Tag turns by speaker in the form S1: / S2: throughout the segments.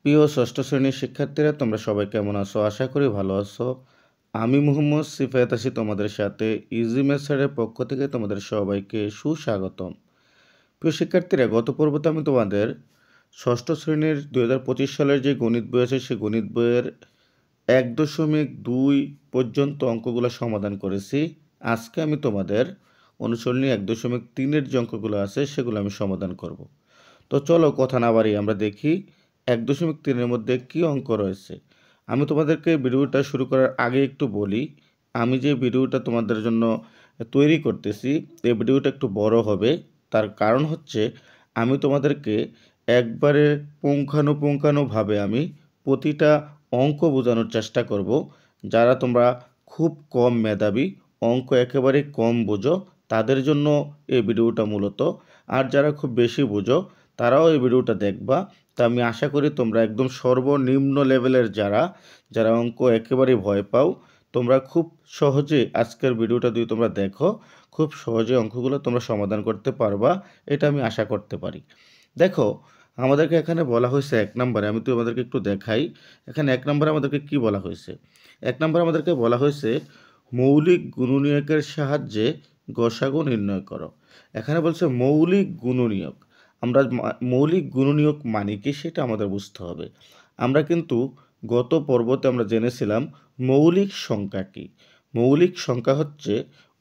S1: প্রিয় ষষ্ঠ শ্রেণীর শিক্ষার্থীরা তোমরা সবাই কেমন আছো? আশা করি ভালো আছো। আমি মোহাম্মদ সিফায়েত আছি তোমাদের সাথে। ইজি মেথডের পক্ষ থেকে তোমাদের সবাইকে সুস্বাগতম। প্রিয় শিক্ষার্থীরা, গত পর্বতে আমি তোমাদের ষষ্ঠ শ্রেণীর 2025 সালের যে গণিত বই আছে সেই গণিত বইয়ের 1.2 পর্যন্ত অঙ্কগুলো সমাধান করেছি। আজকে আমি তোমাদের অনুসরণী 1.3-এর যে অঙ্কগুলো আছে সেগুলো আমি সমাধান করব। তো চলো কথা না বাড়িয়ে আমরা দেখি 1.3-এর মধ্যে কী অঙ্ক রয়েছে। আমি তোমাদেরকে ভিডিওটা শুরু করার আগে একটু বলি, আমি যে ভিডিওটা তোমাদের জন্য তৈরি করতেছি এই ভিডিওটা একটু বড় হবে। তার কারণ হচ্ছে আমি তোমাদেরকে একবারে পুঙ্খানুপুঙ্খানুভাবে আমি প্রতিটা অঙ্ক বোঝানোর চেষ্টা করব। যারা তোমরা খুব কম মেধাবী, অঙ্ক একেবারে কম বোঝো, তাদের জন্য এই ভিডিওটা মূলত। আর যারা খুব বেশি বোঝো তারাও এই ভিডিওটা দেখবা। তা আমি আশা করি তোমরা একদম সর্বনিম্ন লেভেলের যারা অঙ্ক একেবারেই ভয় পাও, তোমরা খুব সহজে আজকের ভিডিওটা যদি তোমরা দেখো, খুব সহজে অঙ্কগুলো তোমরা সমাধান করতে পারবা, এটা আমি আশা করতে পারি। দেখো, আমাদেরকে এখানে বলা হয়েছে 1 নম্বরে, আমি তোমাদেরকে একটু দেখাই। এখানে 1 নম্বরে আমাদেরকে কি বলা হয়েছে? 1 নম্বরে আমাদেরকে বলা হয়েছে মৌলিক গুণনীয়কের সাহায্যে গসাগু নির্ণয় করো। এখানে বলছে মৌলিক গুণনীয়ক। আমরা মৌলিক গুণনীয়ক মানে কি সেটা আমাদের বুঝতে হবে। আমরা কিন্তু গত পর্বতে আমরা জেনেছিলাম মৌলিক সংখ্যা কি। মৌলিক সংখ্যা হচ্ছে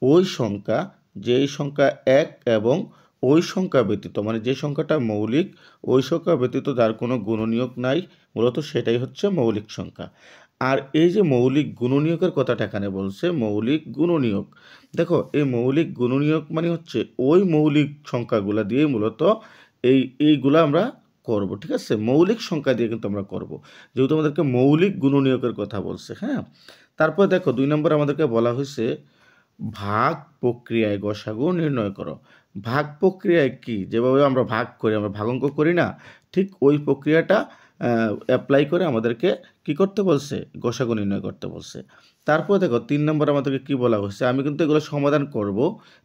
S1: ওই সংখ্যা যেই সংখ্যা 1 এবং ওই সংখ্যা ব্যতীত, মানে যে সংখ্যাটা মৌলিক ওই সংখ্যা ব্যতীত যার কোনো গুণনীয়ক নাই, মূলত সেটাই হচ্ছে মৌলিক সংখ্যা। আর এই যে মৌলিক গুণনীয়কের কথাটা এখানে বলছে মৌলিক গুণনীয়ক। দেখো, এই মৌলিক গুণনীয়ক মানে হচ্ছে ওই মৌলিক সংখ্যাগুলো দিয়ে মূলত এইগুলো আমরা করব, ঠিক আছে? মৌলিক সংখ্যা দিয়ে কিন্তু আমরা করব, যেহেতু আমাদেরকে মৌলিক গুণনীয়কের কথা বলছে। হ্যাঁ, তারপর দেখো 2 নম্বর আমাদেরকে বলা হয়েছে ভাগ প্রক্রিয়ায় গসাগু নির্ণয় করো। ভাগ প্রক্রিয়ায় কি? যেভাবে আমরা ভাগ করি, আমরা ভাগাঙ্ক করি না, ঠিক ওই প্রক্রিয়াটা অ্যাপ্লাই করে আমাদেরকে কি করতে বলছে? গসাগু নির্ণয় করতে বলছে। তারপর দেখো 3 নম্বর আমাদেরকে কি বলা হয়েছে? আমি কিন্তু এগুলো সমাধান করব।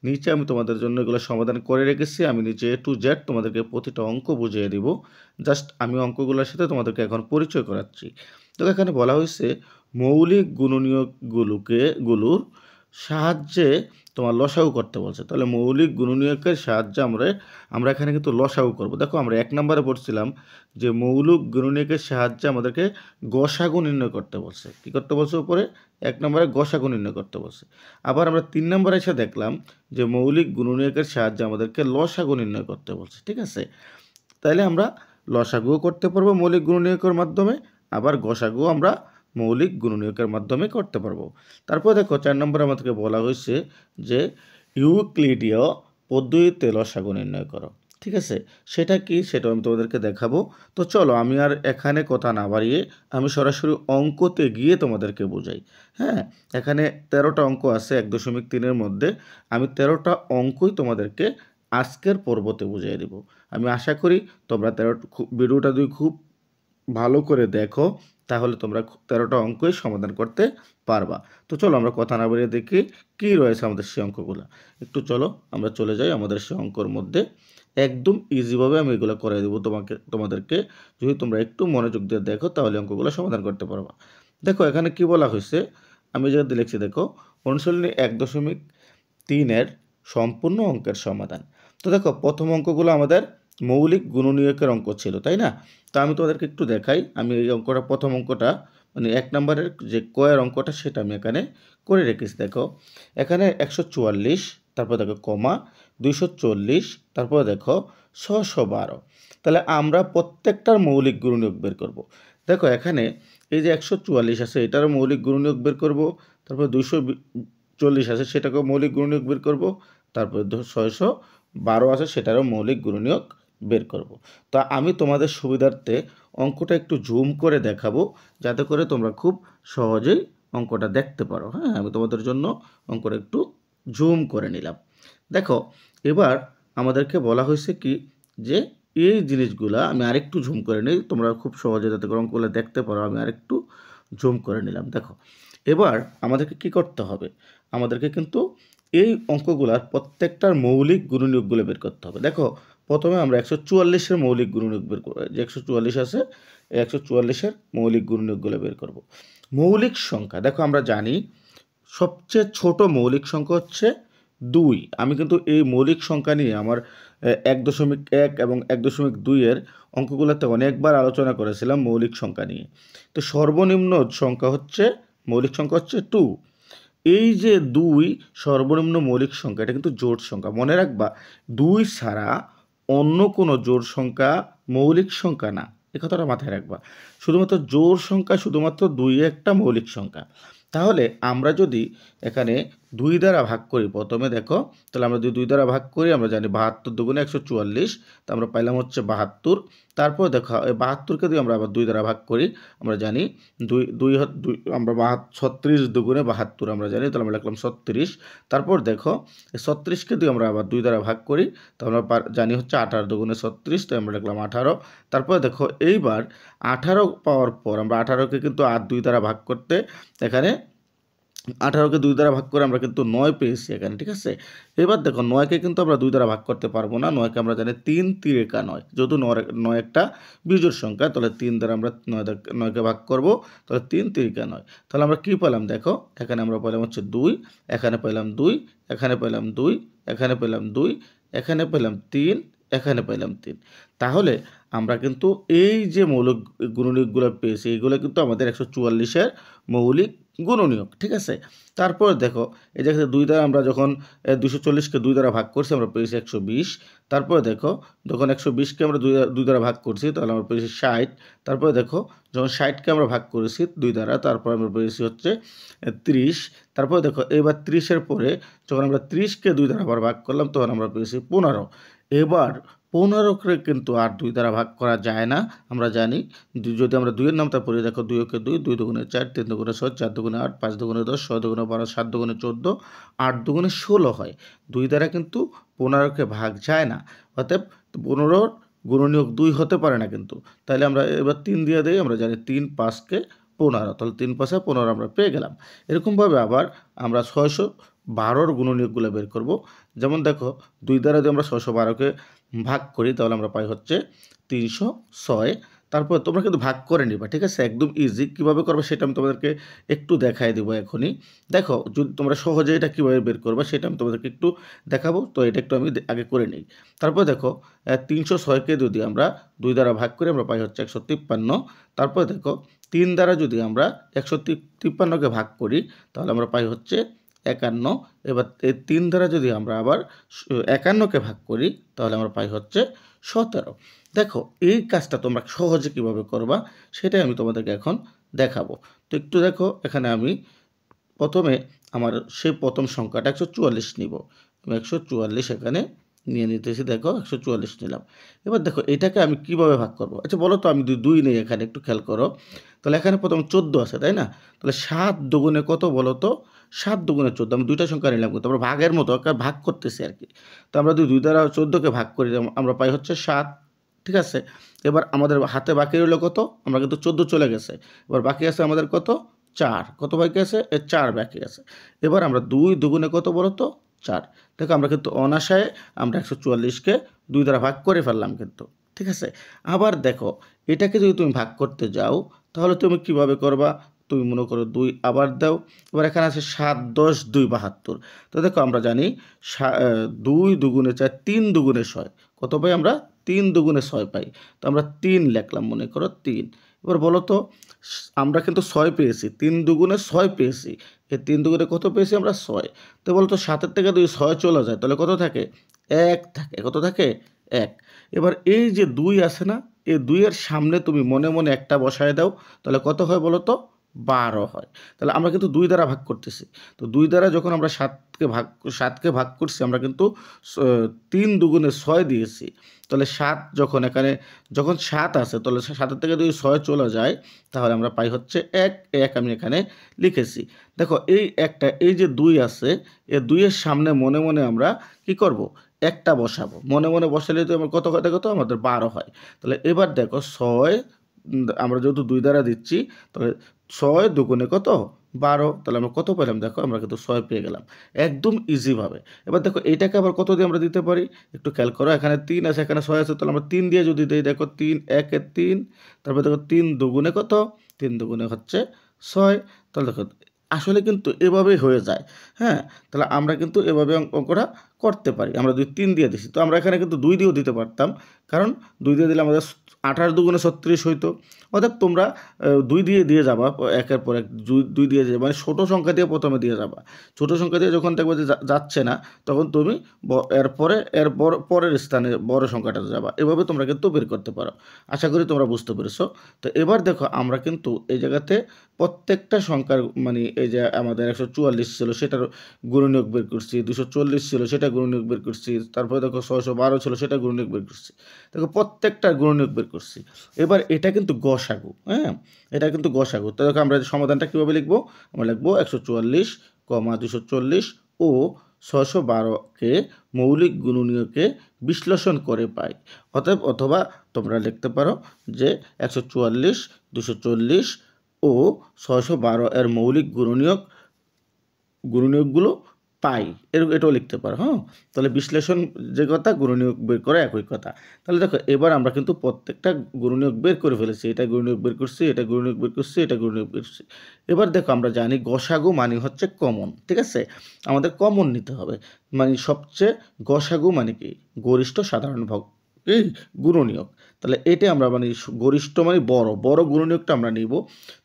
S1: নিচে আমি তোমাদের জন্য এগুলো সমাধান করে রেখেছি। আমি নিচে A to Z তোমাদেরকে প্রতিটা অঙ্ক বুঝিয়ে দিব। জাস্ট আমি অঙ্কগুলোর সাথে তোমাদেরকে এখন পরিচয় করাচ্ছি। তো এখানে বলা হয়েছে মৌলিক গুণনীয়কগুলোর সাহায্যে তোমার লসাগু করতে বলছে। তাহলে মৌলিক গুণনীয়কের সাহায্যে আমরা এখানে কিন্তু লসাগু করব। দেখো, আমরা 1 নম্বরে পড়ছিলাম যে মৌলিক গুণনীয়কের সাহায্যে আমাদেরকে গসাগু নির্ণয় করতে বলছে। কি করতে বলছে উপরে? 1 নম্বরে গসাগু নির্ণয় করতে বলছে। আবার আমরা 3 নম্বরে এসে দেখলাম যে মৌলিক গুণনীয়কের সাহায্যে আমাদেরকে লসাগু নির্ণয় করতে বলছে, ঠিক আছে? তাইলে আমরা লসাগুও করতে পারবো মৌলিক গুণনীয়কের মাধ্যমে, আবার গসাগুও আমরা মৌলিক গুণনীয়কের মাধ্যমে করতে পারবো। তারপর দেখো 4 নম্বরে আমাদেরকে বলা হয়েছে যে ইউক্লিডীয় পদ্ধতিতে লসাগু নির্ণয় করো, ঠিক আছে? সেটা কি সেটা আমি তোমাদেরকে দেখাবো। তো চলো, আমি আর এখানে কথা না বাড়িয়ে আমি সরাসরি অঙ্কতে গিয়ে তোমাদেরকে বোঝাই। হ্যাঁ, এখানে 13টা অঙ্ক আছে 1.3-এর মধ্যে। আমি 13টা অঙ্কই তোমাদেরকে আজকের পর্বতে বুঝিয়ে দেব। আমি আশা করি তোমরা ভিডিওটা যদি খুব ভালো করে দেখো তাহলে তোমরা 13টা অঙ্কই সমাধান করতে পারবা। তো চলো আমরা কথা না বাড়িয়ে দেখি কী রয়েছে আমাদের সেই অঙ্কগুলো। একটু চলো আমরা চলে যাই আমাদের সেই অঙ্কর মধ্যে। একদম ইজিভাবে আমি এগুলো করে দেবো তোমাদেরকে। যদি তোমরা একটু মনোযোগ দিয়ে দেখো তাহলে অঙ্কগুলো সমাধান করতে পারবা। দেখো এখানে কি বলা হয়েছে, আমি যেটা লিখছি দেখো, অনুশীলনী 1.3-এর সম্পূর্ণ অঙ্কের সমাধান। তো দেখো, প্রথম অঙ্কগুলো আমাদের মৌলিক গুণনীয়কের অঙ্ক ছিল, তাই না? তো আমি তোমাদেরকে একটু দেখাই। আমি এই অঙ্কটা, প্রথম অঙ্কটা মানে 1 নম্বরের যে কয়ের অঙ্কটা সেটা আমি এখানে করে রেখেছি। দেখো এখানে 144, তারপর দেখো কমা 240, তারপরে দেখো 612। তাহলে আমরা প্রত্যেকটার মৌলিক গুণনীয়ক বের করব। দেখো এখানে এই যে 144 আছে এটারও মৌলিক গুণনীয়ক বের করব, তারপর 240 আছে সেটাকেও মৌলিক গুণনীয়ক বের করব, তারপর 612 আছে সেটারও মৌলিক গুণনীয়ক বের করব। তো আমি তোমাদের সুবিধার্থে অঙ্কটা একটু জুম করে দেখাবো, যাতে করে তোমরা খুব সহজেই অঙ্কটা দেখতে পারো। হ্যাঁ, আমি তোমাদের জন্য অঙ্কটা একটু জুম করে নিলাম। দেখো, এবার আমাদেরকে বলা হয়েছে কি যে এই জিনিসগুলা আমি আরেকটু জুম করে নিই, তোমরা খুব সহজে যাতে করে অঙ্কগুলো দেখতে পারো। আমি আরেকটু জুম করে নিলাম। দেখো, এবার আমাদেরকে কি করতে হবে? আমাদেরকে কিন্তু এই অঙ্কগুলার প্রত্যেকটার মৌলিক গুণনীয়কগুলো বের করতে হবে। দেখো, প্রথমে আমরা 144-এর মৌলিক গুণনীয়ক বের করব। যে 144 আছে, এই 144-এর মৌলিক গুণনীয়কগুলো বের করব। মৌলিক সংখ্যা দেখো আমরা জানি সবচেয়ে ছোট মৌলিক সংখ্যা হচ্ছে 2। আমি কিন্তু এই মৌলিক সংখ্যা নিয়ে আমার 1.1 এবং 1.2 এর অঙ্কগুলোতে অনেকবার আলোচনা করেছিলাম মৌলিক সংখ্যা নিয়ে। তো সর্বনিম্ন সংখ্যা হচ্ছে মৌলিক সংখ্যা হচ্ছে 2। এই যে 2 সর্বনিম্ন মৌলিক সংখ্যা, এটা কিন্তু জোড় সংখ্যা। মনে রাখবা 2 ছাড়া অন্য কোনো জোড় সংখ্যা মৌলিক সংখ্যা না, এ কথাটা মাথায় রাখবা। শুধুমাত্র জোড় সংখ্যা শুধুমাত্র 2 একটা মৌলিক সংখ্যা। তাহলে আমরা যদি এখানে 2 দ্বারা ভাগ করি, প্রথমে দেখো, তাহলে আমরা যদি 2 দ্বারা ভাগ করি, আমরা জানি 72 দুগুণে 144, তো আমরা পাইলাম হচ্ছে 72। তারপর দেখো এই 72কে যদি আমরা আবার 2 দ্বারা ভাগ করি, আমরা জানি 2 আমরা 36 দুগুণে 72 আমরা জানি, তাহলে আমরা লিখলাম 36। তারপর দেখো এই 36কে যদি আমরা আবার 2 দ্বারা ভাগ করি, তাহলে আমরা জানি হচ্ছে 18 দুগুণে 36, তো আমরা লিখলাম 18। তারপর দেখো এইবার 18 পাওয়ার পর আমরা 18কে কিন্তু আর 2 দ্বারা ভাগ করতে, এখানে 18কে 2 দ্বারা ভাগ করে আমরা কিন্তু 9 পেয়েছি এখানে, ঠিক আছে। এবার দেখো 9কে কিন্তু আমরা 2 দ্বারা ভাগ করতে পারবো না। 9কে আমরা জানি 3 3 9, যেহেতু 9 একটা বিজোড় সংখ্যা, তাহলে 3 দ্বারা আমরা 9কে ভাগ করব, তাহলে 3 3 9। তাহলে আমরা কি পেলাম দেখো, এখানে আমরা পেলাম হচ্ছে 2, এখানে পেলাম 2, এখানে পেলাম 2, এখানে পেলাম 2, এখানে পেলাম 3, এখানে পেলাম 3। তাহলে আমরা কিন্তু এই যে মৌলিক গুণনীয়কগুলো পেয়েছি, এইগুলো কিন্তু আমাদের 144-এর মৌলিক গুণনীয়ক, ঠিক আছে। তারপর দেখো এই যে 2 দ্বারা আমরা যখন 240-কে 2 দ্বারা ভাগ করছি, আমরা পেয়েছি 120। তারপরে দেখো যখন 120-কে আমরা 2 দ্বারা ভাগ করছি, তাহলে আমরা পেয়েছি 60। তারপরে দেখো যখন 60-কে আমরা ভাগ করেছি 2 দ্বারা, তারপর আমরা পেয়েছি হচ্ছে 30। তারপরে দেখো এবার 30-এর পরে যখন আমরা 30-কে 2 দ্বারা আবার ভাগ করলাম, তখন আমরা পেয়েছি 15। এবার 15-কে কিন্তু আর 2 দ্বারা ভাগ করা যায় না, আমরা জানি। যদি আমরা 2-এর নামটা পড়ি, দেখো 2 কে 2, 2 দুগুণে 4, 3 দুগুণে 6, 4 দুগুণে 8, 5 দুগুণে 10, 6 দুগুণে 12, 7 দুগুণে 14, 8 দুগুণে 16 হয়। 2 দ্বারা কিন্তু 15-কে ভাগ যায় না, অতএব 15-র গুণনীয়ক 2 হতে পারে না কিন্তু। তাহলে আমরা এবার 3 দিয়ে দিই, আমরা জানি 3 5-কে 15, তাহলে 3 5-এ 15 আমরা পেয়ে গেলাম। এরকমভাবে আবার আমরা 612-র গুণনীয়কগুলো বের করব। যেমন দেখো 2 দ্বারা যদি আমরা 612-কে ভাগ করি, তাহলে আমরা পাই হচ্ছে 306। তারপর তোমরা কিন্তু ভাগ করে নিবা, ঠিক আছে, একদম ইজি। কীভাবে করবে সেটা আমি তোমাদেরকে একটু দেখাই দেবো এখনই। দেখো যদি তোমরা সহজে এটা কীভাবে বের করবে সেটা আমি তোমাদেরকে একটু দেখাবো, তো এটা একটু আমি আগে করে নিই। তারপর দেখো 306-কে যদি আমরা 2 দ্বারা ভাগ করি, আমরা পাই হচ্ছে 153। তারপর দেখো 3 দ্বারা যদি আমরা 153-কে ভাগ করি, তাহলে আমরা পাই হচ্ছে 51। এবার এই 3 দ্বারা যদি আমরা আবার 51-কে ভাগ করি, তাহলে আমরা পাই হচ্ছে 17। দেখো এই কাজটা তোমরা সহজে কিভাবে করবা সেটাই আমি তোমাদেরকে এখন দেখাবো। তো একটু দেখো, এখানে আমি প্রথমে আমার সেই প্রথম সংখ্যাটা 144 নিব। আমি 144 এখানে নিয়ে নিতেছি, দেখো 144 নিলাম। এবার দেখো এটাকে আমি কিভাবে ভাগ করব। আচ্ছা বলো তো, আমি 2 নেই এখানে, একটু খেয়াল করো। তাহলে এখানে প্রথম 14 আছে, তাই না? তাহলে 7 দুগুণে কত বলো তো? 7 দুগুণে 14। আমি 2টা সংখ্যা নিলাম, কিন্তু আমরা ভাগের মতো একটা ভাগ করতেছি আর কি। তো আমরা যদি 2 দ্বারা 14-কে ভাগ করি, আমরা পাই হচ্ছে 7, ঠিক আছে। এবার আমাদের হাতে বাকি রইল কত? আমরা কিন্তু 14 চলে গেছে, এবার বাকি আছে আমাদের কত? 4। কত বাকি আছে? 4 বাকি আছে। এবার আমরা 2 দুগুণে কত বলো তো? 4। দেখো আমরা কিন্তু অনায়াসে আমরা 144-কে 2 দ্বারা ভাগ করে ফেললাম কিন্তু, ঠিক আছে। আবার দেখো এটাকে যদি তুমি ভাগ করতে যাও, তাহলে তুমি কিভাবে করবা? তুমি মনে করো 2 আবার দাও। এবার এখানে আছে 7 10 2 72। তো দেখো আমরা জানি 2 দুগুণে 4, 3 দুগুণে 6। কত পাই আমরা? 3 দুগুণে 6 পাই। তো আমরা 3 লিখলাম, মনে করো 3। এবার বলো তো, আমরা কিন্তু 6 পেয়েছি, 3 দুগুণে 6 পেয়েছি। এই 3 দুগুণে কত পেয়েছি আমরা? 6। তো বলো তো 7-এর থেকে যদি 6 চলে যায়, তাহলে কত থাকে? 1 থাকে। কত থাকে? 1। এবার এই যে 2 আছে না, এই 2 এর সামনে তুমি মনে মনে একটা বসায় দাও, তাহলে কত হয় বলো তো? 12 হয়। তাহলে আমরা কিন্তু 2 দ্বারা ভাগ করতেছি। তো 2 দ্বারা যখন আমরা 7কে ভাগ করছি, আমরা কিন্তু 3 দুগুণে 6 দিয়েছি। তাহলে 7 যখন এখানে যখন 7 আছে, তাহলে 7-এর থেকে যদি 6 চলে যায়, তাহলে আমরা পাই হচ্ছে 1। 1 আমি এখানে লিখেছি। দেখো এই একটা, এই যে 2 আছে, এই 2 এর সামনে মনে মনে আমরা কি করব? একটা বসাবো। মনে মনে বসালে তো আমার কত হয় দেখো তো? আমাদের 12 হয়। তাহলে এবার দেখো 6 আমরা যেহেতু 2 দ্বারা দিচ্ছি, তাহলে 6 দুগুণে কত? 12। তাহলে আমরা কত পেলাম দেখো, আমরা কিন্তু 6 পেয়ে গেলাম একদম ইজিভাবে। এবার দেখো এইটাকে আবার কত দিয়ে আমরা দিতে পারি, একটু খেয়াল করো। এখানে 3 আছে, এখানে 6 আছে, তাহলে আমরা 3 দিয়ে যদি দেই, দেখো 3 একে 3, তারপর দেখো 3 দুগুণে কত? 3 দুগুণে হচ্ছে 6। তাহলে দেখো আসলে কিন্তু এভাবেই হয়ে যায়। হ্যাঁ, তাহলে আমরা কিন্তু এভাবে অঙ্কটা করতে পারি। আমরা যদি 3 দিয়ে দিছি, তো আমরা এখানে কিন্তু 2 দিয়েও দিতে পারতাম, কারণ 2 দিয়ে দিলে আমাদের 28 দুগুণে 36 হইতো। অর্থাৎ তোমরা 2 দিয়ে দিয়ে যাবা, একের পর এক 2 দিয়ে যাবা, মানে ছোটো সংখ্যা দিয়ে প্রথমে দিয়ে যাবা। ছোটো সংখ্যা দিয়ে যখন দেখবে যে যাচ্ছে না, তখন তুমি এরপরে পরের স্থানে বড় সংখ্যাটাতে যাবা। এভাবে তোমরা কিন্তু বের করতে পারো। আশা করি তোমরা বুঝতে পেরেছো। তো এবার দেখো আমরা কিন্তু এই জায়গাতে প্রত্যেকটা সংখ্যার মানে এই যে আমাদের 144 ছিল সেটার গুণনীয়ক বের করছি, 240 ছিল সেটা গুণনীয়ক বের করছি, তারপরে দেখো 612 ছিল সেটা গুণনীয়ক বের করছি। দেখো প্রত্যেকটা গুণনীয়ক বের করছি। এবার এটা কিন্তু গসাগু, হ্যাঁ, এটা কিন্তু গসাগু। তো দেখো আমরা সমাধানটা কীভাবে লিখবো, আমরা লিখবো 144, 240 ও 612কে মৌলিক গুণনীয়কে বিশ্লেষণ করে পাই। অথবা তোমরা লিখতে পারো যে 144, 240 ও 612 এর মৌলিক গুণনীয়কগুলো পাই, এটাও লিখতে পারো। হ্যাঁ, তাহলে বিশ্লেষণ যে কথা, গুণনীয়ক বের করা একই কথা। তাহলে দেখো এবার আমরা কিন্তু প্রত্যেকটা গুণনীয়ক বের করে ফেলেছি। এটা গুণনীয়ক বের করছি, এটা গুণনীয়ক বের করছি, এটা গুণনীয়ক বের করছি। এবার দেখো আমরা জানি গসাগু মানে হচ্ছে কমন, ঠিক আছে? আমাদের কমন নিতে হবে, মানে সবচেয়ে গসাগু মানে কি, গরিষ্ঠ সাধারণ ভাগ এই গুণনীয়ক। তাহলে এটা আমরা মানে গরিষ্ঠ মানে বড় গুণনীয়কটা আমরা নিব।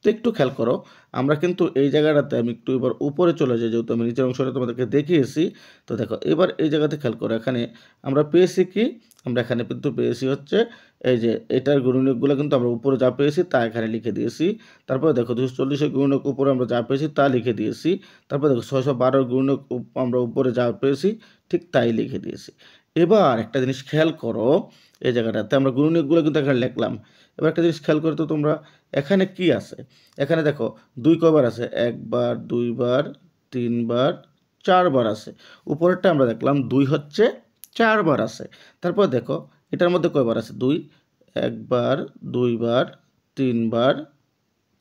S1: তো একটু খেয়াল করো, আমরা কিন্তু এই জায়গাটাতে আমি একটু এবার উপরে চলে যাই, যেহেতু আমি নিচের অংশটা তোমাদেরকে দেখিয়েছি। তো দেখো এবার এই জায়গাতে খেয়াল করো, এখানে আমরা পেয়েছি কি, আমরা এখানে কিন্তু পেয়েছি হচ্ছে এই যে এটার গুণনীয়কগুলো কিন্তু আমরা উপরে যা পেয়েছি তা এখানে লিখে দিয়েছি। তারপরে দেখো 240-এর গুণনীয়ক উপরে আমরা যা পেয়েছি তা লিখে দিয়েছি। তারপর দেখো 612-এর গুণনীয়ক আমরা উপরে যা পেয়েছি ঠিক তাই লিখে দিয়েছি। এবার একটা জিনিস খেয়াল করো, এই জায়গাটাতে আমরা গুণনীয়কগুলো কিন্তু এখানে লিখলাম। এবার একটা জিনিস খেয়াল করো তো তোমরা, এখানে কি আছে, এখানে দেখো 2 কয়বার আছে, 1 বার, 2 বার, 3 বার, 4 বার আছে। উপরেরটা আমরা দেখলাম 2 হচ্ছে 4 বার আছে। তারপর দেখো এটার মধ্যে কয়বার আছে, 2, 1 বার, 2 বার, 3 বার,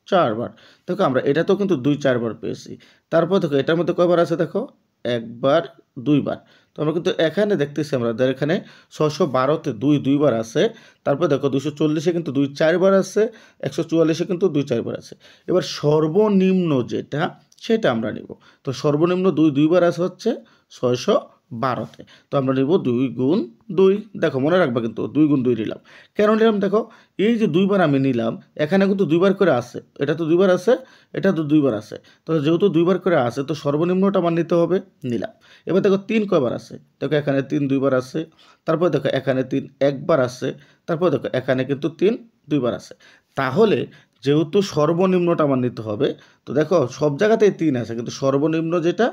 S1: 4 বার। দেখো আমরা এটাতেও কিন্তু 2 4 বার পেয়েছি। তারপর দেখো এটার মধ্যে কয়বার আছে, দেখো 1 বার, 2 বার। তো আমরা কিন্তু এখানে দেখতেছি আমাদের এখানে 612-তে 2 বার আছে। তারপর দেখো 240-এ কিন্তু 2 4 বার আছে, 144-এ কিন্তু 2 4 বার আছে। এবার সর্বনিম্ন যেটা সেটা আমরা নিব। তো সর্বনিম্ন 2 বার আছে হচ্ছে 612-তে। তো আমরা নিব 2 গুণ 2। দেখো মনে রাখবা কিন্তু 2 গুণ 2 নিলাম। কেন নিলাম দেখো, এই যে 2 বার আমি নিলাম, এখানে কিন্তু 2 বার করে আছে, এটা তো 2 বার আছে, এটা তো 2 বার আছে। তো যেহেতু 2 বার করে আছে, তো সর্বনিম্নটা মান নিতে হবে, নিলাম। এবার দেখো 3 কয়বার আছে, দেখো এখানে 3 2 বার আছে। তারপর দেখো এখানে 3 একবার আছে। তারপর দেখো এখানে কিন্তু 3 2 বার আছে। তাহলে যেহেতু সর্বনিম্নটা মান নিতে হবে, তো দেখো সব জায়গাতেই 3 আছে, কিন্তু সর্বনিম্ন যেটা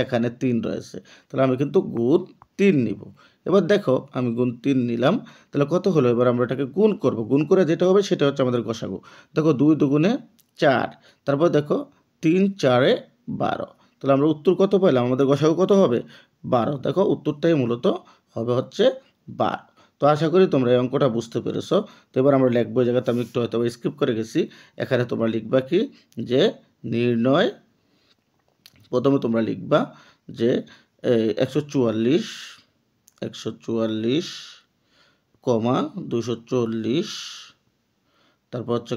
S1: এখানে 3 রয়েছে। তাহলে আমি কিন্তু গুণ 3 নিব। এবার দেখো আমি গুণ 3 নিলাম, তাহলে কত হলো, এবার আমরা এটাকে গুণ করব। গুণ করে যেটা হবে সেটা হচ্ছে আমাদের গসাগু। দেখো 2 দুগুণে 4, তারপর দেখো 3 4 এ 12। তাহলে আমরা উত্তর কত পেলাম, আমাদের গসাগু কত হবে, 12। দেখো উত্তরটাই মূলত হবে হচ্ছে 12। তো আশা করি তোমরা এই অঙ্কটা বুঝতে পেরেছো। তো এবার আমরা লিখবো, এই জায়গাতে আমি একটু হয়তো স্কিপ করে গেছি। এখানে তোমরা লিখবা কি, যে নির্ণয়, প্রথমে তোমরা লিখবা যে 144, 144, 240, তারপর হচ্ছে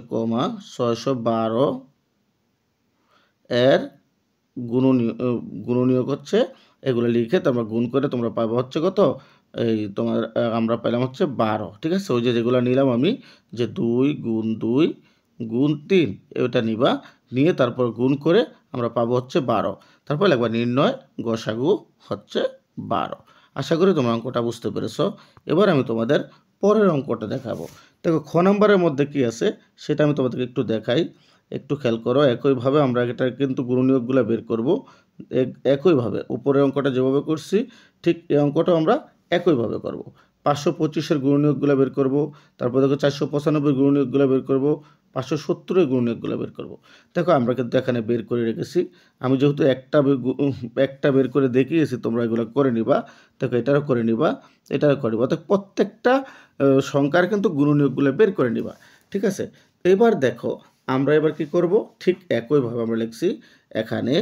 S1: 612 এর গুণনীয়ক হচ্ছে এগুলো লিখে তোমরা গুণ করে তোমরা পাবো হচ্ছে কত, এই তোমার আমরা পেলাম হচ্ছে 12। ঠিক আছে, ওই যে যেগুলো নিলাম আমি, যে 2 গুণ 2 গুণ 3, এটা নিবা, নিয়ে তারপর গুণ করে আমরা পাবো হচ্ছে 12। তারপর লিখবা নির্ণয় গসাগু হচ্ছে 12। আশা করি তোমরা অঙ্কটা বুঝতে পেরেছো। এবার আমি তোমাদের পরের অঙ্কটা দেখাবো। দেখো খ নাম্বারের মধ্যে কি আছে সেটা আমি তোমাদেরকে একটু দেখাই, একটু খেয়াল করো। একইভাবে আমরা এটা কিন্তু গুণনীয়কগুলো বের করব, একইভাবে উপরের অঙ্কটা যেভাবে করছি ঠিক এই অঙ্কটাও আমরা একইভাবে করব। 525-এর গুণনীয়কগুলো বের করব, তারপর দেখো 495-এর গুণনীয়কগুলো বের করব, 570-এর গুণনীয়কগুলো বের করব। দেখো আমরা কিন্তু এখানে বের করে রেখেছি। আমি যেহেতু একটা বের করে দেখিয়েছি, তোমরা এগুলো করে নিবা। দেখো এটারও করে নিবা, এটারও করে নিবা। তো প্রত্যেকটা সংখ্যার কিন্তু গুণনীয়কগুলো বের করে নিবা। ঠিক আছে, এবার দেখো আমরা এবার কি করব, ঠিক একইভাবে আমরা লিখছি এখানে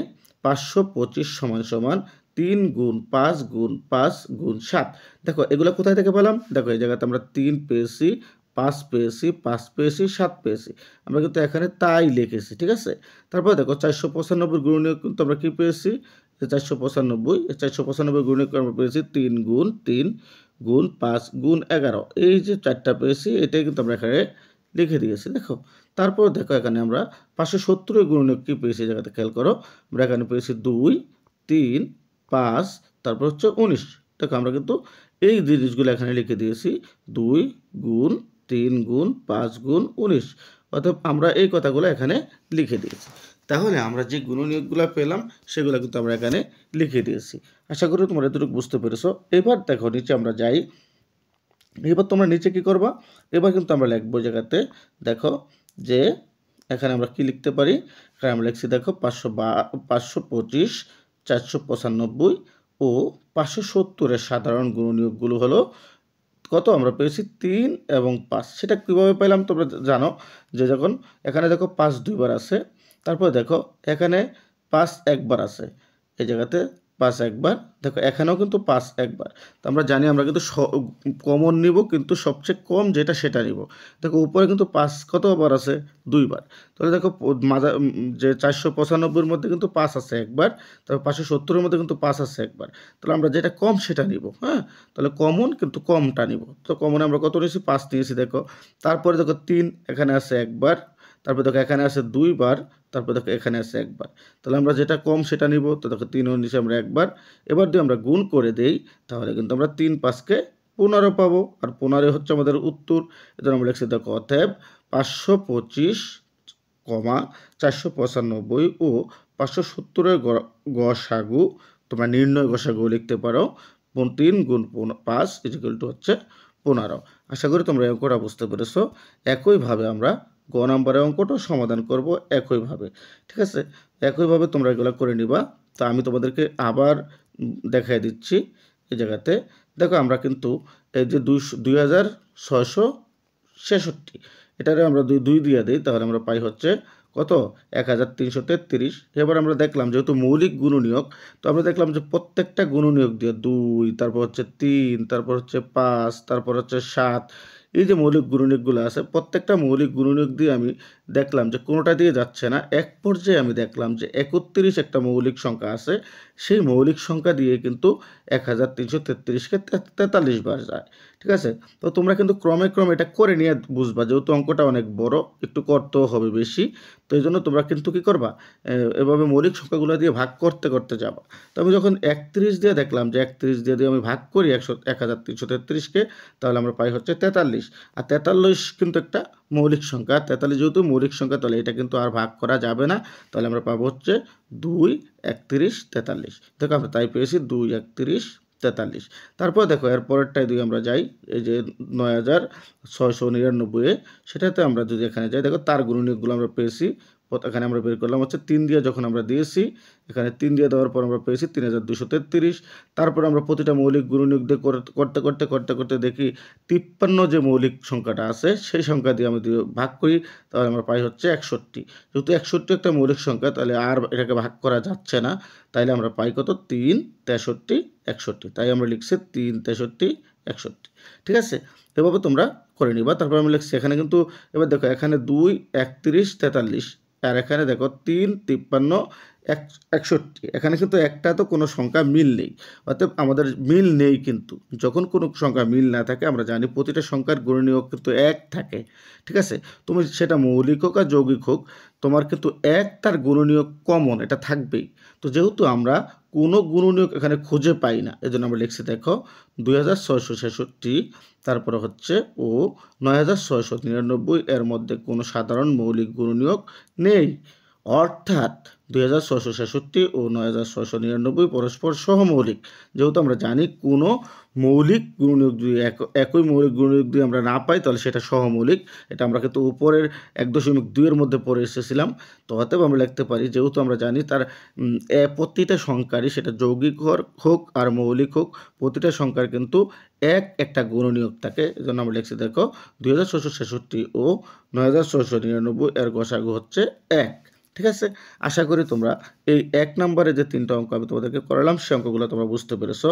S1: 525 সমান সমান 3 গুণ 5 গুণ 5 গুণ 7। দেখো এগুলো কোথায় থেকে পেলাম, দেখো এই জায়গাতে আমরা 3 পেয়েছি, 5 পেয়েছি, 5 পেয়েছি, 7 পেয়েছি, আমরা কিন্তু এখানে তাই লিখেছি, ঠিক আছে। তারপর দেখো 495 গুণনীয়ক কিন্তু আমরা কি পেয়েছি, 495, 495 গুণনীয়ক আমরা পেয়েছি 3 গুণ 3 গুণ 5 গুণ 11, এই যে 4টা পেয়েছি এটাই কিন্তু আমরা এখানে লিখে দিয়েছি। দেখো তারপর দেখো এখানে আমরা 570 গুণনীয়ক কি পেয়েছি, এই জায়গাতে খেয়াল করো, আমরা এখানে পেয়েছি 2 3 5 তারপর হচ্ছে 19। দেখো আমরা কিন্তু এই জিনিসগুলো এখানে লিখে দিয়েছি 2 গুণ 3 গুণ 5 গুণ 19, অর্থাৎ আমরা এই কথাগুলো এখানে লিখে দিয়েছি। তাহলে আমরা যে গুণনীয়কগুলো পেলাম সেগুলো কিন্তু আমরা এখানে লিখে দিয়েছি। আশা করি তোমরা এতটুকু বুঝতে পেরেছো। এবার দেখো নিচে আমরা যাই, এবার তোমরা নিচে কি করবা, এবার কিন্তু আমরা লিখবো জায়গাতে, দেখো যে এখানে আমরা কি লিখতে পারি, এখানে আমরা লিখছি দেখো 525 495 ও 570-এর সাধারণ গুণনীয়কগুলো হলো কত, আমরা পেয়েছি 3 এবং 5। সেটা কীভাবে পেলাম তোমরা জানো, যে যখন এখানে দেখো 5 দুইবার আছে, তারপর দেখো এখানে 5 একবার আছে, এই জায়গাতে 5 একবার, দেখো এখানেও কিন্তু 5 একবার। তো আমরা জানি আমরা কিন্তু কমন নিব, কিন্তু সবচেয়ে কম যেটা সেটা নিব। দেখো উপরে কিন্তু 5 কতবার আছে, দুইবার। তাহলে দেখো যে 495-এর মধ্যে কিন্তু 5 আছে একবার, তারপর 570-এর মধ্যে কিন্তু 5 আছে একবার। তাহলে আমরা যেটা কম সেটা নিব, হ্যাঁ। তাহলে কমন কিন্তু কমটা নিব। তো কমনে আমরা কত নিয়েছি, 5 নিয়েছি। দেখো তারপরে দেখো 3 এখানে আছে একবার, তারপর দেখো এখানে আছে দুইবার, তারপর দেখো এখানে আছে একবার। তাহলে আমরা যেটা কম সেটা নিব। তো দেখো 3 নিচে আমরা একবার। এবার যদি আমরা গুণ করে দেই তাহলে কিন্তু আমরা 3 5-কে 15 পাবো, আর 15 হচ্ছে আমাদের উত্তর। এজন্য আমরা লিখছি দেখো অতএব 525, 495 ও 570-এর গসাগু, তোমরা নির্ণয় গসাগু লিখতে পারো 3 গুণ 5 হচ্ছে 15। আশা করি তোমরা অঙ্কটা বুঝতে পেরেছো। একইভাবে আমরা গ নাম্বারের অঙ্কটাও সমাধান করব একইভাবে, ঠিক আছে। একইভাবে তোমরা এগুলো করে নিবা। তো আমি তোমাদেরকে আবার দেখাই দিচ্ছি এই জায়গাতে। দেখো আমরা কিন্তু এই যে 2666, এটারে আমরা 2 দিয়ে দিই, তাহলে আমরা পাই হচ্ছে কত, 1333। এবার আমরা দেখলাম যেহেতু মৌলিক গুণনীয়ক, তো আমরা দেখলাম যে প্রত্যেকটা গুণনীয়ক দিয়ে 2, তারপর হচ্ছে 3, তারপর হচ্ছে 5, তারপর হচ্ছে 7, এই যে মৌলিক গুণনীয়কগুলো আছে প্রত্যেকটা মৌলিক গুণনীয়ক দিয়ে আমি দেখলাম যে কোনোটা দিয়ে যাচ্ছে না। এক পর্যায়ে আমি দেখলাম যে 31 একটা মৌলিক সংখ্যা আছে, সেই মৌলিক সংখ্যা দিয়ে কিন্তু 1333-কে 43 বার যায়, ঠিক আছে। তো তোমরা কিন্তু ক্রমে ক্রমে এটা করে নিয়ে বুঝবা, যেহেতু অঙ্কটা অনেক বড়, একটু করতেও হবে বেশি। তো এই জন্য তোমরা কিন্তু কী করবা, এভাবে মৌলিক সংখ্যাগুলো দিয়ে ভাগ করতে করতে যাবা। তো আমি যখন 31 দিয়ে দেখলাম যে 31 দিয়ে আমি ভাগ করি 1333-কে, তাহলে আমরা পাই হচ্ছে 43। আর 43 কিন্তু একটা মৌলিক সংখ্যা, 43 যেহেতু মৌলিক সংখ্যা, তাহলে এটা কিন্তু আর ভাগ করা যাবে না। তাহলে আমরা পাবো হচ্ছে 2 31 43। দেখো আমরা তাই পেয়েছি 2 31 43। তারপর দেখো এর পরেরটায় যদি আমরা যাই, এই যে 9699, সেটাতে আমরা যদি এখানে যাই, দেখো তার গুণনীয়কগুলো আমরা পেয়েছি। এখানে আমরা বের করলাম হচ্ছে 3 দিয়ে, যখন আমরা দিয়েছি এখানে 3 দিয়ে দেওয়ার পর আমরা পেয়েছি 3233। তারপর আমরা প্রতিটা মৌলিক গুণনীয়ক দিয়ে করতে করতে করতে করতে দেখি 53 যে মৌলিক সংখ্যাটা আছে সেই সংখ্যা দিয়ে আমি ভাগ করি, তাহলে আমরা পাই হচ্ছে 61। যেহেতু 61 একটা মৌলিক সংখ্যা, তাহলে আর এটাকে ভাগ করা যাচ্ছে না, তাইলে আমরা পাই কত, 3 63 61। তাই আমরা লিখছি 3 63 61, ঠিক আছে। এভাবে তোমরা করে নিবা। তারপর আমি লিখছি এখানে কিন্তু, এবার দেখো এখানে 2 31 43, আর এখানে দেখো 3 53 61। এখানে কিন্তু একটা তো কোনো সংখ্যা মিল নেই, অর্থাৎ আমাদের মিল নেই। কিন্তু যখন কোনো সংখ্যা মিল না থাকে, আমরা জানি প্রতিটা সংখ্যার গুণনীয়ক কিন্তু 1 থাকে, ঠিক আছে। তুমি সেটা মৌলিক হোক আর যৌগিক হোক, তোমার কিন্তু 1 তার গুণনীয়ক কমন, এটা থাকবেই। তো যেহেতু আমরা কোনো গুণনীয়ক এখানে খুঁজে পাই না, এজন্য আমরা লিখছি দেখো 2666, তারপরে হচ্ছে ও 9699, এর মধ্যে কোনো সাধারণ মৌলিক গুণনীয়ক নেই। অর্থাৎ 2666 ও 9699 পরস্পর সহমৌলিক। যেহেতু আমরা জানি কোনো মৌলিক গুণনীয়ক যদি একই মৌলিক গুণনীয়ক যদি আমরা না পাই তাহলে সেটা সহমৌলিক। এটা আমরা কিন্তু উপরের 1.2 এর মধ্যে পড়ে এসেছিলাম। তো অতএব আমরা লিখতে পারি, যেহেতু আমরা জানি তার প্রতিটা সংখ্যারই, সেটা যৌগিক হোক আর মৌলিক হোক, প্রতিটা সংখ্যার কিন্তু একটা গুণনীয়ক থাকে। এজন্য আমরা লিখছি, দেখো 2666 ও 9699 এর গসাগু হচ্ছে 1। ঠিক আছে, আশা করি তোমরা এই 1 নম্বরে যে 3টা অঙ্ক আমি তোমাদেরকে করালাম সে অঙ্কগুলো তোমরা বুঝতে পেরেছো।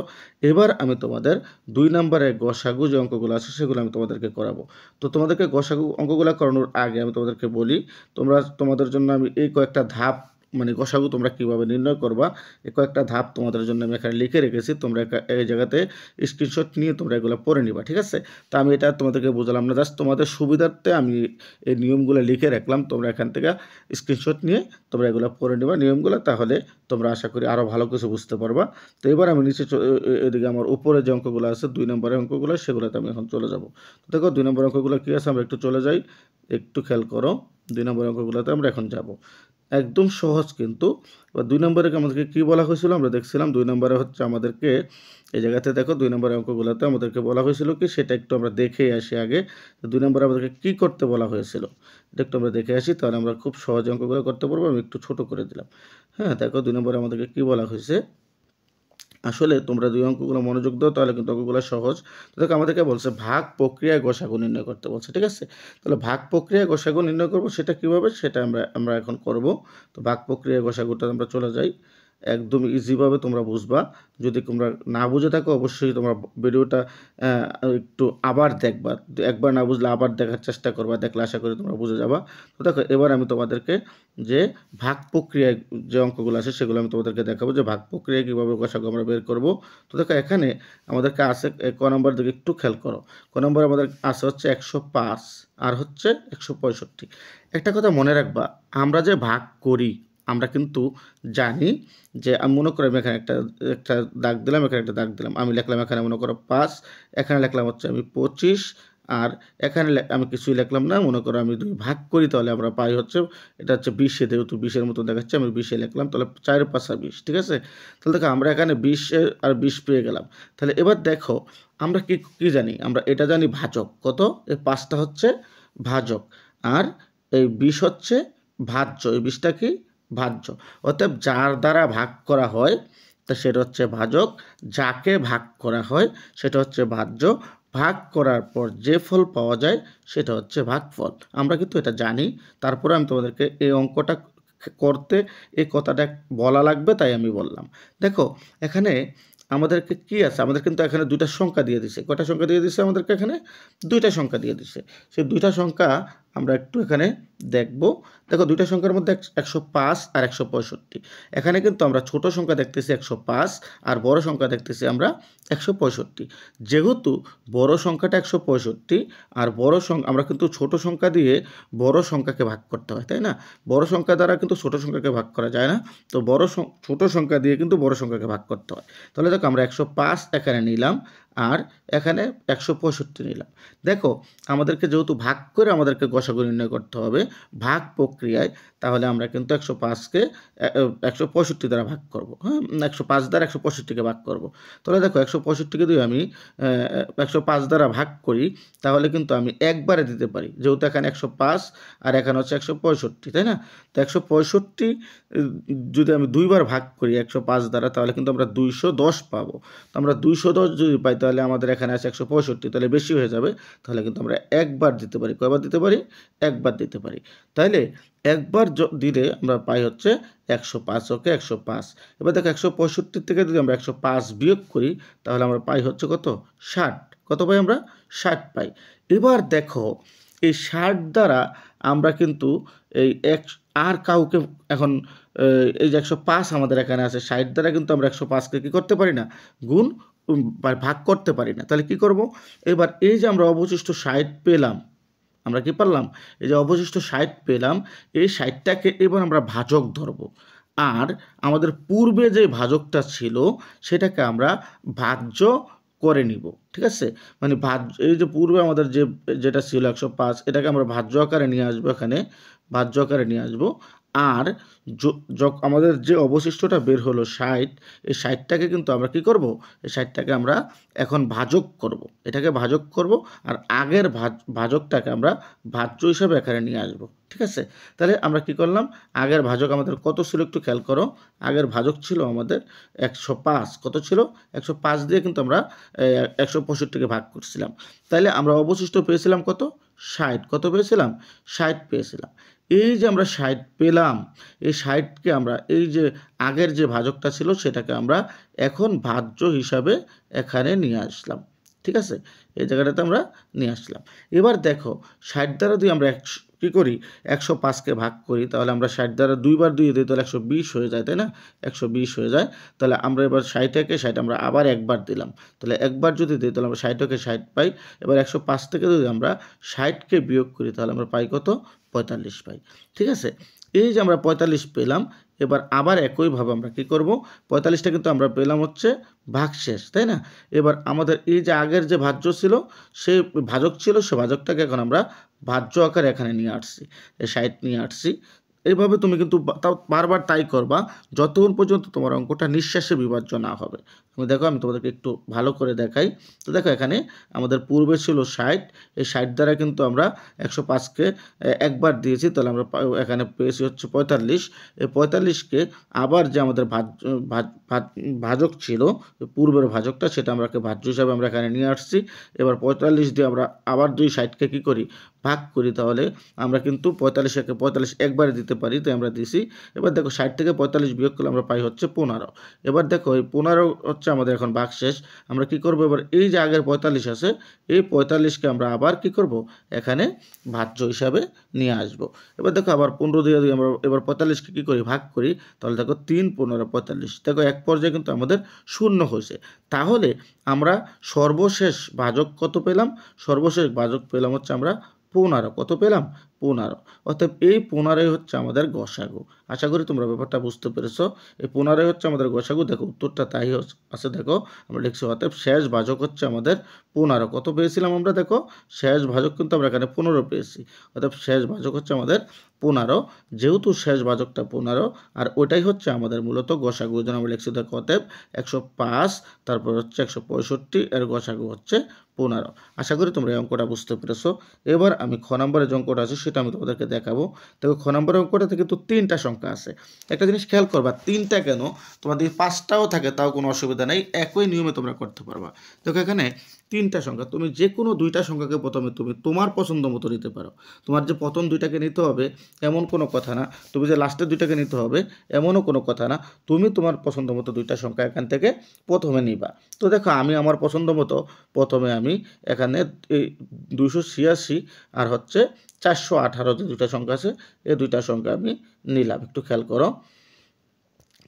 S1: এবার আমি তোমাদের 2 নম্বরে গসাগু যে অঙ্কগুলো আছে সেগুলো আমি তোমাদেরকে করাবো। তো তোমাদেরকে গসাগু অঙ্কগুলো করানোর আগে আমি তোমাদেরকে বলি, তোমাদের জন্য আমি এই কয়েকটা ধাপ, মানে গসাগু তোমরা কিভাবে নির্ণয় করবা, এই কয়েকটা ধাপ তোমাদের জন্য আমি এখানে লিখে রেখেছি। তোমরা এই জায়গাতে স্ক্রিনশট নিয়ে তোমরা এগুলো পড়ে নিবা। ঠিক আছে, তা আমি এটা তোমাদেরকে বোঝালাম না, জাস্ট তোমাদের সুবিধার্থে আমি এই নিয়মগুলো লিখে রাখলাম। তোমরা এখান থেকে স্ক্রিনশট নিয়ে তোমরা এগুলো পড়ে নিবা নিয়মগুলো, তাহলে তোমরা আশা করি আরও ভালো কিছু বুঝতে পারবা। তো এবার আমি নিচে এদিকে আমার উপরে যে অঙ্কগুলো আছে 2 নম্বরের অঙ্কগুলো, সেগুলোতে আমি এখন চলে যাব। তো দেখো 2 নম্বর অঙ্কগুলো কী আছে, আমরা একটু চলে যাই, একটু খেয়াল করো। 2 নম্বর অঙ্কগুলোতে আমরা এখন যাব। একদম সহজ কিন্তু। 2 নম্বরে আমাদেরকে কী বলা হয়েছিল আমরা দেখছিলাম। 2 নম্বরে হচ্ছে আমাদেরকে এই জায়গাতে দেখো 2 নম্বরের অঙ্কগুলোতে আমাদেরকে বলা হয়েছিল কি, সেটা একটু আমরা দেখে আসি আগে। 2 নম্বরে আমাদেরকে কী করতে বলা হয়েছিল এটা একটু আমরা দেখে আসি, তাহলে আমরা খুব সহজে অঙ্কগুলো করতে পারবো। আমি একটু ছোট করে দিলাম। হ্যাঁ, দেখো 2 নম্বরে আমাদেরকে কী বলা হয়েছে। আসলে তোমরা 2 অঙ্কগুলো মনোযোগ দাও, তাহলে কিন্তু অঙ্কগুলো সহজ। তো দেখো আমাদেরকে বলছে ভাগ প্রক্রিয়ায় গসাগু নির্ণয় করতে বলছে। ঠিক আছে, তাহলে ভাগ প্রক্রিয়ায় গসাগু নির্ণয় করব, সেটা কীভাবে সেটা আমরা এখন করব। তো ভাগ প্রক্রিয়ায় গসাগুটা আমরা চলে যাই, একদম ইজিভাবে তোমরা বুঝবা। যদি তোমরা না বুঝে থাকো অবশ্যই তোমরা ভিডিওটা একটু আবার দেখবা, একবার না বুঝলে আবার দেখার চেষ্টা করবা, দেখলে আশা করি তোমরা বুঝে যাবা। তো দেখো এবার আমি তোমাদেরকে যে ভাগ প্রক্রিয়ায় যে অঙ্কগুলো আছে সেগুলো আমি তোমাদেরকে দেখাবো, যে ভাগ প্রক্রিয়ায় কীভাবে গসাগু আমরা বের করব। তো দেখো এখানে আমাদেরকে আছে ক নম্বর দিকে একটু খেয়াল করো। ক নম্বর আমাদের আছে হচ্ছে 105 আর হচ্ছে 165। একটা কথা মনে রাখবা, আমরা যে ভাগ করি আমরা কিন্তু জানি যে, আমি মনে করি আমি এখানে একটা দাগ দিলাম, এখানে একটা দাগ দিলাম, আমি লিখলাম এখানে মনে করো 5, এখানে লিখলাম হচ্ছে আমি 25, আর এখানে আমি কিছুই লিখলাম না, মনে করো আমি 2 ভাগ করি, তাহলে আমরা পাই হচ্ছে এটা হচ্ছে 20, যেহেতু 20-এর মতো দেখাচ্ছে আমি 20 লিখলাম, তাহলে 4 5 20। ঠিক আছে, তাহলে দেখো আমরা এখানে 20 আর 20 পেয়ে গেলাম। তাহলে এবার দেখো আমরা কি জানি, আমরা এটা জানি ভাজক কত, এই 5টা হচ্ছে ভাজক আর এই 20 হচ্ছে ভাজ্য। এই 20টা কি ভাজ্য। অতএব যার দ্বারা ভাগ করা হয় তা সেটা হচ্ছে ভাজক, যাকে ভাগ করা হয় সেটা হচ্ছে ভাজ্য। ভাগ করার পর যে ফল পাওয়া যায় সেটা হচ্ছে ভাগফল। আমরা কিন্তু এটা জানি, তারপরে আমি তোমাদেরকে এই অঙ্কটা করতে এই কথাটা বলা লাগবে, তাই আমি বললাম। দেখো এখানে আমাদেরকে কি আছে, আমাদের কিন্তু এখানে 2টা সংখ্যা দিয়ে দিছে। কয়টা সংখ্যা দিয়ে দিছে আমাদেরকে, এখানে 2টা সংখ্যা দিয়ে দিছে। সেই 2টা সংখ্যা আমরা একটু এখানে দেখব। দেখো 2টা সংখ্যার মধ্যে 105 আর 165। এখানে কিন্তু আমরা ছোট সংখ্যা দেখতেছি 105 আর বড় সংখ্যা দেখতেছি আমরা 165। যেহেতু বড় সংখ্যাটা 165 আর আমরা কিন্তু ছোট সংখ্যা দিয়ে বড় সংখ্যাকে ভাগ করতে হয়, তাই না? বড় সংখ্যা দ্বারা কিন্তু ছোট সংখ্যাকে ভাগ করা যায় না। তো ছোট সংখ্যা দিয়ে কিন্তু বড় সংখ্যাকে ভাগ করতে হয়। তাহলে দেখো আমরা 105 এখানে নিলাম আর এখানে 165 নিলাম। দেখো আমাদেরকে যেহেতু ভাগ করে আমাদেরকে গসাগু নির্ণয় করতে হবে ভাগ প্রক্রিয়ায়, তাহলে আমরা কিন্তু 105কে 165 দ্বারা ভাগ করব। হ্যাঁ, 105 দ্বারা 165কে ভাগ করব। তাহলে দেখো 165কে যদি আমি 105 দ্বারা ভাগ করি তাহলে কিন্তু আমি একবারে দিতে পারি, যেহেতু এখানে 105 আর এখানে হচ্ছে 165, তাই না? তো 165 যদি আমি 2বার ভাগ করি 105 দ্বারা তাহলে কিন্তু আমরা 210 পাবো। তো আমরা 210 যদি পাই তাহলে আমাদের এখানে আছে 165, তাহলে বেশি হয়ে যাবে। তাহলে কিন্তু আমরা একবার দিতে পারি। কয়বার দিতে পারি? একবার দিতে পারি। তাইলে একবার দিলে আমরা পাই হচ্ছে 105। ওকে, 105। এবার দেখো 165 থেকে যদি আমরা 105 বিয়োগ করি তাহলে আমরা পাই হচ্ছে কত? 60। কত পাই আমরা? 60 পাই। এবার দেখো এই 60 দ্বারা আমরা কিন্তু এই আর কাউকে এখন এই যে 105 আমাদের এখানে আছে, 60 দ্বারা কিন্তু আমরা 105কে কী করতে পারি না? ভাগ করতে পারি না। তাহলে কি করব? এবার এই যে আমরা অবশিষ্ট 60 পেলাম, আমরা কি পারলাম? এই যে অবশিষ্ট 60 পেলাম, এই 60টাকে এবার আমরা ভাজক ধরব। আর আমাদের পূর্বে যে ভাজকটা ছিল সেটাকে আমরা ভাজ্য করে নিব। ঠিক আছে, মানে এই যে পূর্বে আমাদের যেটা ছিল 105, এটাকে আমরা ভাজ্য আকারে নিয়ে আসবো, এখানে ভাজ্য আকারে নিয়ে আসবো। আর আমাদের যে অবশিষ্টটা বের হলো 60, এই 60টাকে কিন্তু আমরা কি করব, এই 60টাকে আমরা এখন ভাজক করব, এটাকে ভাজক করব আর আগের ভাজকটাকে আমরা ভাজ্য হিসাবে এখানে নিয়ে আসব। ঠিক আছে, তাহলে আমরা কি করলাম, আগের ভাজক আমাদের কত ছিল একটু খেয়াল করো। আগের ভাজক ছিল আমাদের 105, কত ছিল 105 দিয়ে কিন্তু আমরা 165কে ভাগ করছিলাম, তাহলে আমরা অবশিষ্ট পেয়েছিলাম কত 60, কত পেয়েছিলাম 60 পেয়েছিলাম। এই যে আমরা 60 পেলাম, এই 60কে আমরা এই যে আগের যে ভাজকটা ছিল সেটাকে আমরা এখন ভাজ্য হিসাবে এখানে নিয়ে আসলাম। ঠিক আছে, এই জায়গাটাতে আমরা নিয়ে আসলাম। এবার দেখো 60 দ্বারা যদি আমরা কী করি 105কে ভাগ করি, তাহলে আমরা 60 দ্বারা 2 বার 2 দিই, তাহলে 120 হয়ে যায়, তাই না, 120 হয়ে যায়। তাহলে আমরা এবার 60কে 60 আমরা আবার একবার দিলাম, তাহলে একবার যদি দিই তাহলে আমরা 60কে 60 পাই। এবার 105 থেকে যদি আমরা 60কে বিয়োগ করি তাহলে আমরা পাই কত 45 পাই। ঠিক আছে, এই যে আমরা 45 পেলাম, এবার আবার একইভাবে আমরা কি করব, 45টা কিন্তু আমরা পেলাম হচ্ছে ভাগশেষ, তাই না। এবার আমাদের এই যে আগের যে ভাজ্য ছিল, সেই ভাজক ছিল, সে ভাজকটাকে এখন আমরা ভাজ্য আকারে এখানে নিয়ে আসছি, 60 নিয়ে আসছি। এইভাবে তুমি কিন্তু তাও বারবার তাই করবা যতক্ষণ পর্যন্ত তোমার অঙ্কটা নিঃশ্বাসে বিভাজ্য না হবে। তুমি দেখো, আমি তোমাদেরকে একটু ভালো করে দেখাই। তো দেখো, এখানে আমাদের পূর্বে ছিল 60, এই 60 দ্বারা কিন্তু আমরা 105কে একবার দিয়েছি, তাহলে আমরা এখানে পেয়েছি হচ্ছে 45। এই 45কে আবার যে আমাদের ভাজক ছিল, পূর্বের ভাজকটা, সেটা আমরা ভাজ্য হিসাবে আমরা এখানে নিয়ে আসছি। এবার 45 দিয়ে আমরা আবার 60কে কী করি ভাগ করি, তাহলে আমরা কিন্তু 45 একবারে দিতে পারি, তাই আমরা দিছি। এবার দেখো 60 থেকে 45 বিয়োগ করলে আমরা পাই হচ্ছে 15। এবার দেখো এই 15 হচ্ছে আমাদের এখন ভাগশেষ। আমরা কি করব, এবার এই যে আগের 45 আছে, এই 45কে আমরা আবার কি করব এখানে ভাজ্য হিসাবে নিয়ে আসব। এবার দেখো আবার 15 দিয়ে আমরা এবার 45কে কী করি ভাগ করি, তাহলে দেখো 3 15 45, দেখো এক পর্যায়ে কিন্তু আমাদের শূন্য হয়েছে। তাহলে আমরা সর্বশেষ ভাজক কত পেলাম, সর্বশেষ ভাজক পেলাম হচ্ছে আমরা 15, কত পেলাম 15। অর্থাৎ এই 15 হচ্ছে আমাদের গসাগু। আশা করি তোমরা ব্যাপারটা বুঝতে পেরেছো। এই 15 হচ্ছে আমাদের গসাগু। দেখো উত্তরটা তাই আছে, দেখো আমরা লিখছি অতএব শেষ ভাজক হচ্ছে আমাদের 15। কত পেয়েছিলাম আমরা, দেখো শেষ ভাজক কিন্তু আমরা এখানে 15 পেয়েছি, অতএব শেষ ভাজক হচ্ছে আমাদের 15। যেহেতু শেষ ভাজকটা 15 আর ওটাই হচ্ছে আমাদের মূলত গসাগু, যেন আমরা লিখছি দেখো অতএব 105, তারপর হচ্ছে 165, এর গসাগু হচ্ছে 15। আশা করি তোমরা এই অঙ্কটা বুঝতে পেরেছো। এবার আমি খ নম্বরের যে অঙ্কটা আছে সেটা আমি তোমাদেরকে দেখাবো। দেখো খ নম্বরের অঙ্কটাতে কিন্তু 3টা সংখ্যা আছে। একটা জিনিস খেয়াল করবা, 3টা কেন, তোমাদের 5টাও থাকে তাও কোনো অসুবিধা নেই, একই নিয়মে তোমরা করতে পারবা। দেখো এখানে 3টা সংখ্যা, তুমি যে কোনো 2টা সংখ্যাকে প্রথমে তুমি তোমার পছন্দ মতো নিতে পারো। তোমার যে প্রথম 2টাকে নিতে হবে এমন কোনো কথা না, তুমি যে লাস্টের 2টাকে নিতে হবে এমনও কোনো কথা না। তুমি তোমার পছন্দ মতো 2টা সংখ্যা এখান থেকে প্রথমে নিবা। তো দেখো আমি আমার পছন্দ মতো প্রথমে আমি এখানে এই 286 আর হচ্ছে 418 যে 2টা সংখ্যা আছে, এই 2টা সংখ্যা আমি নিলাম। একটু খেয়াল করো,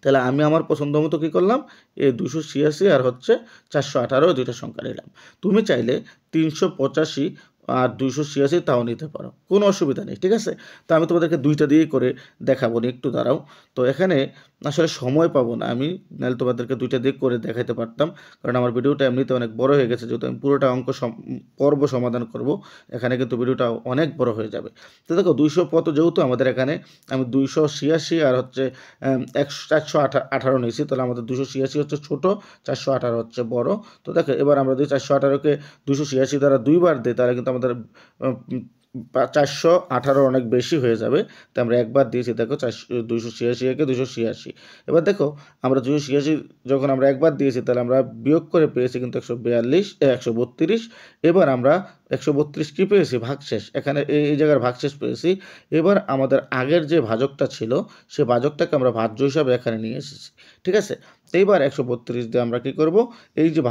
S1: তাহলে আমি আমার পছন্দ মতো কী করলাম, এই 286 আর হচ্ছে 418 2টা সংখ্যা নিলাম। তুমি চাইলে 385 আর 286 তাও নিতে পারো, কোনো অসুবিধা নেই। ঠিক আছে, তো আমি তোমাদেরকে 2টা দিয়েই করে দেখাবো না, একটু দাঁড়াও। তো এখানে আসলে সময় পাবো না আমি, নাহলে তোমাদেরকে 2টা দিয়ে করে দেখাতে পারতাম, কারণ আমার ভিডিওটা এমনিতে অনেক বড় হয়ে গেছে। যেহেতু আমি পুরোটা অঙ্ক পর্ব সমাধান করব, এখানে কিন্তু ভিডিওটা অনেক বড় হয়ে যাবে। তো দেখো 200 যেহেতু আমাদের এখানে আমি 286 আর হচ্ছে 418 নিয়েছি, তাহলে আমাদের 286 হচ্ছে ছোটো, 418 হচ্ছে বড়। তো দেখো এবার আমরা যদি 418কে 286 দ্বারা 2বার দিই, তাহলে কিন্তু আমাদের 418 অনেক বেশি হয়ে যাবে, তো আমরা একবার দিয়েছি। দেখো 286 286। এবার দেখো আমরা 286 যখন আমরা একবার দিয়েছি, তাহলে আমরা বিয়োগ করে পেয়েছি কিন্তু 132। এবার আমরা 132 কী পেয়েছি ভাগশেষ, এখানে এই জায়গার ভাগশেষ পেয়েছি। এবার আমাদের আগের যে ভাজকটা ছিল সে ভাজকটাকে আমরা ভাজ্য হিসাবে এখানে নিয়ে এসেছি। ঠিক আছে, এইবার 132 দিয়ে আমরা কী করব, এই যে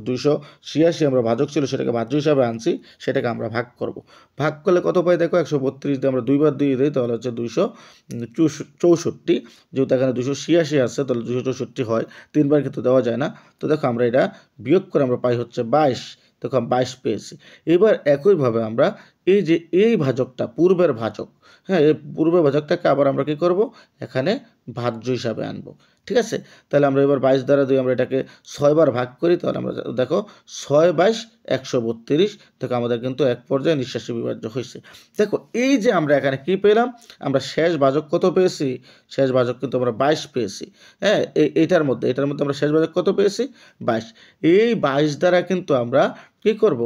S1: 286 আমরা ভাজক ছিল সেটাকে ভাজ্য হিসাবে আনছি, সেটাকে আমরা ভাগ করব। ভাগ করলে কত পাই, দেখো 132 দিয়ে আমরা 2বার দিয়ে দিই, তাহলে হচ্ছে 264। যেহেতু এখানে 286 আছে, তাহলে 264 হয়, 3বার কিন্তু দেওয়া যায় না। তো দেখো আমরা এটা বিয়োগ করে আমরা পাই হচ্ছে 22, দেখো 22 পেয়েছি। এবার একইভাবে আমরা এই যে এই ভাজকটা পূর্বের ভাজক, হ্যাঁ, এই পূর্বের ভাজকটাকে আবার আমরা কী করব, এখানে ভাজ্য হিসাবে আনবো। ঠিক আছে, তাহলে আমরা এবার 22 দ্বারা যদি আমরা এটাকে 6 বার ভাগ করি, তাহলে আমরা দেখো 6 22 132, দেখো আমাদের কিন্তু এক পর্যায়ে নিঃশ্বাসী বিভাজ্য হয়েছে। দেখো এই যে আমরা এখানে কি পেলাম, আমরা শেষ ভাজক কত পেয়েছি, শেষ ভাজক কিন্তু আমরা 22 পেয়েছি। হ্যাঁ, এটার মধ্যে আমরা শেষ ভাজক কত পেয়েছি, 22। এই 22 দ্বারা কিন্তু আমরা কি করব,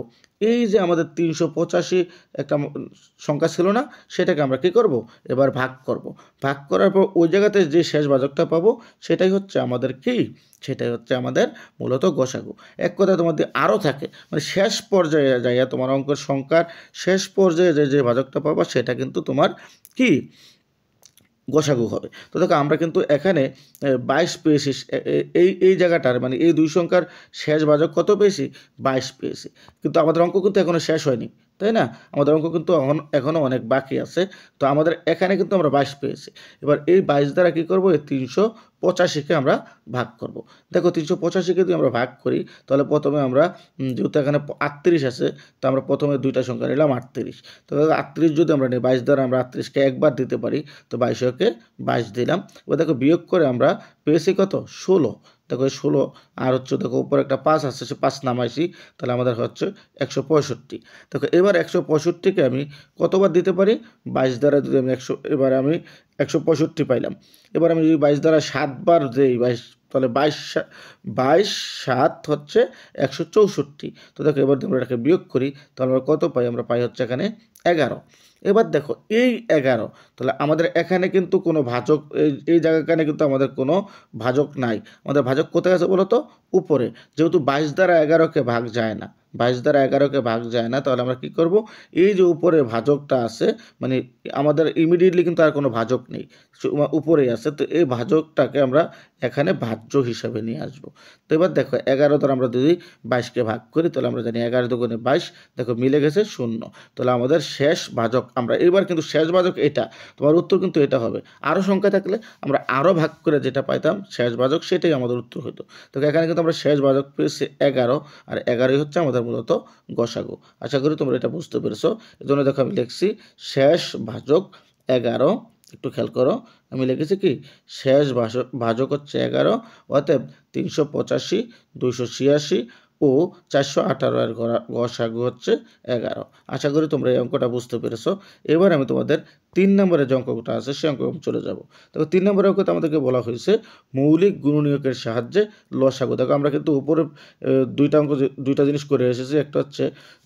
S1: এই যে আমাদের 385 একটা সংখ্যা ছিল না, সেটাকে আমরা কি করব, এবার ভাগ করব। ভাগ করার পর ওই জায়গাতে যে শেষ ভাজকটা পাবো, সেটাই হচ্ছে আমাদের কি, সেটাই হচ্ছে আমাদের মূলত গসাগু। এক কথা তোমাদের আরও থাকে, মানে শেষ পর্যায়ে যাইয়া তোমার অঙ্কের সংখ্যার শেষ পর্যায়ে যে ভাজকটা পাবা, সেটা কিন্তু তোমার কি, গসাগু হবে। তো দেখো আমরা কিন্তু এখানে 22 পেয়েছি, এই জায়গাটার মানে এই দুই সংখ্যার শেষ ভাজক কত পেয়েছি, 22 পেয়েছি। কিন্তু আমাদের অঙ্ক কিন্তু এখনও শেষ হয়নি, তাই না? আমাদের অঙ্ক কিন্তু এখনও অনেক বাকি আছে। তো আমাদের এখানে কিন্তু আমরা 22 পেয়েছি। এবার এই 22 দ্বারা কী করবো, এই 385কে আমরা ভাগ করব। দেখো 385কে যদি আমরা ভাগ করি, তাহলে প্রথমে আমরা যেহেতু এখানে 38 আছে, তো আমরা প্রথমে দুইটা সংখ্যা নিলাম 38। তো 38 যদি আমরা নিই, 22 দ্বারা আমরা 38কে একবার দিতে পারি, তো 22কে 22 দিলাম। এবার দেখো বিয়োগ করে আমরা পেয়েছি কত, 16। দেখো 16 আর হচ্ছে দেখো উপরে একটা 5 আছে, সে 5 নামাইছি, তাহলে আমাদের হচ্ছে 165। দেখো এবার 165কে আমি কতবার দিতে পারি, 22 দ্বারা যদি আমি 100, এবার আমি 165 পাইলাম। এবার আমি যদি 22 দ্বারা 7 বার দিই, 22, তাহলে 22 7 হচ্ছে 164। তো দেখো এবার আমরা এটাকে বিয়োগ করি, তাহলে আমরা কত পাই, আমরা পাই হচ্ছে এখানে 11। এবার দেখো এই 11, তাহলে আমাদের এখানে কিন্তু কোনো ভাজক, এই জায়গাখানে কিন্তু আমাদের কোনো ভাজক নাই। আমাদের ভাজক কোথায় আছে বলো তো, উপরে। যেহেতু 22 দ্বারা 11কে ভাগ যায় না, 22 দ্বারা 11কে ভাগ যায় না, তাহলে আমরা কি করব, এই যে উপরে ভাজকটা আছে, মানে আমাদের ইমিডিয়েটলি কিন্তু আর কোনো ভাজক নেই, উপরেই আছে। তো এই ভাজকটাকে আমরা এখানে ভাজ্য হিসাবে নিয়ে আসবো। তো এবার দেখো 11 দ্বারা আমরা যদি 22কে ভাগ করি, তাহলে আমরা জানি 11 দুগুণে 22, দেখো মিলে গেছে 0। তাহলে আমাদের শেষ ভাজক, আমরা এবার কিন্তু শেষ ভাজক এটা, তোমার উত্তর কিন্তু এটা হবে। আরও সংখ্যা থাকলে আমরা আরও ভাগ করে যেটা পাইতাম শেষ ভাজক, সেটাই আমাদের উত্তর হতো। তো এখানে কিন্তু আমরা শেষ ভাজক পেয়েছি 11, আর 11ই হচ্ছে আমাদের মূলত গসাগু। আশা করি তোমরা এটা বুঝতে পেরেছো। এজন্য দেখো আমি লিখছি শেষ ভাজক 11। একটু খেয়াল করো, আমি লিখেছি কি, শেষ ভাজক হচ্ছে 11, অতএব 385, 286 ও 418 এর গসাগু হচ্ছে 11। আশা করি তোমরা এই অঙ্কটা বুঝতে পেরেছো। এবার আমি তোমাদের 3 নম্বরের যে অঙ্কটা আছে, সে অঙ্কে চলে যাব। দেখো 3 নম্বরের অঙ্কতে আমাদেরকে বলা হয়েছে মৌলিক গুণনীয়কের সাহায্যে লসাগু। দেখো আমরা কিন্তু উপরে দুইটা জিনিস করে এসেছি, একটা হচ্ছে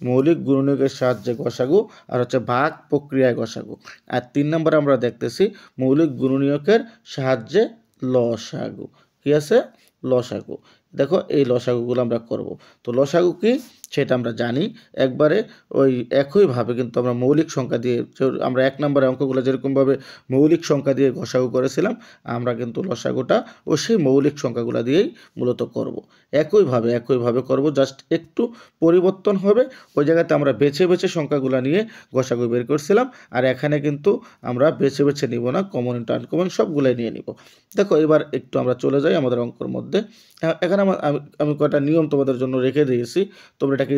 S1: মৌলিক গুণনীয়কের সাহায্যে গসাগু, আর হচ্ছে ভাগ প্রক্রিয়ায় গসাগু। আর 3 নম্বরে আমরা দেখতেছি মৌলিক গুণনীয়কের সাহায্যে লসাগু। কি আছে, লসাগু। দেখো এই লসাগুগুলো আমরা করব। তো লসাগু কি সেটা আমরা জানি, একবারে ওই একইভাবে কিন্তু আমরা মৌলিক সংখ্যা দিয়ে, আমরা 1 নম্বরের অঙ্কগুলো যেরকমভাবে মৌলিক সংখ্যা দিয়ে গসাগু করেছিলাম, আমরা কিন্তু লসাগুটা ও সেই মৌলিক সংখ্যাগুলো দিয়েই মূলত করব। একইভাবে করব, জাস্ট একটু পরিবর্তন হবে। ওই জায়গাতে আমরা বেছে বেছে সংখ্যাগুলো নিয়ে গসাগু বের করছিলাম, আর এখানে কিন্তু আমরা বেছে বেছে নিব না, কমন ইনটু আনকমন সবগুলোই নিয়ে নিব। দেখো এবার একটু আমরা চলে যাই আমাদের অঙ্কের মধ্যে। এখানে আমি কয়টা নিয়ম তোমাদের জন্য রেখে দিয়েছি, তোমরা এটাকে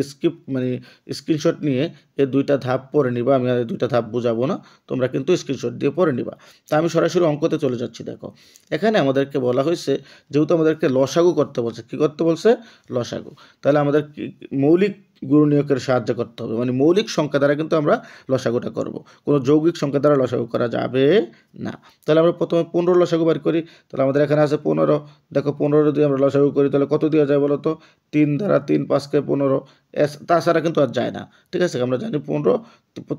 S1: স্ক্রিনশট নিয়ে এই 2টা ধাপ পড়ে নিবা। আমি আর 2টা ধাপ বুঝাবো না, তোমরা কিন্তু স্ক্রিনশট দিয়ে পড়ে নিবা। তা আমি সরাসরি অঙ্কতে চলে যাচ্ছি। দেখো এখানে আমাদেরকে বলা হয়েছে, যেহেতু আমাদেরকে লসাগু করতে বলছে, কি করতে বলছে, লসাগু, তাহলে আমাদের মৌলিক গুণনীয়কের সাহায্য করতে হবে, মানে মৌলিক সংখ্যা দ্বারা কিন্তু আমরা লসাগুটা করব, কোনো যৌগিক সংখ্যা দ্বারা লসাগু করা যাবে না। তাহলে আমরা প্রথমে 15 লসাগু বের করি। তাহলে আমাদের এখানে আছে 15। দেখো 15 যদি আমরা লসাগু করি, তাহলে কত দেওয়া যায় বলো তো, 3 দ্বারা 3 5কে 15, তাছাড়া কিন্তু আর যায় না। ঠিক আছে, আমরা জানি 15,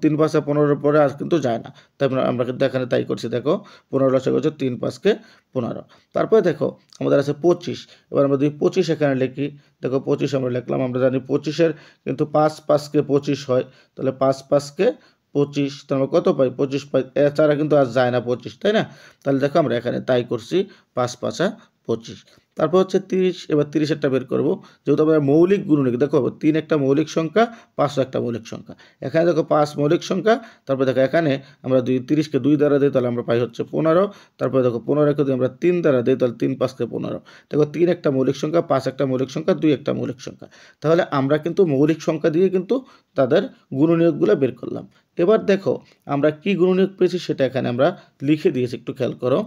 S1: 3 5 15 পরে আর কিন্তু যায় না, তাই আমরা কিন্তু এখানে তাই করছি। দেখো 15 লসাগু হচ্ছে 3 5কে 15। তারপরে দেখো আমাদের আছে 25। এবার আমরা যদি 25 এখানে লিখি, দেখো 25 আমরা লিখলাম। আমরা জানি 25-এর কিন্তু 5 5কে 25 হয়, তাহলে 5 5কে 25, তো আমরা কত পাই, 25 পাই। এছাড়া কিন্তু আর যায় না 25, তাই না? তাহলে দেখো আমরা এখানে তাই করছি, 5 5 25। তারপর হচ্ছে 30, এবার 30 বের করব। যেহেতু আমরা মৌলিক গুণনীয়ক, দেখো 3 একটা মৌলিক সংখ্যা, 5 একটা মৌলিক সংখ্যা। এখানে দেখো 5 মৌলিক সংখ্যা, তারপর দেখো এখানে আমরা 30কে 2 দ্বারা দিই, তাহলে আমরা পাই হচ্ছে 15। তারপরে দেখো 15কে যদি আমরা 3 দ্বারা দিই, তাহলে 3 5 15। দেখো 3 একটা মৌলিক সংখ্যা, 5 একটা মৌলিক সংখ্যা, 2 একটা মৌলিক সংখ্যা। তাহলে আমরা কিন্তু মৌলিক সংখ্যা দিয়ে কিন্তু তাদের গুণনীয়কগুলো বের করলাম। এবার দেখো আমরা কি গুণনীয়ক পেয়েছি সেটা এখানে আমরা লিখে দিয়েছি, একটু খেয়াল করো।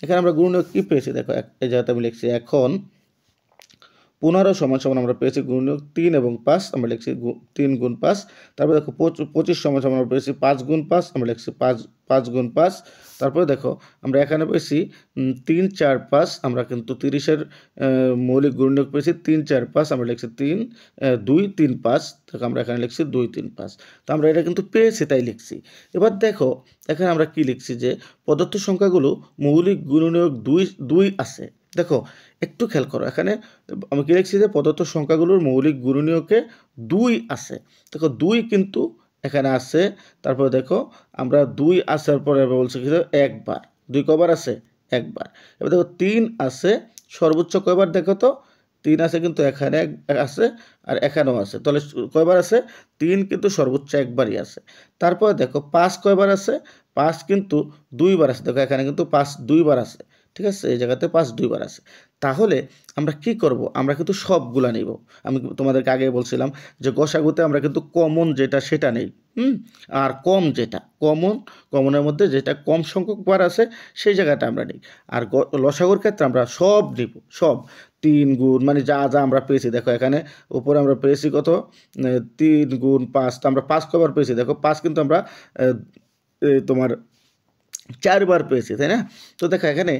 S1: এখানে আমরা গুণনীয়ক কি পেয়েছি দেখো, এই জায়গাতে আমি লিখছি এখন 15 সমান সমান আমরা পেয়েছি গুণনীয়ক 3 এবং 5, আমরা লিখছি 3 গুণ 5। তারপরে দেখো 25 সমান সমান আমরা পেয়েছি 5 গুণ 5, আমরা লিখছি 5 গুণ 5। তারপরে দেখো আমরা এখানে পেয়েছি 3 4 5, আমরা কিন্তু 30-এর মৌলিক গুণনীয়ক পেয়েছি 3 4 5, আমরা লিখছি 3 2 3 5। দেখো আমরা এখানে লিখছি 2 3 5। তো আমরা এটা কিন্তু পেয়েছি তাই লিখছি। এবার দেখো এখানে আমরা কি লিখছি যে প্রদত্ত সংখ্যাগুলো মৌলিক গুণনীয়ক 2 আছে। দেখো একটু খেয়াল করো, এখানে আমি কি লিখছি যে প্রদত্ত সংখ্যাগুলোর মৌলিক গুণনীয়কে 2 আছে। দেখো 2 কিন্তু এখানে আছে। তারপরে দেখো আমরা 2 আসার পরে বলছি কি একবার, 2 কয়বার আছে একবার। এবার দেখো 3 আছে সর্বোচ্চ কয়বার, দেখো তো 3 আছে কিন্তু এখানে আছে আর এখানেও আছে, তাহলে কয়বার আছে 3 কিন্তু সর্বোচ্চ একবারই আছে। তারপরে দেখো 5 কয়বার আছে, 5 কিন্তু 2 বার আছে। দেখো এখানে কিন্তু 5 2 বার আছে, ঠিক আছে, এই জায়গাতে 5 2 বার আছে। তাহলে আমরা কি করব, আমরা কিন্তু সবগুলা নিব। আমি তোমাদেরকে আগে বলছিলাম যে গসাগুতে আমরা কিন্তু কমন যেটা সেটা নেই, আর কম যেটা কমনের মধ্যে যেটা কম সংখ্যক বার আছে সেই জায়গাটা আমরা নিই। আর লসাগুর ক্ষেত্রে আমরা সব নিব, সব 3 গুণ মানে যা যা আমরা পেয়েছি। দেখো এখানে উপরে আমরা পেয়েছি কত 3 গুণ 5, তো আমরা 5 কবার পেয়েছি, দেখো 5 কিন্তু আমরা তোমার 4 বার পেয়েছি, তাই না? তো দেখো এখানে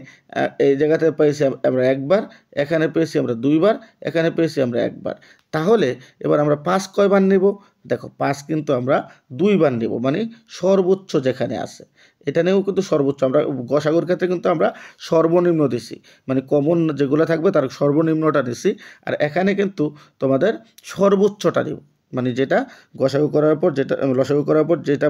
S1: এই জায়গাতে পেয়েছি আমরা একবার, এখানে পেয়েছি আমরা 2 বার, এখানে পেয়েছি আমরা একবার। তাহলে এবার আমরা 5 কয়বার নেব, দেখো 5 কিন্তু আমরা 2 বার নেব, মানে সর্বোচ্চ যেখানে আছে এটা নিয়েও কিন্তু সর্বোচ্চ। আমরা গসাগুর ক্ষেত্রে কিন্তু আমরা সর্বনিম্ন দিছি, মানে কমন যেগুলো থাকবে তার সর্বনিম্নটা দিছি। আর এখানে কিন্তু তোমাদের সর্বোচ্চটা নিব, মানে যেটা গসাগু করার পর যেটা লসাগু করার পর যেটা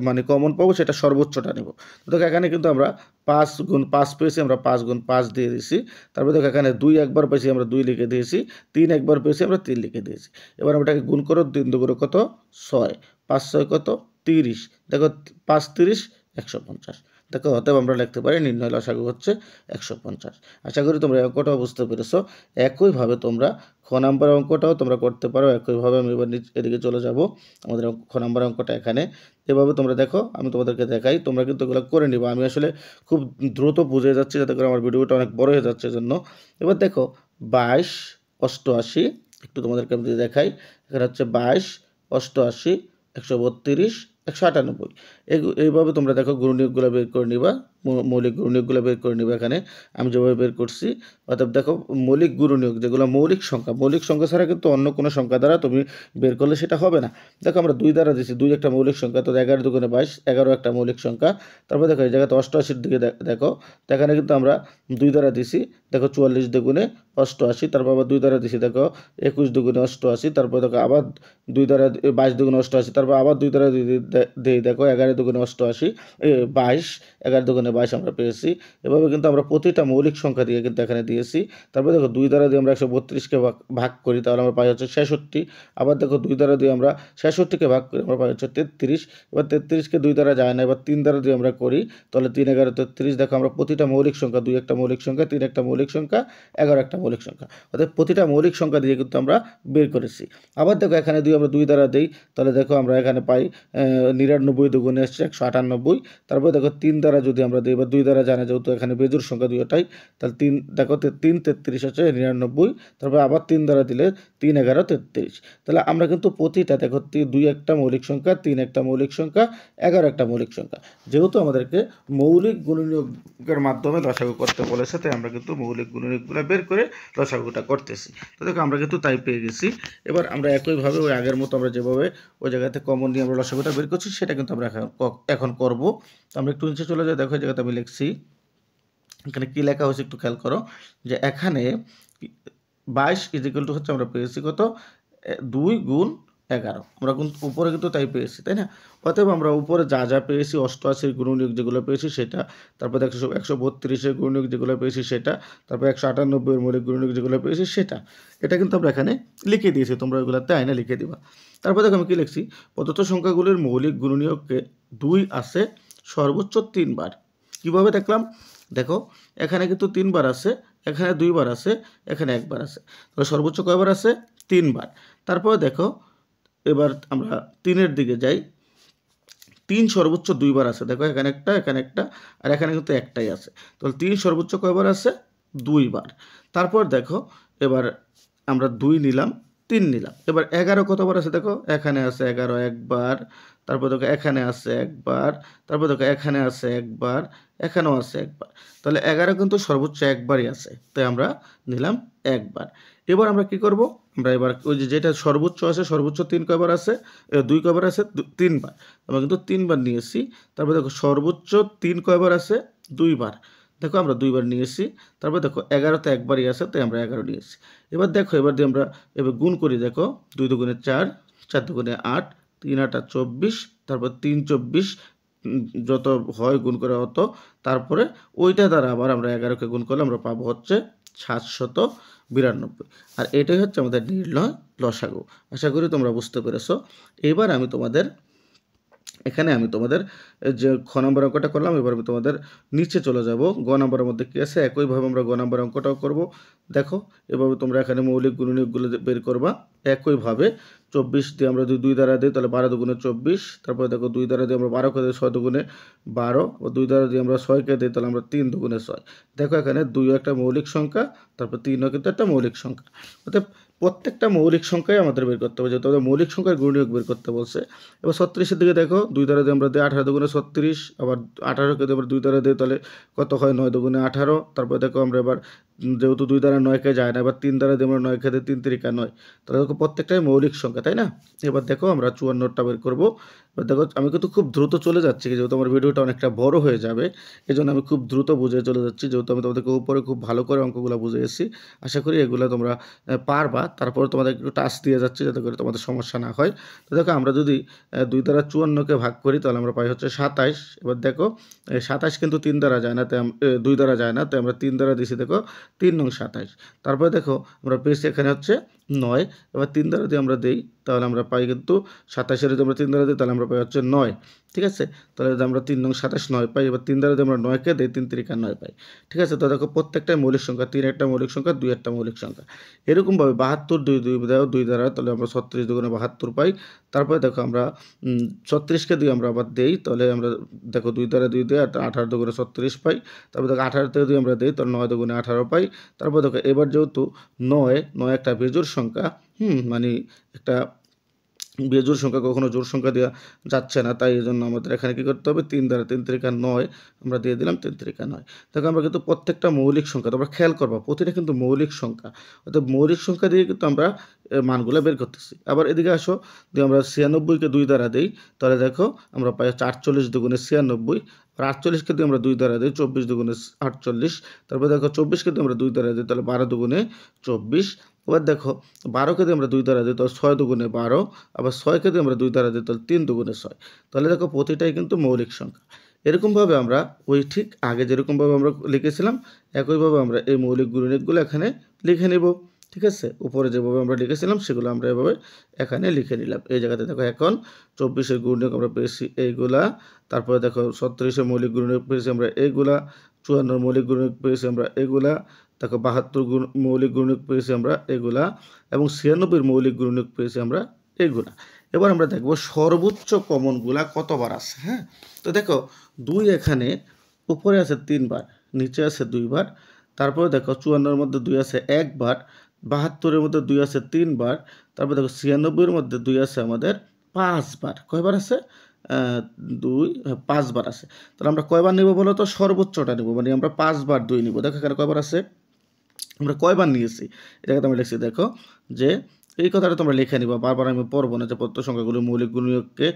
S1: মানে কমন পাবো সেটা সর্বোচ্চটা নেব। তো দেখো এখানে কিন্তু আমরা 5 গুণ 5 পেয়েছি, আমরা 5 গুণ 5 দিয়ে দিয়েছি। তারপর দেখো এখানে 2 একবার পেয়েছি, আমরা 2 লিখে দিয়েছি। 3 একবার পেয়েছি, আমরা 3 লিখে দিয়েছি। এবার আমরা এটাকে গুণ করো, 3 দুগুণে কত 6, 5 6 কত 30। দেখো 5 30 150। দেখো অতএব আমরা লিখতে পারি নির্ণয় লসাগু হচ্ছে 150। আশা করি তোমরা অঙ্কটাও বুঝতে পেরেছো। একইভাবে তোমরা খ নাম্বার অঙ্কটাও তোমরা করতে পারো একইভাবে। আমি এবার এদিকে চলে যাব, আমাদের খ নাম্বার অঙ্কটা এখানে। এভাবে তোমরা দেখো, আমি তোমাদেরকে দেখাই, তোমরা কিন্তু এগুলো করে নিবা। আমি আসলে খুব দ্রুত বুঝে যাচ্ছি যাতে করে আমার ভিডিওটা অনেক বড় হয়ে যাচ্ছে জন্য। এবার দেখো 22 88, একটু তোমাদেরকে আমি দেখাই। এখানে হচ্ছে 22 88 132 198। এইভাবে তোমরা দেখো গুণনীয়কগুলো বের করে নিবা, মৌলিক গুণনীয়কগুলো বের করে নিবা। এখানে আমি যেভাবে বের করছি, অর্থাৎ দেখো মৌলিক গুণনীয়ক যেগুলো মৌলিক সংখ্যা ছাড়া কিন্তু অন্য কোনো সংখ্যা দ্বারা তুমি বের করলে সেটা হবে না। দেখো আমরা 2 দ্বারা দিচ্ছি, 2 একটা মৌলিক সংখ্যা, তো 11 দুগুণে 22, 11 একটা মৌলিক সংখ্যা। তারপর দেখো এই জায়গাতে 88-র দিকে দেখো, তো এখানে কিন্তু আমরা 2 দ্বারা দিছি। দেখো 44 দুগুণে 88, তারপর আবার 2 দ্বারা দিছি, দেখো 21 দুগুণে 88, তারপর দেখো আবার 2 দ্বারা 22 দুগুণে 88, তারপর আবার 2 দ্বারা দিই, দেখো 11 দুগুণে 88 22, 11 দুগুণে 22 আমরা পেয়েছি। এভাবে কিন্তু আমরা প্রতিটা মৌলিক সংখ্যা দিয়ে কিন্তু এখানে দিয়েছি। তারপর দেখো 2 দ্বারা দিয়ে আমরা 132কে ভাগ করি, তাহলে আমরা পাই হচ্ছে 66। আবার দেখো 2 দ্বারা দিয়ে আমরা 66কে ভাগ করি, আমরা পাই হচ্ছে 33। এবার 33কে 2 দ্বারা যায় না, এবার 3 দ্বারা দিয়ে আমরা করি, তাহলে 3 11 33। দেখো আমরা প্রতিটা মৌলিক সংখ্যা, 2 একটা মৌলিক সংখ্যা, 3 একটা মৌলিক সংখ্যা, 11 একটা মৌলিক সংখ্যা, অর্থাৎ প্রতিটা মৌলিক সংখ্যা দিয়ে কিন্তু আমরা বের করেছি। আবার দেখো এখানে আমরা 2 দ্বারা দিই, তাহলে দেখো আমরা এখানে পাই 99 দুগুণে আসছে 198। তারপর দেখো 3 দ্বারা যদি আমরা দিই, বা 2 দ্বারা জানা যেহেতু এখানে বেজোড় সংখ্যা দুইটাই, তাহলে 3 দেখো 3 33 হচ্ছে 99। তারপর আবার 3 দ্বারা দিলে 3 11 33। তাহলে আমরা কিন্তু প্রতিটা দেখো 2 একটা মৌলিক সংখ্যা, 3 একটা মৌলিক সংখ্যা, 11 একটা মৌলিক সংখ্যা, যেহেতু আমাদেরকে মৌলিক গুণনীয়কের মাধ্যমে লসাগু করতে বলেছে, তাই আমরা কিন্তু মৌলিক গুণনীয়কগুলো বের করে লসাগুটা করতেছি। তো দেখো আমরা কিন্তু তাই পেয়ে গেছি। এবার আমরা একইভাবে ওই আগের মতো আমরা যেভাবে ওই জায়গাতে কমন নিয়ে আমরা লসাগুটা বের করছি সেটা কিন্তু আমরা এখন করব। তো আমরা একটু নিচে চলে যাই, দেখো এই জায়গাতে আমি লিখছি, এখানে কী লেখা হয়েছে একটু খেয়াল করো, যে এখানে 22 ইজিক্যাল টু হচ্ছে আমরা পেয়েছি কত 2 গুণ 11 আমরা কিন্তু উপরে কিন্তু তাই পেয়েছি, তাই না? অতএব আমরা উপরে যা যা পেয়েছি 88 এর গুণনীয়ক যেগুলো পেয়েছি সেটা, তারপর 132 এর গুণনীয়ক যেগুলো পেয়েছি সেটা, তারপর 198 এর মৌলিক গুণনীয়ক যেগুলো পেয়েছি সেটা। এটা কিন্তু আমরা এখানে লিখে দিয়েছি, তোমরা ওইগুলাতে আয়না লিখে দিবা। তারপর দেখো আমি কি লিখছি, প্রদত্ত সংখ্যাগুলির মৌলিক গুণনীয়কে 2 আছে সর্বোচ্চ 3 বার। কিভাবে দেখলাম? দেখো এখানে কিন্তু 3 বার আছে, এখানে 2 বার আছে, এখানে 1 বার আছে। তাহলে সর্বোচ্চ কয়বার আছে? 3 বার। তারপরে দেখো এবার আমরা 3 এর দিকে যাই। 3 সর্বোচ্চ 2 বার আছে। দেখো এখানে একটা, আর এখানে কিন্তু একটাই আছে। তাহলে 3 সর্বোচ্চ কয়বার আছে? 2 বার। তারপর দেখো এবার আমরা 2 নিলাম, 3 নিলাম। এবার 11 কতবার আছে দেখো? এখানে আছে 11 একবার, তারপর দেখো এখানে আছে একবার, তারপর দেখো এখানে আছে একবার, এখানেও আছে একবার। তাহলে 11 কিন্তু সর্বোচ্চ একবারই আছে। তাই আমরা নিলাম একবার। এবার আমরা কি করব? আমরা এবার ওই যে যেটা সর্বোচ্চ আছে, সর্বোচ্চ 3 কয়বার আছে? 2 কয়বার আছে? 3 বার। আমরা কিন্তু 3 বার নিয়েছি। তারপর দেখো সর্বোচ্চ 3 কয়বার আছে? 2 বার। দেখো আমরা 2 বার নিয়েছি। তারপর দেখো 11 তো একবারই আছে, তাই আমরা 11 নিয়েছি। এবার দেখো এবার দিয়ে আমরা এবার গুণ করি, দেখো 2 দুগুণে 4, 4 দুগুণে 8, 3 8 24, তারপর 3 24, যত হয় গুণ করে অত। তারপরে ওইটা দ্বারা আবার আমরা 11কে গুণ করলে আমরা পাবো হচ্ছে 792। আর এটাই হচ্ছে আমাদের নির্ণয় লসাগু। আশা করি তোমরা বুঝতে পেরেছো। এবার আমি তোমাদের এখানে আমি তোমাদের যে খ নম্বর অঙ্কটা করলাম, এবার আমি তোমাদের নিচে চলে যাব। গ নম্বরের মধ্যে কী আছে একইভাবে আমরা গ নম্বর অঙ্কটাও করব। দেখো এভাবে তোমরা এখানে মৌলিক গুণনীয়কগুলো বের করবা একইভাবে। 24 দিয়ে আমরা যদি 2 দ্বারা দিই তাহলে 12 দুগুণে 24। তারপরে দেখো 2 দ্বারা দিয়ে আমরা 12কে দিই 6 দুগুণে 12, ও 2 দ্বারা দিয়ে আমরা 6কে দিই তাহলে আমরা 3 দুগুণে 6। দেখো এখানে 2 একটা মৌলিক সংখ্যা, তারপর 3ও কিন্তু একটা মৌলিক সংখ্যা। অর্থাৎ প্রত্যেকটা মৌলিক সংখ্যাই আমাদের বের করতে হবে, যেহেতু আমাদের মৌলিক সংখ্যার গুণনীয়ক বের করতে বলছে। এবার 36-এর দিকে দেখো 2 দ্বারা দিয়ে আমরা দিই 18 দুগুণে 36, আবার 18কে দিয়ে আমরা 2 দ্বারা দিই তাহলে কত হয়? 9 দুগুণে 18। তারপর দেখো আমরা এবার যেহেতু 2 দ্বারা 9কে যায় না, এবার 3 দ্বারা দিয়ে আমরা 9কে দিই 3 3 9। তাহলে দেখো প্রত্যেকটাই মৌলিক সংখ্যা, তাই না? এবার দেখো আমরা 54টা বের করবো। এবার দেখো আমি কিন্তু খুব দ্রুত চলে যাচ্ছি, যেহেতু আমার ভিডিওটা অনেকটা বড় হয়ে যাবে, এই জন্য আমি খুব দ্রুত বুঝে চলে যাচ্ছি, যেহেতু আমি তোমাদেরকে উপরে খুব ভালো করে অঙ্কগুলো বুঝিয়েছি। আশা করি এগুলো তোমরা পারবা। তারপরে তোমাদের একটু টাচ দিয়ে যাচ্ছি যাতে করে তোমাদের সমস্যা না হয়। তো দেখো আমরা যদি 2 দ্বারা 54কে ভাগ করি তাহলে আমরা পাই হচ্ছে 27। এবার দেখো 27 কিন্তু 3 দ্বারা যায় না, তাই 2 দ্বারা যায় না, তাই আমরা 3 দ্বারা দিছি। দেখো 3 নং 27। তারপরে দেখো আমরা পেয়েছি এখানে হচ্ছে 9। এবার 3 দ্বারা যদি আমরা দিই তাহলে আমরা পাই কিন্তু 27-এর যদি আমরা 3 দ্বারা দিই তাহলে আমরা পাই হচ্ছে 9। ঠিক আছে? তাহলে যদি আমরা 3 নং 27 9 পাই, এবার 3 দ্বারা যদি আমরা 9কে দিই 3 3 9 পাই। ঠিক আছে? তো দেখো প্রত্যেকটাই মৌলিক সংখ্যা। 3 একটা মৌলিক সংখ্যা, 2 একটা মৌলিক সংখ্যা। এরকমভাবে 72 2 দাও 2 দ্বারা তাহলে আমরা 36 দুগুণে 72 পাই। তারপরে দেখো আমরা 36কে দিয়ে আমরা আবার দেই তাহলে আমরা দেখো 2 দ্বারা 2 দিয়ে 18 দুগুণে 36 পাই। তারপর দেখো 18তে যদি আমরা দেই তাহলে 9 দুগুণে 18 পাই। তারপর দেখো এবার যেহেতু 9 একটা বেজোড় সংখ্যা, মানে একটা বেজোড় সংখ্যা কখনো জোড় সংখ্যা দেওয়া যাচ্ছে না, তাই এই জন্য আমাদের এখানে কী করতে হবে? 3 দ্বারা 3 3 9 আমরা দিয়ে দিলাম 3 3 9। দেখো আমরা কিন্তু প্রত্যেকটা মৌলিক সংখ্যা তোমরা খেয়াল করবা, প্রতিটা কিন্তু মৌলিক সংখ্যা। অর্থাৎ মৌলিক সংখ্যা দিয়ে কিন্তু আমরা মানগুলো বের করতেছি। আবার এদিকে আসো, যদি আমরা 96কে 2 দ্বারা দিই তাহলে দেখো আমরা পাই 48 দুগুণে 96। আর 48কে দিয়ে আমরা 2 দ্বারা দিই 24 দুগুণে 48। তারপর দেখো 24কে দিয়ে আমরা 2 দ্বারা দিই তাহলে 12 দুগুণে 24। এবার দেখো 12কে দিয়ে আমরা 2 দ্বারা দিই তাহলে 6 দুগুণে 12। আবার 6কে দিয়ে আমরা 2 দ্বারা দিই তাহলে 3 দুগুণে 6। তাহলে দেখো প্রতিটাই কিন্তু মৌলিক সংখ্যা। এরকমভাবে আমরা ওই ঠিক আগে যেরকমভাবে আমরা লিখেছিলাম একইভাবে আমরা এই মৌলিক গুণনীয়কগুলো এখানে লিখে নেব। ঠিক আছে? উপরে যেভাবে আমরা লিখেছিলাম সেগুলো আমরা এভাবে এখানে লিখে নিলাম। এই জায়গাতে দেখো এখন 24-এর গুণনীয়ক আমরা পেয়েছি এইগুলা। তারপরে দেখো 36-এর মৌলিক গুণনীয়ক পেয়েছি আমরা এইগুলা। 54-এর মৌলিক গুণনীয়ক পেয়েছি আমরা এগুলা। দেখো 72 মৌলিক গুণনীয়ক পেয়েছি আমরা এগুলা, এবং 96-এর মৌলিক গুণনীয়ক পেয়েছি আমরা এগুলা। এবার আমরা দেখব সর্বোচ্চ কমনগুলা কতবার আছে। হ্যাঁ, তো দেখো 2 এখানে উপরে আছে 3 বার, নিচে আছে 2 বার। তারপরে দেখো 54-এর মধ্যে 2 আছে 1 বার, 72-এর মধ্যে 2 আছে 3 বার। তারপর দেখো 96-এর মধ্যে 2 আছে আমাদের 5 বার। কয়বার আছে? 2 5 বার আছে। তাহলে আমরা কয়বার নেব বলো তো? সর্বোচ্চটা নেব, মানে আমরা 5 বার 2 নিব। দেখো এখানে কয়বার আছে? আমরা কয়বার নিয়েছি এই জায়গাতে আমরা লিখছি। দেখো যে এই কথাটা তোমরা লিখে নিবা, বারবার আমি পড়বো না, যে প্রত্যেক সংখ্যাগুলো মৌলিক গুণনীয়ককে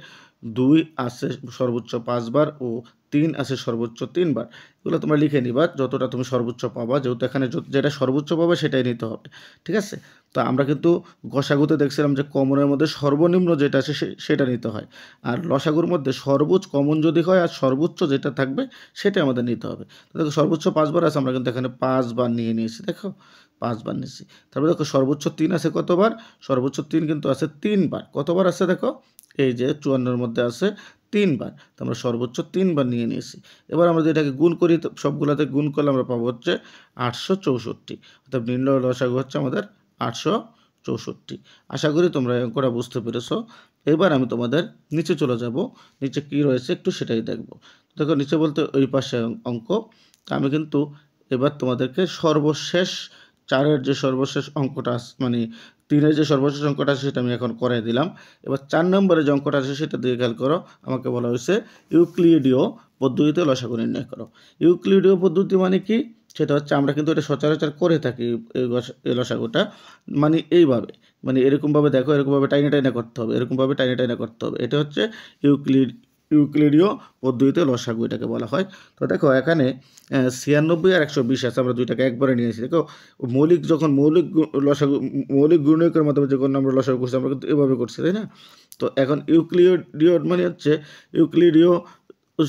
S1: 2 আছে সর্বোচ্চ 5 বার ও 3 আছে সর্বোচ্চ 3 বার। এগুলো তোমরা লিখে নিবা যতটা তুমি সর্বোচ্চ পাবা, যেহেতু এখানে যেটা সর্বোচ্চ পাবা সেটাই নিতে হবে। ঠিক আছে? তো আমরা কিন্তু গসাগুতে দেখছিলাম যে কমনের মধ্যে সর্বনিম্ন যেটা আছে সেটা নিতে হয়। আর লসাগুর মধ্যে সর্বোচ্চ কমন যদি হয় আর সর্বোচ্চ যেটা থাকবে সেটাই আমাদের নিতে হবে। তো দেখো সর্বোচ্চ ৫ বার আছে, আমরা কিন্তু এখানে ৫ বার নিয়ে নিয়েছি। দেখো ৫ বার নিয়েছি। তারপরে দেখো সর্বোচ্চ ৩ আছে কতবার? সর্বোচ্চ ৩ কিন্তু আছে ৩ বার। কতবার আছে দেখো? এই যে ৫৪ এর মধ্যে আছে ৩ বার। তো আমরা সর্বোচ্চ ৩ বার নিয়ে নিয়েছি। এবার আমরা যদি এটাকে গুণ করি, তো সবগুলাতে গুণ করলে আমরা পাবো হচ্ছে ৮৬৪। অর্থাৎ নির্ণয় লসাগু হচ্ছে আমাদের ৮৬৪। আশা করি তোমরা এই অঙ্কটা বুঝতে পেরেছো। এবার আমি তোমাদের নিচে চলে যাব। নিচে কি রয়েছে একটু সেটাই দেখব। দেখো নিচে বলতে ওই পাশে অঙ্ক। তো আমি কিন্তু এবার তোমাদেরকে সর্বশেষ ৪ এর যে সর্বশেষ অঙ্কটা মানে ৩ এর যে সর্বশেষ অঙ্কটা আছে সেটা আমি এখন করাই দিলাম। এবার ৪ নম্বরে যে অঙ্কটা আছে সেটা দিয়ে খেয়াল করো। আমাকে বলা হয়েছে ইউক্লিডীয় পদ্ধতিতে লসাগু নির্ণয় করো। ইউক্লিডীয় পদ্ধতি মানে কি? সেটা হচ্ছে আমরা কিন্তু এটা সচরাচর করে থাকি এই লসাগুটা। মানে এইভাবে, মানে এরকমভাবে দেখো, এরকমভাবে টাইনে টাইনে করতে হবে, এরকমভাবে টাইনে টাইনে করতে হবে। এটা হচ্ছে ইউক্লিডীয় পদ্ধতিতে লসাগু এটাকে বলা হয়। তো দেখো এখানে ৯৬ আর ১২০ আছে, আমরা দুইটাকে একবারে নিয়েছি। দেখো মৌলিক গুণনীয়কের মাধ্যমে যখন আমরা লসাগু করছি আমরা কিন্তু এভাবে করছি, তাই না? তো এখন ইউক্লিডীয় মানে হচ্ছে ইউক্লিডীয়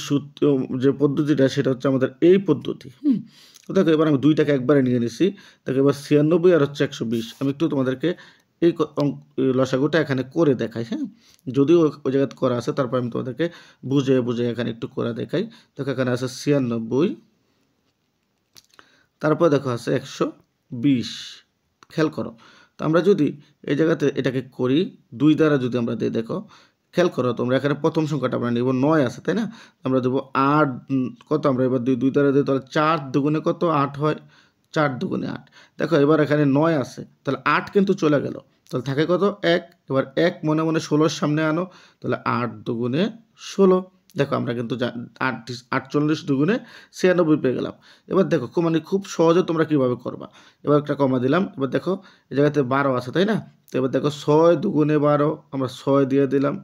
S1: সূত্র যে পদ্ধতিটা সেটা হচ্ছে আমাদের এই পদ্ধতি। তো দেখো এবার আমি দুইটাকে একবারে নিয়ে নিছি। দেখো এবার ৯৬ আর হচ্ছে ১২০। আমি একটু তোমাদেরকে এই লসাগুটা এখানে করে দেখাই, হ্যাঁ? যদিও ওই জায়গায় করা আছে, তারপর আমি তোমাদেরকে বুঝে বুঝে এখানে একটু করে দেখাই। দেখো এখানে আছে ৯৬, তারপর দেখো আছে ১২০। খেয়াল করো। তো আমরা যদি এই জায়গাতে এটাকে করি ২ দ্বারা যদি আমরা দিই, দেখো খেয়াল করো তোমরা, এখানে প্রথম সংখ্যাটা আমরা নিব ৯ আছে, তাই না? আমরা দেবো ৮, কত আমরা এবার ২ দ্বারা দিই, তাহলে ৪ দুগুণে কত? ৮ হয়। ৪ দুগুণে ৮। দেখো এবার এখানে ৯ আছে, তাহলে ৮ কিন্তু চলে গেল। তাহলে থাকে কত? ১। এবার ১ মনে মনে ১৬র সামনে আনো, তাহলে ৮ দুগুণে ১৬। দেখো আমরা কিন্তু ৪৮ দুগুণে ৯৬ পেয়ে গেলাম। এবার দেখো মানে খুব সহজে তোমরা কীভাবে করবা। এবার একটা কমা দিলাম। এবার দেখো এই জায়গাতে ১২ আছে, তাই না? তো এবার দেখো ৬ দুগুণে ১২, আমরা ৬ দিয়ে দিলাম।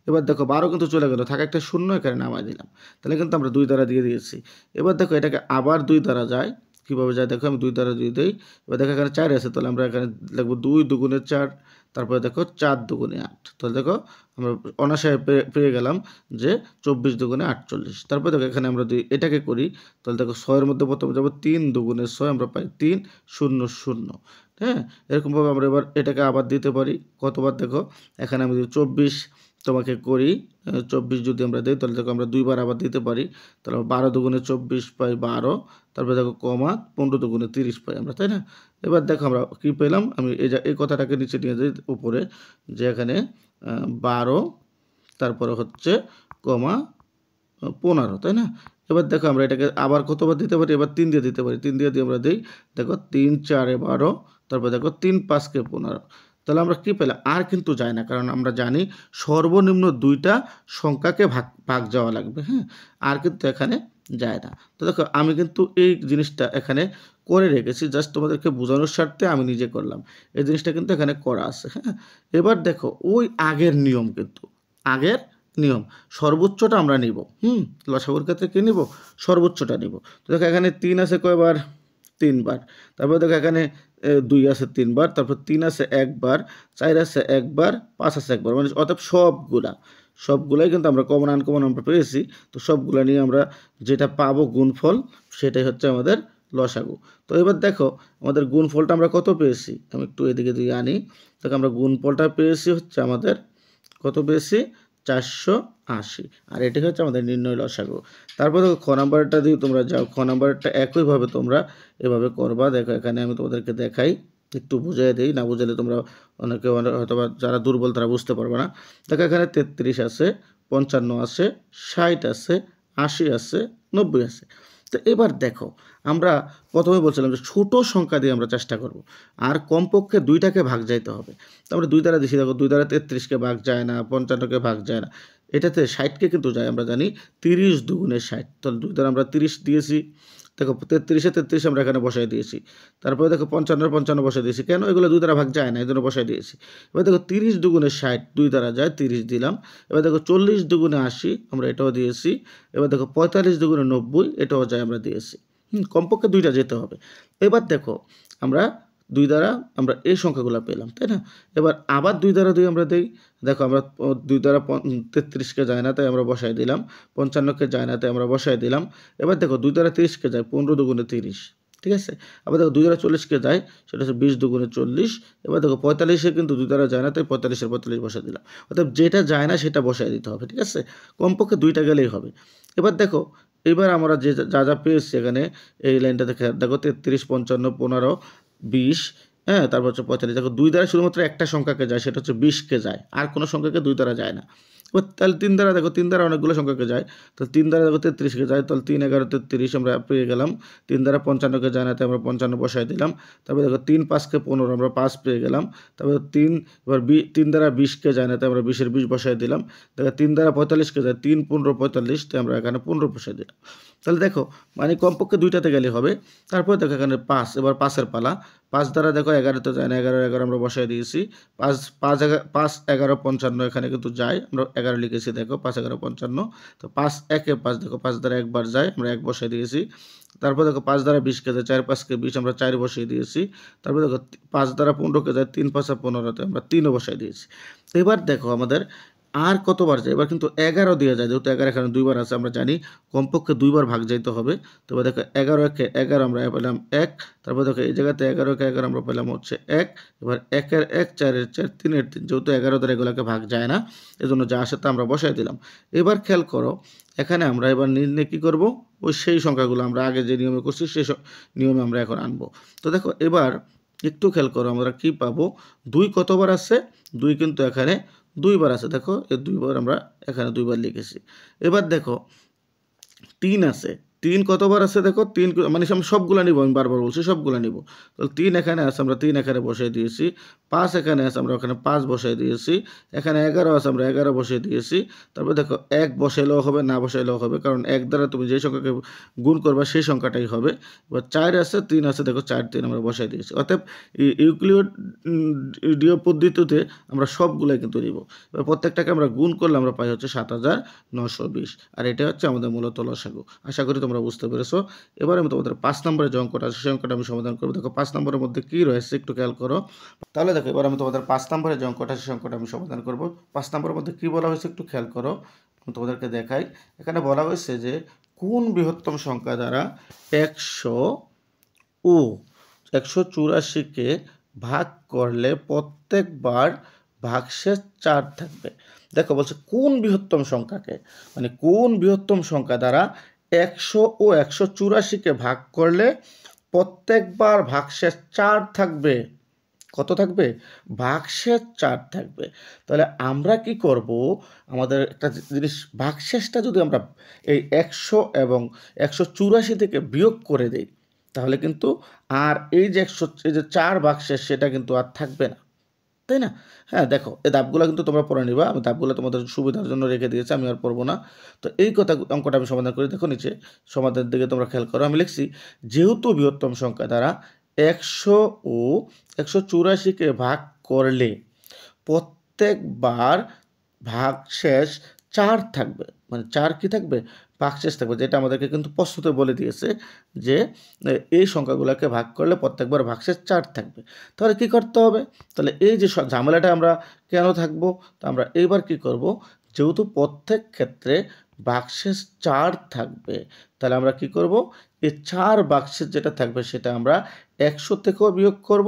S1: এবার দেখো ১২ কিন্তু চলে গেল, থাকা একটা শূন্য এখানে নামাই দিলাম। তাহলে কিন্তু আমরা ২ দ্বারা দিয়ে দিয়েছি। এবার দেখো এটাকে আবার ২ দ্বারা যায়। কীভাবে যায় দেখো, আমি ২ দ্বারা দিয়ে দিই। এবার দেখো এখানে ৪ আছে, তাহলে আমরা এখানে লিখব ২ দুগুণে ৪। তারপরে দেখো ৪ দুগুণে ৮। তাহলে দেখো আমরা অনায়াসে পেয়ে গেলাম যে ২৪ দুগুণে ৪৮। তারপরে দেখো এখানে আমরা যদি এটাকে করি, তাহলে দেখো ৬ এর মধ্যে প্রথমে যাব ৩ দুগুণে ৬, আমরা পাই ৩ ০ ০। হ্যাঁ, এরকমভাবে আমরা এবার এটাকে আবার দিতে পারি। কতবার দেখো এখানে আমি যদি ২৪ তোমাকে করি, ২৪ যদি আমরা দিই, তাহলে দেখো আমরা ২ বার আবার দিতে পারি। তাহলে ১২ দুগুণে ২৪ পাই ১২। তারপরে দেখো কমা ১৫ দুগুণে ৩০ পাই আমরা, তাই না? এবার দেখো আমরা কী পেলাম, আমি এই কথাটাকে নিচে নিয়ে যাই উপরে, যে এখানে ১২ তারপরে হচ্ছে কমা ১৫, তাই না? এবার দেখো আমরা এটাকে আবার কতবার দিতে পারি? এবার ৩ দিয়ে দিতে পারি। ৩ দিয়ে আমরা দিই। দেখো ৩ ৪ ১২, তারপর দেখো ৩ ৫ কে ১৫। তাহলে আমরা কী পেলাম? আর কিন্তু যায় না, কারণ আমরা জানি সর্বনিম্ন ২টা সংখ্যাকে ভাগ যাওয়া লাগবে, হ্যাঁ? আর কিন্তু এখানে যায় না। তো দেখো আমি কিন্তু এই জিনিসটা এখানে করে রেখেছি, জাস্ট তোমাদেরকে বোঝানোর স্বার্থে আমি নিজে করলাম। এই জিনিসটা কিন্তু এখানে করা আছে, হ্যাঁ? এবার দেখো ওই আগের নিয়ম, কিন্তু আগের নিয়ম সর্বোচ্চটা আমরা নিব। লসাগুর ক্ষেত্রে কী নিব? সর্বোচ্চটা নিব। তো দেখো এখানে ৩ আছে কয়বার? ৩ বার। তারপর দেখো এখানে ২ আছে ৩ বার, তারপর ৩ আছে ১ বার, ৪ আছে ১ বার, ৫ আছে ১ বার। মানে অর্থাৎ সবগুলাই কিন্তু আমরা কমন আনকমন আমরা পেয়েছি। তো সবগুলা নিয়ে আমরা যেটা পাবো গুণফল, সেটাই হচ্ছে আমাদের লসাগু। তো এবার দেখো আমাদের গুণফলটা আমরা কত পেয়েছি? আমি একটু এদিকে দিয়ে আনি। দেখো আমরা গুণফলটা পেয়েছি হচ্ছে আমাদের কত পেয়েছি? ৪৮০। আর এটি হচ্ছে আমাদের নির্ণয় লসাগু। তারপর দেখো খ নাম্বারটা দিয়ে তোমরা যাও। খ নাম্বারটা একইভাবে তোমরা এভাবে করবা। দেখো এখানে আমি তোমাদেরকে দেখাই, একটু বুঝিয়ে দিই, না বুঝালে তোমরা অনেকে হয়তোবা যারা দুর্বল তারা বুঝতে পারবে না। দেখো এখানে ৩৩ আছে, ৫৫ আছে, ৬০ আছে, ৮০ আছে, ৯০ আছে। তো এবার দেখো আমরা প্রথমে বলছিলাম যে ছোট সংখ্যা দিয়ে আমরা চেষ্টা করব, আর কমপক্ষে ২টাকে ভাগ যাইতে হবে। তো আমরা ২ দ্বারা দিছি, দেখো ২ দ্বারা ৩৩কে ভাগ যায় না, ৫৫কে ভাগ যায় না, এটাতে ৬০কে কিন্তু যায়। আমরা জানি ৩০ দুগুণে ৬০, তাহলে ২ দ্বারা আমরা ৩০ দিয়েছি। দেখো 33-এ 33 আমরা এখানে বসাই দিয়েছি। তারপরে দেখো 55-এ 55 বসাই দিয়েছি। কেন? এগুলো 2 দ্বারা ভাগ যায় না, এজন্য বসাই দিয়েছি। এবার দেখো 30 দুগুণে 60 2 দ্বারা যায়, 30 দিলাম। এবার দেখো 40 দুগুণে 80 আমরা এটাও দিয়েছি। এবার দেখো 45 দুগুণে 90 এটাও যায়, আমরা দিয়েছি। কমপক্ষে 2টা যেতে হবে। এবার দেখো আমরা 2 দ্বারা আমরা এই সংখ্যাগুলো পেলাম, তাই না? এবার আবার 2 দ্বারা 2 আমরা দেই। দেখো আমরা 2 দ্বারা 33-কে যায় না, তাই আমরা বসাই দিলাম। 55-কে যায় না, তাই আমরা বসাই দিলাম। এবার দেখো 2 দ্বারা 30-কে যায়, 15 দুগুণে 30, ঠিক আছে? আবার দেখো 2 দ্বারা 40-কে যায়, সেটা হচ্ছে 20 দুগুণে 40। এবার দেখো 45-এ কিন্তু 2 দ্বারা যায় না, তাই 45-এর 45 বসাই দিলাম। অর্থাৎ যেটা যায় না সেটা বসাই দিতে হবে, ঠিক আছে? কমপক্ষে 2টা গেলেই হবে। এবার দেখো এবার আমরা যা পেয়েছি এখানে এই লাইনটা দেখো 33, 55, 15, 20, হ্যাঁ, তারপর হচ্ছে 45। দেখো 2 দ্বারা শুধুমাত্র একটা সংখ্যাকে যায়, সেটা হচ্ছে 20-কে যায়, আর কোনো সংখ্যাকে 2 দ্বারা যায় না। এবার তাহলে 3 দ্বারা দেখো 3 দ্বারা অনেকগুলো সংখ্যাকে যায়, তাহলে 3 দ্বারা দেখো 33-কে যায়, তাহলে 3 11 33 আমরা পেয়ে গেলাম। 3 দ্বারা 55-কে যায় না, তাই আমরা 55 বসাই দিলাম। তারপরে দেখো 3 5-কে 15 আমরা 5 পেয়ে গেলাম। তারপরে 3 দ্বারা 20-কে যায় না, তাই আমরা 20-এর 20 বসাই দিলাম। দেখো 3 দ্বারা 45-কে যায়, 3 15 45, তাই আমরা এখানে 15 বসাই দিলাম। তাহলে দেখো মানে কমপক্ষে 2টাতে গেলে হবে। তারপরে দেখো এখানে 5, এবার 5-এর পালা। 5 দ্বারা দেখো 11-তে যায় না, 11 11 আমরা বসাই দিয়েছি। 5 5 11 55 এখানে কিন্তু যায়, আমরা 11 লিখেছি। দেখো 5 11 55, তো 5 1-এ 5, দেখো 5 দ্বারা একবার যায়, আমরা 1 বসাই দিয়েছি। তারপর দেখো 5 দ্বারা 20-কে যায়, 4 5-কে 20 আমরা 4 বসিয়ে দিয়েছি। তারপর দেখো 5 দ্বারা 15-কে যায়, 3 5 15-তে আমরা 3ও বসাই দিয়েছি। এবার দেখো আমাদের আর কতবার যায়? এবার কিন্তু 11 দিয়ে যায়, যেহেতু 11 এখানে 2 বার আছে, আমরা জানি কমপক্ষে 2 বার ভাগ যাইতে হবে। তবে দেখো 11-একে 11 আমরা পেলাম 1, তারপর দেখো এই জায়গাতে 11-কে 11 আমরা পেলাম হচ্ছে 1, এবার 1-এর 1 4-এর 4 3-এর 3, যেহেতু 11 দ্বারা এগুলোকে ভাগ যায় না, এজন্য যা আসে তা আমরা বসাই দিলাম। এবার খেয়াল করো এখানে আমরা এবার নির্ণয় কী করব? ওই সেই সংখ্যাগুলো আমরা আগে যে নিয়মে করছি সেই নিয়মে আমরা এখন আনবো। তো দেখো এবার একটু খেয়াল করো আমরা কি পাবো? 2 কতবার আছে? 2 কিন্তু এখানে 2 বার আছে। দেখো এই 2 বার আমরা এখানে 2 বার লিখেছি। এবার দেখো 3 আছে। 3 কতবার আছে? দেখো 3 মানে আমরা সবগুলা নিব, আমি বারবার বলছি সবগুলা নিব। তাহলে 3 এখানে আছে, আমরা 3 এখানে বসাই দিয়েছি। 5 এখানে আছে, আমরা ওখানে 5 বসাই দিয়েছি। এখানে 11 আছে, আমরা 11 বসিয়ে দিয়েছি। তারপর দেখো 1 বসাইলেও হবে, না বসাইলেও হবে, কারণ 1 দ্বারা তুমি যে সংখ্যাকে গুণ করবা সেই সংখ্যাটাই হবে। এবার 4 আছে, 3 আছে, দেখো 4 3 আমরা বসাই দিয়েছি। অতএব ইউক্লিডীয় পদ্ধতিতে আমরা সবগুলাই কিন্তু নিব। এবার প্রত্যেকটাকে আমরা গুণ করলে আমরা পাই হচ্ছে 7920, আর এটা হচ্ছে আমাদের মূলত লসাগু। আশা করি তোমরা বুঝতে পেরেছো। এবার আমি তোমাদের 5 নম্বরের যে অঙ্কটা আছে সেই অঙ্কটা আমি সমাধান করবো। দেখো 5 নম্বরের মধ্যে কী রয়েছে একটু খেয়াল করো। তাহলে দেখো এবার আমি তোমাদের 5 নম্বরের যে অঙ্কটা সেই অঙ্কটা আমি সমাধান করবো। 5 নম্বরের মধ্যে কী বলা হয়েছে একটু খেয়াল করো, আমি তোমাদেরকে দেখাই। এখানে বলা হয়েছে যে কোন বৃহত্তম সংখ্যা দ্বারা 100 ও 184-কে ভাগ করলে প্রত্যেকবার ভাগশেষ 4 থাকবে। দেখো বলছে কোন বৃহত্তম সংখ্যাকে, মানে কোন বৃহত্তম সংখ্যা দ্বারা 100 ও 184-কে ভাগ করলে প্রত্যেকবার ভাগশেষ 4 থাকবে। কত থাকবে? ভাগশেষ 4 থাকবে। তাহলে আমরা কি করব? আমাদের একটা জিনিস, ভাগশেষটা যদি আমরা এই 100 এবং 184 থেকে বিয়োগ করে দেই, তাহলে কিন্তু আর এই যে 4 ভাগশেষ সেটা কিন্তু আর থাকবে না, তাই না? হ্যাঁ, দেখো এই ধাপগুলো কিন্তু তোমরা পড়ে নিবা, আমি ধাপগুলো তোমাদের সুবিধার জন্য রেখে দিয়েছি, আমি আর পড়বো না। তো এই অঙ্কটা আমি সমাধান করি। দেখো নিচে সমাধানের দিকে তোমরা খেয়াল করো, আমি লিখছি যেহেতু বৃহত্তম সংখ্যা দ্বারা 100 ও 184-কে ভাগ করলে প্রত্যেকবার ভাগশেষ 4 থাকবে, মানে 4 কি থাকবে? ভাগশেষ থাকবে, যেটা আমাদেরকে কিন্তু প্রশ্নতে বলে দিয়েছে যে এই সংখ্যাগুলোকে ভাগ করলে প্রত্যেকবার ভাগশেষ 4 থাকবে। তাহলে কি করতে হবে? তাহলে এই যে ঝামেলাটা আমরা কেন থাকবো? তো আমরা এইবার কি করব? যেহেতু প্রত্যেক ক্ষেত্রে ভাগশেষ 4 থাকবে, তাহলে আমরা কি করব? এই 4 ভাগশেষ যেটা থাকবে সেটা আমরা 100 থেকেও বিয়োগ করব,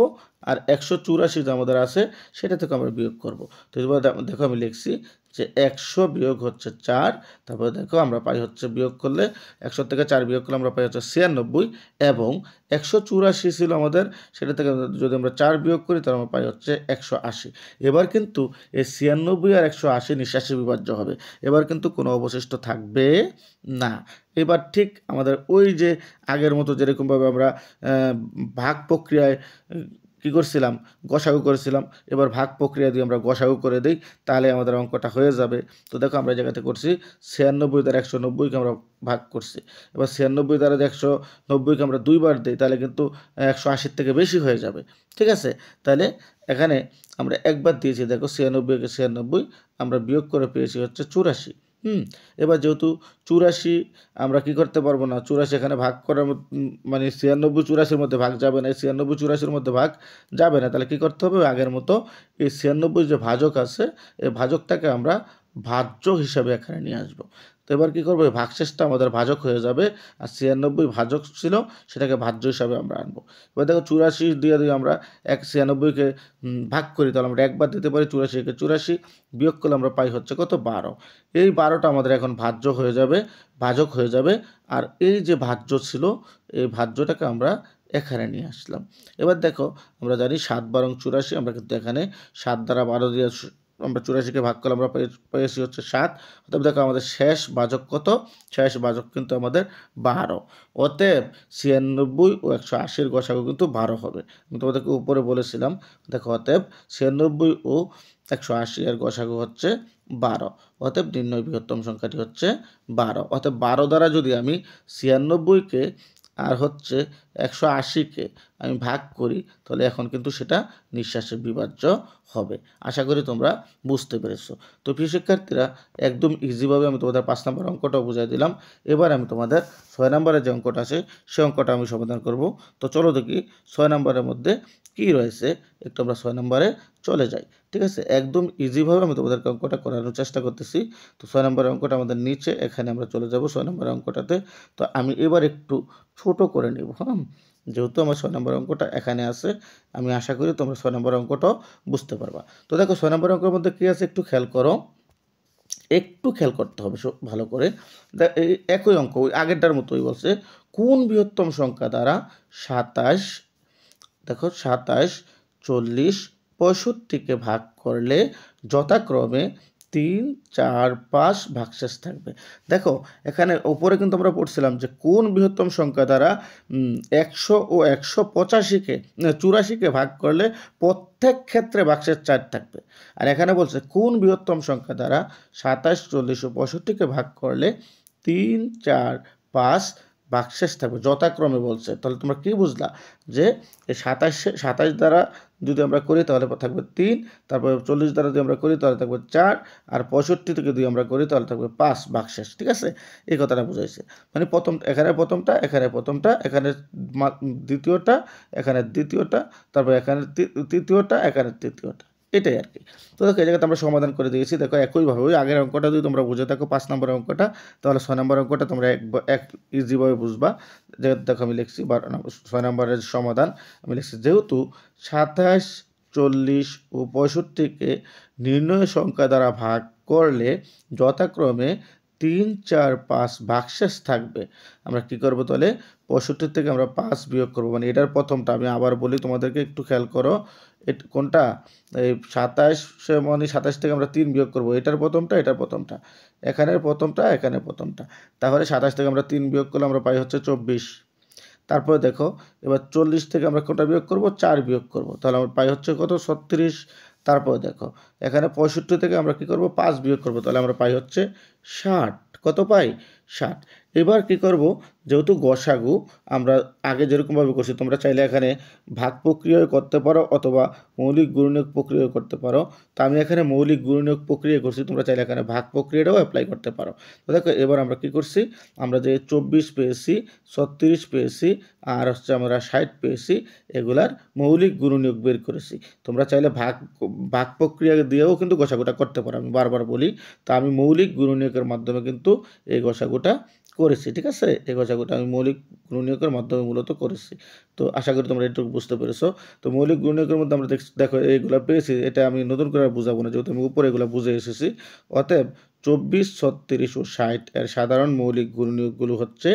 S1: আর 184 যে আমাদের আছে সেটা থেকে আমরা বিয়োগ করব। তো এবার দেখো আমি লিখছি যে 100 বিয়োগ হচ্ছে 4, তারপরে দেখো আমরা পাই হচ্ছে বিয়োগ করলে 100 থেকে 4 বিয়োগ করলে আমরা পাই হচ্ছে 96, এবং 184 ছিল আমাদের, সেটা থেকে যদি আমরা 4 বিয়োগ করি তাহলে আমরা পাই হচ্ছে 180। এবার কিন্তু এই 96 আর 180 নিঃশ্বাসে বিভাজ্য হবে, এবার কিন্তু কোনো অবশিষ্ট থাকবে না। এবার ঠিক আমাদের ওই যে আগের মতো যেরকমভাবে আমরা ভাগ প্রক্রিয়ায় কী করছিলাম, গসাগু করেছিলাম। এবার ভাগ প্রক্রিয়া দিয়ে আমরা গসাগু করে দিই, তাহলে আমাদের অঙ্কটা হয়ে যাবে। তো দেখো আমরা এই জায়গাতে করছি 96 দ্বারা 190কে আমরা ভাগ করছি। এবার 96 দ্বারা 190কে আমরা 2 বার দিই, তাহলে কিন্তু 180 থেকে বেশি হয়ে যাবে। ঠিক আছে, তাহলে এখানে আমরা একবার দিয়েছি, দেখো 96কে 96 আমরা বিয়োগ করে পেয়েছি হচ্ছে 84। এবার যেহেতু 84 আমরা কি করতে পারবো না, 84 এখানে ভাগ করার মানে 96 84-র মধ্যে ভাগ যাবে না, এই 96 84-র মধ্যে ভাগ যাবে না, তাহলে কি করতে হবে, আগের মতো এই 96 যে ভাজক আছে এই ভাজকটাকে আমরা ভাজ্য হিসাবে এখানে নিয়ে আসবো। তো এবার কী করবো, এই ভাগশেষটা আমাদের ভাজক হয়ে যাবে, আর 96 ভাজক ছিল সেটাকে ভাজ্য হিসাবে আমরা আনবো। এবার দেখো 84 দিয়ে দিয়ে আমরা 96কে ভাগ করি, তাহলে আমরা একবার দিতে পারি, 84কে 84 বিয়োগ করলে আমরা পাই হচ্ছে কত, 12। এই 12টা আমাদের এখন ভাজ্য হয়ে যাবে, ভাজক হয়ে যাবে। আর এই যে ভাজ্য ছিল এই ভাজ্যটাকে আমরা এখানে নিয়ে আসলাম। এবার দেখো আমরা জানি 7 বারং 84, আমরা কিন্তু এখানে 7 দ্বারা 12 দিয়ে আমরা 84কে ভাগ করলে আমরা পেয়েছি হচ্ছে 7। অতএব দেখো আমাদের শেষ ভাজক কত, শেষ ভাজক কিন্তু আমাদের 12। অতএব 96 ও 180-র গসাগু কিন্তু 12 হবে। আমি তোমাদেরকে উপরে বলেছিলাম, দেখো অতএব 96 ও 180-এর গসাগু হচ্ছে 12। অতএব নির্ণয় বৃহত্তম সংখ্যাটি হচ্ছে 12। অতএব 12 দ্বারা যদি আমি 96কে আর হচ্ছে 180কে আমি ভাগ করি, তাহলে এখন কিন্তু সেটা নিঃশ্বাসে বিভাজ্য হবে। আশা করি তোমরা বুঝতে পেরেছো। তো প্রিয় শিক্ষার্থীরা, একদম ইজিভাবে আমি তোমাদের 5 নম্বর অঙ্কটাও বুঝিয়ে দিলাম। এবার আমি তোমাদের 6 নম্বরের যে অঙ্কটা আছে সেই অঙ্কটা আমি সমাধান করব। তো চলো দেখি 6 নম্বরের মধ্যে কী রয়েছে, একটু আমরা 6 নম্বরে চলে যাই। ঠিক আছে, একদম ইজিভাবে আমি তোমাদেরকে অঙ্কটা করানোর চেষ্টা করতেছি। তো 6 নম্বরের অঙ্কটা আমাদের নিচে, এখানে আমরা চলে যাব 6 নম্বরের অঙ্কটাতে। তো আমি এবার একটু ছোট করে নেব, যেহেতু আমার 6 নম্বর অঙ্কটা এখানে আছে, আমি আশা করি তোমরা 6 নম্বর অঙ্কটাও বুঝতে পারবা। তো দেখো 6 নম্বর অঙ্কের মধ্যে কী আছে একটু খেয়াল করো, একটু খেয়াল করতে হবে ভালো করে। এই একই অঙ্ক, ওই আগেরটার মতোই বলছে, কোন বৃহত্তম সংখ্যা দ্বারা 27, দেখো 27, 40, 65কে ভাগ করলে যথাক্রমে 3, 4, 5 ভাগশেষ থাকবে। দেখো এখানে ওপরে কিন্তু আমরা পড়ছিলাম যে কোন বৃহত্তম সংখ্যা দ্বারা 100 ও 84কে ভাগ করলে প্রত্যেক ক্ষেত্রে ভাগশেষ 4 থাকবে। আর এখানে বলছে কোন বৃহত্তম সংখ্যা দ্বারা 27, 40 ও 65কে ভাগ করলে 3, 4, 5 ভাগশেষ থাকবে যথাক্রমে বলছে। তাহলে তোমরা কি বুঝলা, যে এই 27 দ্বারা যদি আমরা করি তাহলে থাকবে 3, তারপরে 40 দ্বারা যদি আমরা করি তাহলে থাকবে 4, আর 65 থেকে যদি আমরা করি তাহলে থাকবে 5 ভাগশেষ। ঠিক আছে, এই কথাটা বুঝাইছে। মানে এখানে প্রথমটা, এখানে প্রথমটা, এখানে দ্বিতীয়টা, এখানে দ্বিতীয়টা, তারপর এখানে তৃতীয়টা, এখানে তৃতীয়টা, এটাই আর কি। তো দেখো এই জায়গাতে আমরা সমাধান করে দিয়েছি। দেখো একইভাবে ওই আগের অঙ্কটা যদি তোমরা বুঝে থাকো 5 নম্বর অঙ্কটা, তাহলে 6 নম্বর অঙ্কটা তোমরা এক ইজিভাবে বুঝবা। যে দেখো আমি লিখছি 6 নম্বরের সমাধান আমি লিখছি, যেহেতু 27, 40 ও 65কে নির্ণয় সংখ্যা দ্বারা ভাগ করলে যথাক্রমে 3, 4, 5 ভাগশেষ থাকবে, আমরা কি করব, তাহলে 65 থেকে আমরা 5 বিয়োগ করব। মানে এটার প্রথমটা আমি আবার বলি তোমাদেরকে, একটু খেয়াল করো, কোনটা, এই 27, মানে 27 থেকে আমরা 3 বিয়োগ করব, এটার প্রথমটা, এটার প্রথমটা, এখানের প্রথমটা, এখানে প্রথমটা। তাহলে 27 থেকে আমরা 3 বিয়োগ করলে আমরা পাই হচ্ছে 24। তারপরে দেখো এবার 40 থেকে আমরা কোনটা বিয়োগ করব, 4 বিয়োগ করব, তাহলে আমরা পাই হচ্ছে কত, 36। তারপরে দেখো এখানে 65 থেকে আমরা কি করব, 5 বিয়োগ করব, তাহলে আমরা পাই হচ্ছে 60। কত পাই, 60। এবার কি করব, যেহেতু গসাগু আমরা আগে যেরকমভাবে করছি, তোমরা চাইলে এখানে ভাগ প্রক্রিয়াও করতে পারো অথবা মৌলিক গুণনীয়ক প্রক্রিয়াও করতে পারো। তো আমি এখানে মৌলিক গুণনীয়ক প্রক্রিয়া করছি, তোমরা চাইলে এখানে ভাগ প্রক্রিয়াটাও অ্যাপ্লাই করতে পারো। তো দেখো এবার আমরা কি করছি, আমরা যে 24 পেয়েছি, 36 পেয়েছি, আর হচ্ছে আমরা 60 পেয়েছি, এগুলার মৌলিক গুণনীয়ক বের করেছি। তোমরা চাইলে ভাগ প্রক্রিয়া দিয়েও কিন্তু গসাগুটা করতে পারো, আমি বারবার বলি। তো আমি মৌলিক গুণনীয়কের মাধ্যমে কিন্তু এই গসাগুটা করেছি। ঠিক আছে, এই গসাগুটা আমি মৌলিক গুণনীয়কের মাধ্যমে মূলত করেছি। তো আশা করি তোমরা এটুকু বুঝতে পেরেছো। তো মৌলিক গুণনীয়কের মধ্যে আমরা দেখো এইগুলো পেয়েছি, এটা আমি নতুন করে বুঝাবো না, যেহেতু আমি উপরে এগুলো বুঝে এসেছি। অতএব 24, 36 ও 60 এর সাধারণ মৌলিক গুণনীয়কগুলো হচ্ছে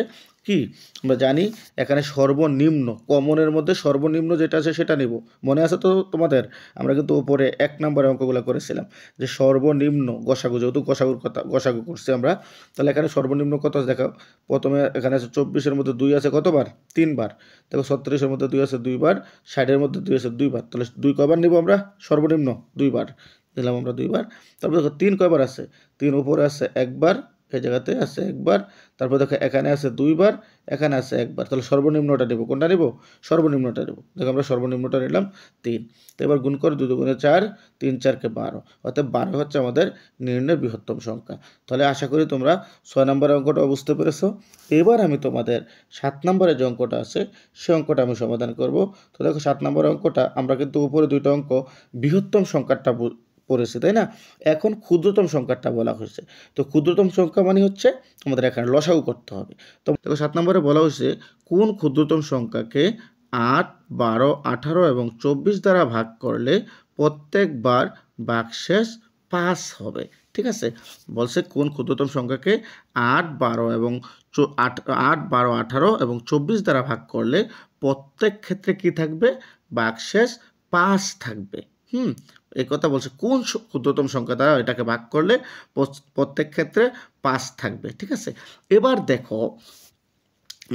S1: কি আমরা জানি এখানে সর্বনিম্ন কমনের মধ্যে সর্বনিম্ন যেটা আছে সেটা নিব। মনে আছে তো তোমাদের? আমরা কিন্তু উপরে 1 নম্বরের অঙ্কগুলো করেছিলাম যে সর্বনিম্ন গসাগু, যেহেতু গসাগু করছি আমরা, তাহলে এখানে সর্বনিম্ন কত আছে দেখাও। প্রথমে এখানে আছে 24-এর মধ্যে 2 আছে কতবার? 3 বার। দেখো 36-এর মধ্যে 2 আছে 2 বার, 60-এর মধ্যে 2 আছে 2 বার। তাহলে 2 কয়বার নিব আমরা? সর্বনিম্ন 2 বার দিলাম আমরা 2 বার। তারপর দেখো 3 কয়বার আছে? 3 উপরে আছে 1 বার, এই জায়গাতে আছে 1 বার। তারপর দেখো এখানে আছে 2 বার, এখানে আছে 1 বার। তাহলে সর্বনিম্নটা নেব। কোনটা নেব? সর্বনিম্নটা নেব। দেখো আমরা সর্বনিম্নটা নিলাম 3। তো এবার গুণ করো 2 দুগুণে 4, 3 4 কে 12। অর্থাৎ 12 হচ্ছে আমাদের নির্ণয়ের বৃহত্তম সংখ্যা। তাহলে আশা করি তোমরা 6 নম্বরের অঙ্কটা বুঝতে পেরেছো। এবার আমি তোমাদের 7 নম্বরের যে অঙ্কটা আছে সেই অঙ্কটা আমি সমাধান করব। তো দেখো 7 নম্বরের অঙ্কটা আমরা কিন্তু উপরে দুইটা অঙ্ক বৃহত্তম সংখ্যাটা পড়েছি, তাই না? এখন ক্ষুদ্রতম সংখ্যাটা বলা হয়েছে। তো ক্ষুদ্রতম সংখ্যা মানে হচ্ছে আমাদের এখানে লসাগু করতে হবে। তো দেখো 7 নম্বরে বলা হয়েছে কোন ক্ষুদ্রতম সংখ্যাকে 8, 12, 18 এবং 24 দ্বারা ভাগ করলে প্রত্যেকবার ভাগশেষ 5 হবে। ঠিক আছে? বলছে কোন ক্ষুদ্রতম সংখ্যাকে 8, 12 এবং 8, 12, 18 এবং 24 দ্বারা ভাগ করলে প্রত্যেক ক্ষেত্রে কি থাকবে? ভাগশেষ 5 থাকবে। এই কথা বলছে কোন ক্ষুদ্রতম সংখ্যা দ্বারা এটাকে ভাগ করলে প্রত্যেক ক্ষেত্রে 5 থাকবে। ঠিক আছে? এবার দেখো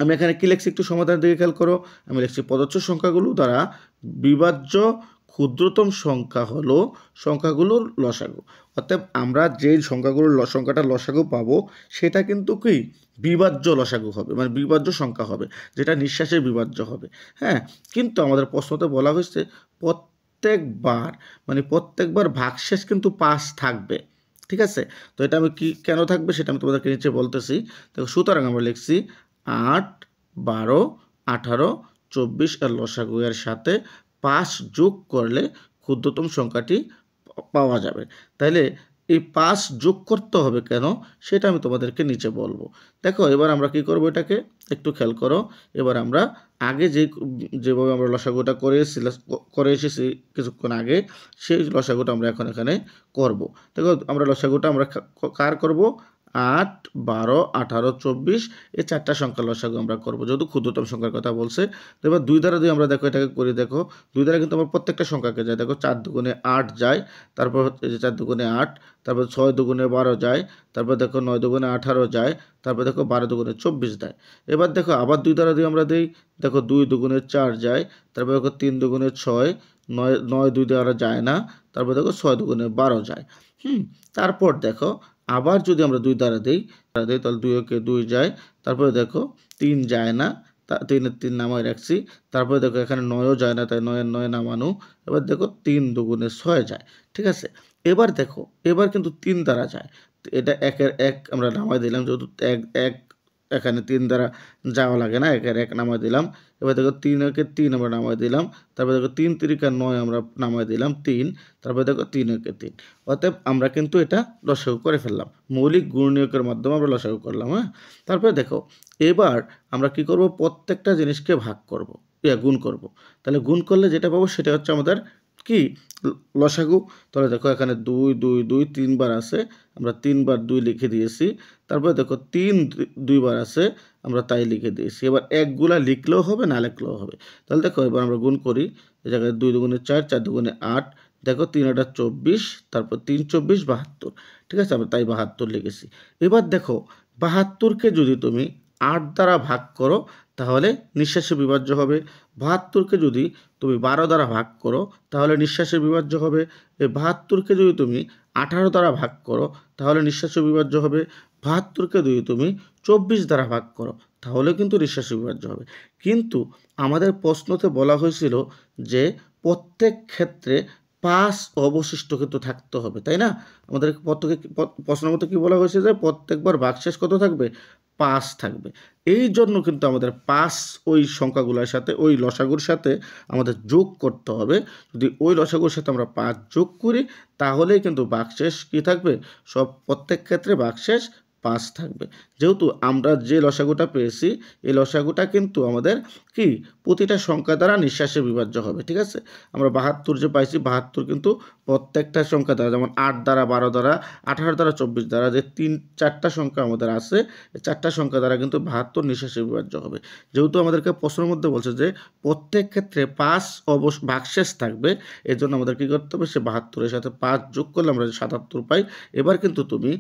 S1: আমি এখানে কি লিখছি একটু সমাধান দিকে খেয়াল করো। আমি লিখছি প্রদত্ত সংখ্যাগুলো দ্বারা বিভাজ্য ক্ষুদ্রতম সংখ্যা হলো সংখ্যাগুলোর লসাগু। অর্থাৎ আমরা যে সংখ্যাটা লসাগু পাবো সেটা কিন্তু কি বিভাজ্য লসাগু হবে, মানে বিভাজ্য সংখ্যা হবে, যেটা নিঃশ্বাসের বিভাজ্য হবে। হ্যাঁ, কিন্তু আমাদের প্রশ্নতে বলা হয়েছে প্রত্যেকবার ভাগশেষ কিন্তু 5 থাকবে। ঠিক আছে? তো এটা আমি কেন থাকবে সেটা আমি তোমাদেরকে নিচে বলতেছি। দেখো সুতরাং আমরা লিখছি 8, 12, 18, 24 এর লসাগু এর সাথে 5 যোগ করলে ক্ষুদ্রতম সংখ্যাটি পাওয়া যাবে। তাইলে এই 5 যোগ করতে হবে কেন সেটা আমি তোমাদেরকে নিচে বলবো। দেখো এবার আমরা কি করব, এটাকে একটু খেয়াল করো। এবার আমরা আগে যেভাবে আমরা লসাগুটা করে এসেছি কিছুক্ষণ আগে, সেই লসাগুটা আমরা এখন এখানে করব। দেখো আমরা লসাগুটা আমরা কার করব? 8, 12, 18, 24 এই 4টা সংখ্যার লসাগু আমরা করব, যেহেতু ক্ষুদ্রতম সংখ্যার কথা বলছে। তো এবার 2 দ্বারা যদি আমরা দেখো এটাকে করে দেখো, 2 দ্বারা কিন্তু আমরা প্রত্যেকটা সংখ্যাকে যায়। দেখো 4 দুগুণে 8 যায়, তারপর হচ্ছে যে 4 দুগুণে 8, তারপর 6 দুগুণে 12 যায়, তারপর দেখো 9 দুগুণে 18 যায়, তারপর দেখো 12 দুগুণে 24 যায়। এবার দেখো আবার 2 দ্বারা যদি আমরা দিই, দেখো 2 দুগুণে 4 যায়, তারপর দেখো 3 দুগুণে 6, 9 2 দ্বারা যায় না, তারপর দেখো 6 দুগুণে 12 যায়। তারপর দেখো আবার যদি আমরা 2 দ্বারা দিই তাহলে 2 কে 2 যায়, তারপরে দেখো 3 যায় না, 3 নামায় রাখছি, তারপরে দেখো এখানে 9ও যায় না, তাই 9 নামানো। এবার দেখো 3 দুগুণে 6 যায়। ঠিক আছে? এবার দেখো এবার কিন্তু 3 দ্বারা যায়, এটা 1-এর 1 আমরা নামায় দিলাম, যেহেতু 1 এখানে 3 দ্বারা যাওয়া লাগে না, 1-এর 1 নামায় দিলাম। এবার দেখো 3-একে 3 আমরা নামায় দিলাম, তারপর দেখো 3 3-কা 9 আমরা নামায় দিলাম 3, তারপর দেখো 3-একে 3। অতএব আমরা কিন্তু এটা লসাগু করে ফেললাম, মৌলিক গুণনীয়কের মাধ্যমে আমরা লসাগু করলাম। হ্যাঁ, তারপরে দেখো এবার আমরা কি করব, প্রত্যেকটা জিনিসকে ভাগ করব, গুণ করব। তাহলে গুণ করলে যেটা পাবো সেটা হচ্ছে আমাদের কি লসাগু। তাহলে দেখো এখানে 2 2 2 3 বার আছে, আমরা 3 বার 2 লিখে দিয়েছি। তারপরে দেখো 3 2 বার আছে, আমরা তাই লিখে দিয়েছি। এবার একগুলা লিখলেও হবে, না লিখলেও হবে। তাহলে দেখো এবার আমরা গুণ করি। এই জায়গায় 2 দুগুণে 4, 4 দুগুণে 8, দেখো 3 8 24, তারপর 3 24 72। ঠিক আছে? আমরা তাই 72 লিখেছি। এবার দেখো 72কে যদি তুমি 8 দ্বারা ভাগ করো তাহলে নিঃশ্বাসে বিভাজ্য হবে। 72কে যদি তুমি 12 দ্বারা ভাগ করো তাহলে নিঃশ্বাসে বিভাজ্য হবে। এই 72কে যদি তুমি 18 দ্বারা ভাগ করো তাহলে নিঃশ্বাসে বিভাজ্য হবে। 72কে যদি তুমি 24 দ্বারা ভাগ করো তাহলে কিন্তু নিঃশ্বাসে বিভাজ্য হবে। কিন্তু আমাদের প্রশ্নতে বলা হয়েছিল যে প্রত্যেক ক্ষেত্রে 5 অবশিষ্ট কিন্তু থাকতে হবে, তাই না? আমাদের প্রশ্নের মতো কি বলা হয়েছে যে প্রত্যেকবার ভাগশেষ কত থাকবে? 5 থাকবে। এই জন্য কিন্তু আমাদের 5 ওই সংখ্যাগুলোর সাথে, ওই লসাগুর সাথে আমাদের যোগ করতে হবে। যদি ওই লসাগুর সাথে আমরা 5 যোগ করি তাহলেই কিন্তু ভাগশেষ কি থাকবে? প্রত্যেক ক্ষেত্রে ভাগশেষ 5 থাকবে। যেহেতু আমরা যে লসাগুটা পেয়েছি এই লসাগুটা কিন্তু আমাদের কি প্রতিটা সংখ্যা দ্বারা নিঃশ্বাসে বিভাজ্য হবে, ঠিক আছে? আমরা 72 যে পাইছি 72 কিন্তু প্রত্যেকটা সংখ্যা দ্বারা, যেমন 8 দ্বারা, 12 দ্বারা, 18 দ্বারা, 24 দ্বারা, যে 4টা সংখ্যা আমাদের আছে এই 4টা সংখ্যা দ্বারা কিন্তু 72 নিঃশ্বাসে বিভাজ্য হবে। যেহেতু আমাদেরকে প্রশ্নের মধ্যে বলছে যে প্রত্যেক ক্ষেত্রে 5 ভাগশেষ থাকবে, এর জন্য আমাদের কী করতে হবে, সে 72-এর সাথে 5 যোগ করলে আমরা 77 পাই। এবার কিন্তু তুমি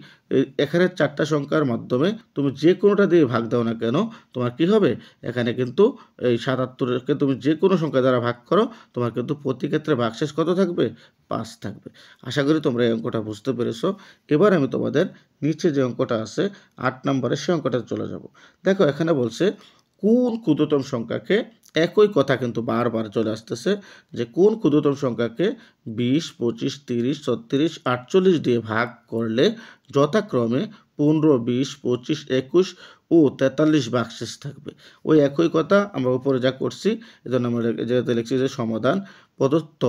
S1: এখানে 4টা সংখ্যার মাধ্যমে তুমি যে কোনোটা দিয়ে ভাগ দাও না কেন, তোমার কি হবে, এখানে কিন্তু এই 77-কে তুমি যে কোনো সংখ্যা দ্বারা ভাগ করো, তোমার কিন্তু প্রতি ক্ষেত্রে ভাগশেষ কত থাকবে, 5 থাকবে। আশা করি তোমরা এই অঙ্কটা বুঝতে পেরেছো। এবার আমি তোমাদের নিচে যে অঙ্কটা আছে 8 নম্বরের, সে অঙ্কটা চলে যাব। দেখো এখানে বলছে কোন ক্ষুদ্রতম সংখ্যাকে, একই কথা কিন্তু বারবার চলে আসতেছে, যে কোন ক্ষুদ্রতম সংখ্যাকে 20, 25, 30, 36, 48 দিয়ে ভাগ করলে যথাক্রমে 15, 20, 25, 21 ও 43 ভাগশেষ থাকবে। ওই একই কথা আমরা উপরে যা করছি, এজন্য আমরা যেহেতু লিখছি যে সমাধান প্রদত্ত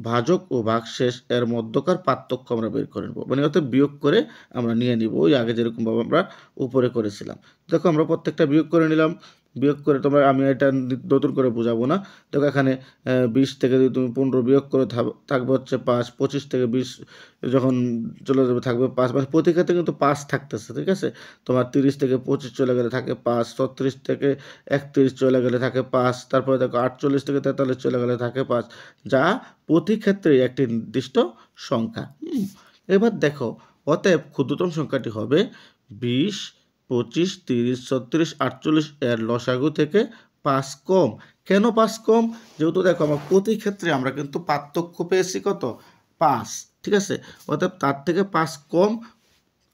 S1: ভাজক ও ভাগশেষ এর মধ্যকার পার্থক্য আমরা বের করে নেব, মানে অর্থাৎ বিয়োগ করে আমরা নিয়ে নিব, ওই আগে যেরকমভাবে আমরা উপরে করেছিলাম। দেখো আমরা প্রত্যেকটা বিয়োগ করে নিলাম। বিয়োগ করে তোমরা, আমি এটা নতুন করে বোঝাবো না। দেখো এখানে 20 থেকে যদি তুমি 15 বিয়োগ করে থাকবে হচ্ছে 5, 25 থেকে 20 যখন চলে যাবে থাকবে 5, মানে প্রতি ক্ষেত্রে কিন্তু 5 থাকতেছে, ঠিক আছে? তোমার 30 থেকে 25 চলে গেলে থাকে 5, 36 থেকে 31 চলে গেলে থাকে 5, তারপরে দেখো 48 থেকে 43 চলে গেলে থাকে 5, যা প্রতি ক্ষেত্রেই একটি নির্দিষ্ট সংখ্যা। এবার দেখো অতএব ক্ষুদ্রতম সংখ্যাটি হবে 20, 25, 30, 36, 48 এর লসাগু থেকে 5 কম। কেন 5 কম? যেহেতু দেখো আমরা প্রতি ক্ষেত্রে আমরা কিন্তু পার্থক্য পেয়েছি কত, 5, ঠিক আছে? অতএব তার থেকে 5 কম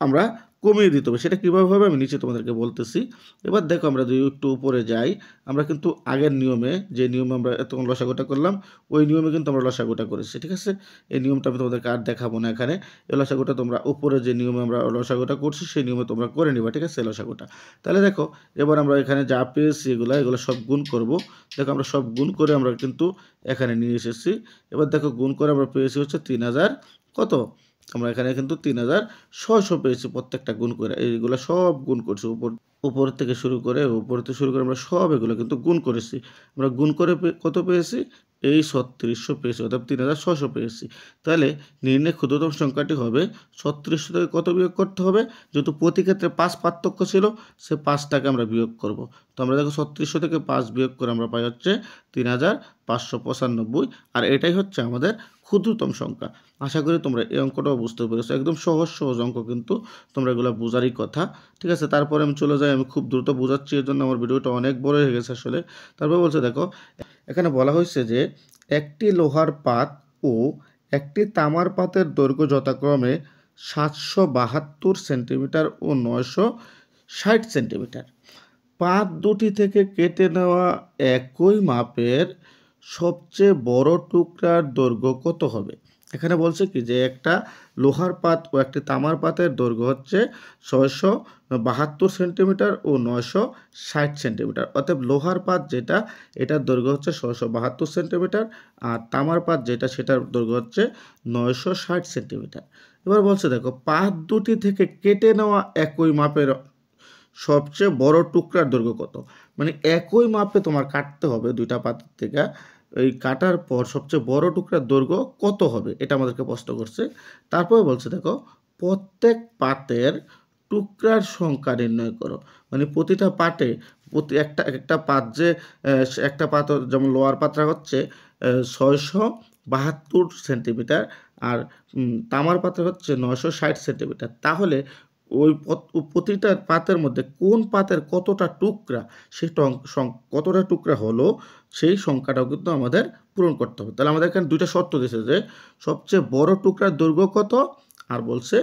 S1: আমরা কমিয়ে দিতে হবে। সেটা কীভাবে হবে আমি নিচে তোমাদেরকে বলতেছি। এবার দেখো আমরা যদি একটু উপরে যাই, আমরা কিন্তু আগের নিয়মে, যে নিয়মে আমরা এতক্ষণ লসাগুটা করলাম, ওই নিয়মে কিন্তু আমরা লসাগুটা করেছি, ঠিক আছে? এই নিয়মটা আমি তোমাদেরকে আর দেখাবো না এখানে। এই লসাগুটা তোমরা উপরে যে নিয়মে আমরা লসাগুটা করছি সেই নিয়মে তোমরা করে নিবা, ঠিক আছে? এই লসাগুটা। তাহলে দেখো এবার আমরা এখানে যা পেয়েছি এগুলো সব গুণ করব। দেখো আমরা সব গুণ করে আমরা কিন্তু এখানে নিয়ে এসেছি। এবার দেখো গুণ করে আমরা পেয়েছি হচ্ছে 3000 কত, আমরা এখানে কিন্তু 3600 পেয়েছি প্রত্যেকটা গুণ করে। এইগুলো সব গুণ করছি, উপর থেকে শুরু করে আমরা সব এগুলো কিন্তু গুণ করেছি। আমরা গুণ করে কত পেয়েছি, এই 3600 পেয়েছি, অর্থাৎ 3600 পেয়েছি। তাহলে নির্ণয় ক্ষুদ্রতম সংখ্যাটি হবে 3600 থেকে কত বিয়োগ করতে হবে, যেহেতু প্রতি ক্ষেত্রে 5 পার্থক্য ছিল, সে 5টাকে আমরা বিয়োগ করব। তো আমরা দেখো 3600 থেকে 5 বিয়োগ করে আমরা পাই হচ্ছে 3595, আর এটাই হচ্ছে আমাদের ক্ষুদ্রতম সংখ্যা। আশা করি তোমরা এই অঙ্কটাও বুঝতে পেরেছো। একদম সহজ সহজ অঙ্ক, কিন্তু তোমরা এগুলো বোঝারই কথা, ঠিক আছে? তারপরে আমি চলে যাই, আমি খুব দ্রুত বোঝাচ্ছি, এর জন্য আমার ভিডিওটা অনেক বড় হয়ে গেছে আসলে। তারপরে বলছে দেখো এখানে বলা হয়েছে যে একটি লোহার পাত ও একটি তামার পাতের দৈর্ঘ্য যথাক্রমে 772 সেন্টিমিটার ও 960 সেন্টিমিটার। পাত দুটি থেকে কেটে নেওয়া একই মাপের সবচেয়ে বড় টুকরার দৈর্ঘ্য কত হবে? এখানে বলছে কি যে একটা লোহার পাত ও একটি তামার পাতের দৈর্ঘ্য হচ্ছে 672 সেন্টিমিটার ও 960 সেন্টিমিটার। অর্থাৎ লোহার পাত যেটা, এটার দৈর্ঘ্য হচ্ছে 672 সেন্টিমিটার, আর তামার পাত যেটা, সেটার দৈর্ঘ্য হচ্ছে 960 সেন্টিমিটার। এবার বলছে দেখো পাত দুটি থেকে কেটে নেওয়া একই মাপের সবচেয়ে বড় টুকরার দৈর্ঘ্য কত? মানে একই মাপে তোমার কাটতে হবে দুইটা পাতের থেকে, এই কাটার পর সবচেয়ে বড় টুকরার দৈর্ঘ্য কত হবে, এটা আমাদেরকে প্রশ্ন করছে। তারপরে বলছে দেখো প্রত্যেক পাতের টুকরার সংখ্যা নির্ণয় করো। মানে প্রতিটা পাটে, একটা পাত যে, একটা পাত যেমন লোহার পাতটা হচ্ছে 672 সেন্টিমিটার, আর তামার পাত্র হচ্ছে 960 সেন্টিমিটার। তাহলে ওই প্রতিটা পাতের মধ্যে কোন পাতের কতটা টুকরা, সেই কতটা টুকরা হলো সেই সংখ্যাটাও কিন্তু আমাদের পূরণ করতে হবে। তাহলে আমাদের এখানে দুইটা শর্ত দিয়েছে, যে সবচেয়ে বড় টুকরার দৈর্ঘ্য কত, আর বলছে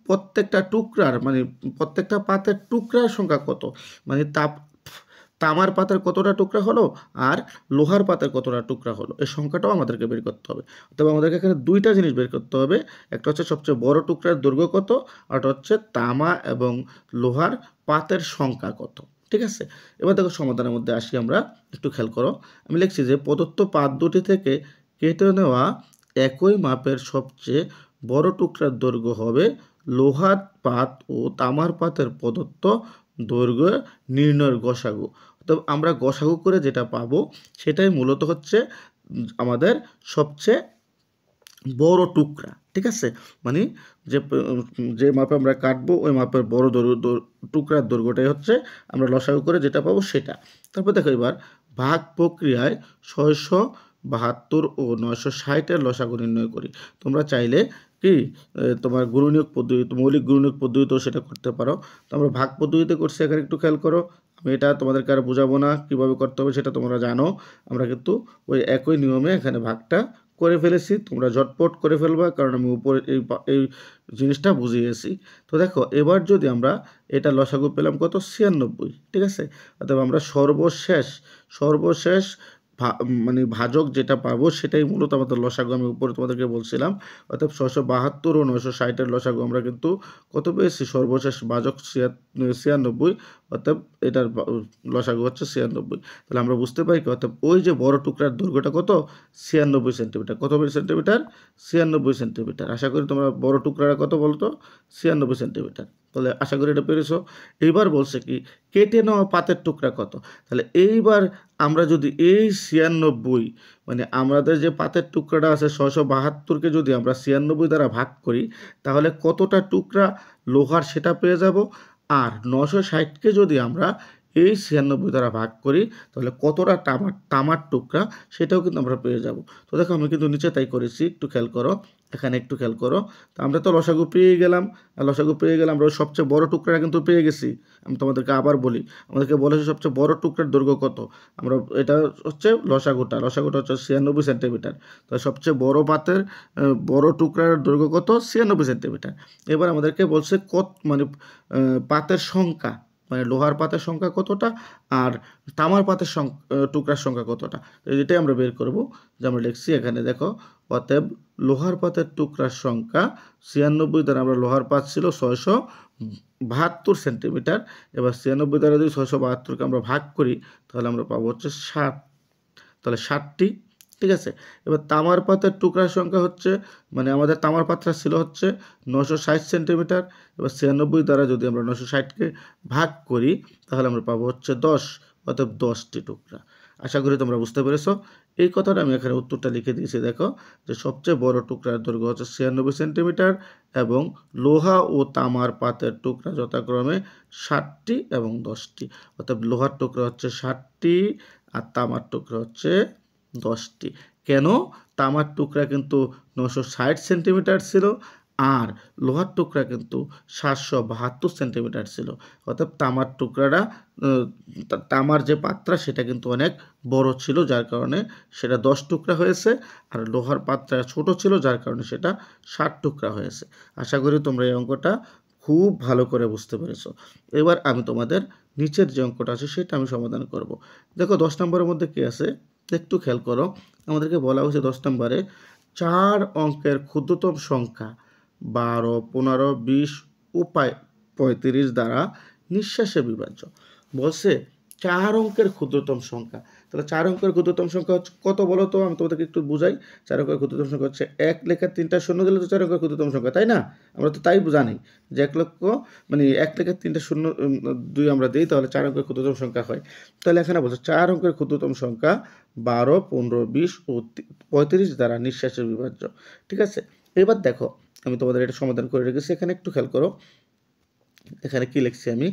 S1: প্রত্যেকটা টুকরার, মানে প্রত্যেকটা পাতের টুকরার সংখ্যা কত, মানে তামার পাতের কতটা টুকরা হলো আর লোহার পাতের কতটা টুকরা হলো, এই সংখ্যাটাও আমাদেরকে বের করতে হবে। তবে আমাদেরকে এখানে দুইটা জিনিস বের করতে হবে, একটা হচ্ছে সবচেয়ে বড় টুকরার দৈর্ঘ্য কত, আর একটা হচ্ছে তামা এবং লোহার পাতের সংখ্যা কত, ঠিক আছে? এবার দেখো সমাধানের মধ্যে আসি আমরা, একটু খেয়াল করো। আমি লিখছি যে প্রদত্ত পাত দুটি থেকে কেটে নেওয়া একই মাপের সবচেয়ে বড় টুকরার দৈর্ঘ্য হবে লোহার পাত ও তামার পাতের প্রদত্ত দৈর্ঘ্য নির্ণয়ের গসাগু। তো আমরা গসাগু করে যেটা পাবো সেটাই মূলত হচ্ছে আমাদের সবচেয়ে বড় টুকরা, ঠিক আছে? মানে যে মাপে আমরা কাটবো ওই মাপের বড় টুকরার দৈর্ঘ্যটাই হচ্ছে আমরা লসাগু করে যেটা পাবো সেটা। তারপর দেখো এবার ভাগ প্রক্রিয়ায় 672 ও 960-এর লসাগু নির্ণয় করি। তোমরা চাইলে কি তোমার গুণনীয়ক পদ্ধতি, মৌলিক গুণনীয়ক পদ্ধতিতেও সেটা করতে পারো। তো আমরা ভাগ পদ্ধতিতে করছি, এখানে একটু খেয়াল করো। আমি এটা তোমাদেরকে আর বোঝাবো না কীভাবে করতে হবে, সেটা তোমরা জানো। আমরা কিন্তু ওই একই নিয়মে এখানে ভাগটা করে ফেলেছি, তোমরা ঝটপট করে ফেলবা, কারণ আমি উপরে এই জিনিসটা বুঝিয়েছি। তো দেখো এবার যদি আমরা এটা লসাগু পেলাম কত, 96, ঠিক আছে? অর্থাৎ আমরা সর্বশেষ মানে ভাজক যেটা পাবো সেটাই মূলত আমাদের লসাগু, আমি উপরে তোমাদেরকে বলছিলাম। অর্থাৎ 672 ও 960-এর লসাগু আমরা কিন্তু কত পেয়েছি, সর্বশেষ ভাজক 96, অর্থাৎ এটার লসাগু হচ্ছে 96। তাহলে আমরা বুঝতে পারি কি, অর্থাৎ ওই যে বড় টুকরার দৈর্ঘ্যটা কত, 96 সেন্টিমিটার। কত সেন্টিমিটার? 96 সেন্টিমিটার। আশা করি তোমরা বড় টুকরাটা কত বলতো, 96 সেন্টিমিটার। তাহলে আশা করি এটা পেরেছো। এইবার বলছে কি, কেটে নেওয়া পাতের টুকরা কত। তাহলে এইবার আমরা যদি এই 96, মানে আমাদের যে পাতের টুকরাটা আছে 672-কে যদি আমরা 96 দ্বারা ভাগ করি তাহলে কতটা টুকরা লোহার সেটা পেয়ে যাব। আর 960-কে যদি আমরা এই 96 দ্বারা ভাগ করি তাহলে কতটা তামার টুকরা সেটাও কিন্তু আমরা পেয়ে যাব। তো দেখো আমি কিন্তু নিচে তাই করেছি, একটু খেয়াল করো, এখানে একটু খেয়াল করো। তো আমরা তো লসাগু পেয়ে গেলাম, আর লসাগু পেয়ে গেলাম, আমরা সবচেয়ে বড় টুকরাটা কিন্তু পেয়ে গেছি। আমি তোমাদেরকে আবার বলি, আমাদেরকে বলেছে সবচেয়ে বড় টুকরার দৈর্ঘ্য কত। আমরা এটা হচ্ছে লসাগুটা হচ্ছে 96 সেন্টিমিটার। তো সবচেয়ে বড় পাতের বড় টুকরার দৈর্ঘ্য কত, 96 সেন্টিমিটার। এবার আমাদেরকে বলছে মানে পাতের সংখ্যা, মানে লোহার পাতের সংখ্যা কতটা আর তামার পাতের টুকরার সংখ্যা কতটা, এটাই আমরা বের করব। যে আমরা লিখছি এখানে দেখো, অতএব লোহার পাতের টুকরার সংখ্যা 96 দ্বারা, আমরা লোহার পাত ছিল 672 সেন্টিমিটার। এবার 96 দ্বারা যদি 672-কে আমরা ভাগ করি তাহলে আমরা পাবো হচ্ছে 60, তাহলে 60টি, ঠিক আছে? এবার তামার পাতের টুকরার সংখ্যা হচ্ছে, মানে আমাদের তামার পাত্রা ছিল হচ্ছে 960 সেন্টিমিটার। এবার 96 দ্বারা যদি আমরা 960-কে ভাগ করি তাহলে আমরা পাবো হচ্ছে 10, অর্থাৎ 10টি টুকরা। আশা করি তোমরা বুঝতে পেরেছো। এই কথাটা আমি এখানে উত্তরটা লিখে দিয়েছি। দেখো যে সবচেয়ে বড় টুকরার দৈর্ঘ্য হচ্ছে 96 সেন্টিমিটার এবং লোহা ও তামার পাতের টুকরা যথাক্রমে 60টি এবং 10টি। অর্থাৎ লোহার টুকরা হচ্ছে 60টি আর তামার টুকরা হচ্ছে 10টি। কেন? তামার টুকরা কিন্তু 960 সেন্টিমিটার ছিল আর লোহার টুকরা কিন্তু 772 সেন্টিমিটার ছিল। অর্থাৎ তামার টুকরাটা, তামার যে পাত্রা সেটা কিন্তু অনেক বড় ছিল, যার কারণে সেটা 10 টুকরা হয়েছে, আর লোহার পাত্রা ছোট ছিল যার কারণে সেটা 60 টুকরা হয়েছে। আশা করি তোমরা এই অঙ্কটা খুব ভালো করে বুঝতে পেরেছো। এবার আমি তোমাদের নিচের যে অঙ্কটা আছে সেটা আমি সমাধান করব। দেখো 10 নম্বরের মধ্যে কি আছে একটু খেয়াল করো। আমাদেরকে বলা হয়েছে 10 নম্বরে 4 অঙ্কের ক্ষুদ্রতম সংখ্যা 12, 15, 20 ও 35 দ্বারা নিঃশ্বাসে বিভাজ্য। বলছে 4 অঙ্কের ক্ষুদ্রতম সংখ্যা। তাহলে 4 অঙ্কের ক্ষুদ্রতম সংখ্যা হচ্ছে কত বলো তো, আমি তোমাদেরকে একটু বুঝাই। 4 অঙ্কের ক্ষুদ্রতম সংখ্যা হচ্ছে 1 লেখার 3টা শূন্য দিলে তো 4 অঙ্কের ক্ষুদ্রতম সংখ্যা, তাই না? আমরা তো তাই জানি যে 1 লক্ষ মানে 1 লেখার 3টা শূন্য 2 আমরা দিই তাহলে 4 অঙ্কের ক্ষুদ্রতম সংখ্যা হয়। তাহলে এখানে বলছে 4 অঙ্কের ক্ষুদ্রতম সংখ্যা 12, 15, 20 ও 35 দ্বারা নিঃশ্বাসে বিভাজ্য, ঠিক আছে? এবার দেখো আমি তোমাদের এটা সমাধান করে রেখেছি, এখানে একটু খেয়াল করো। এখানে কি লিখছি আমি,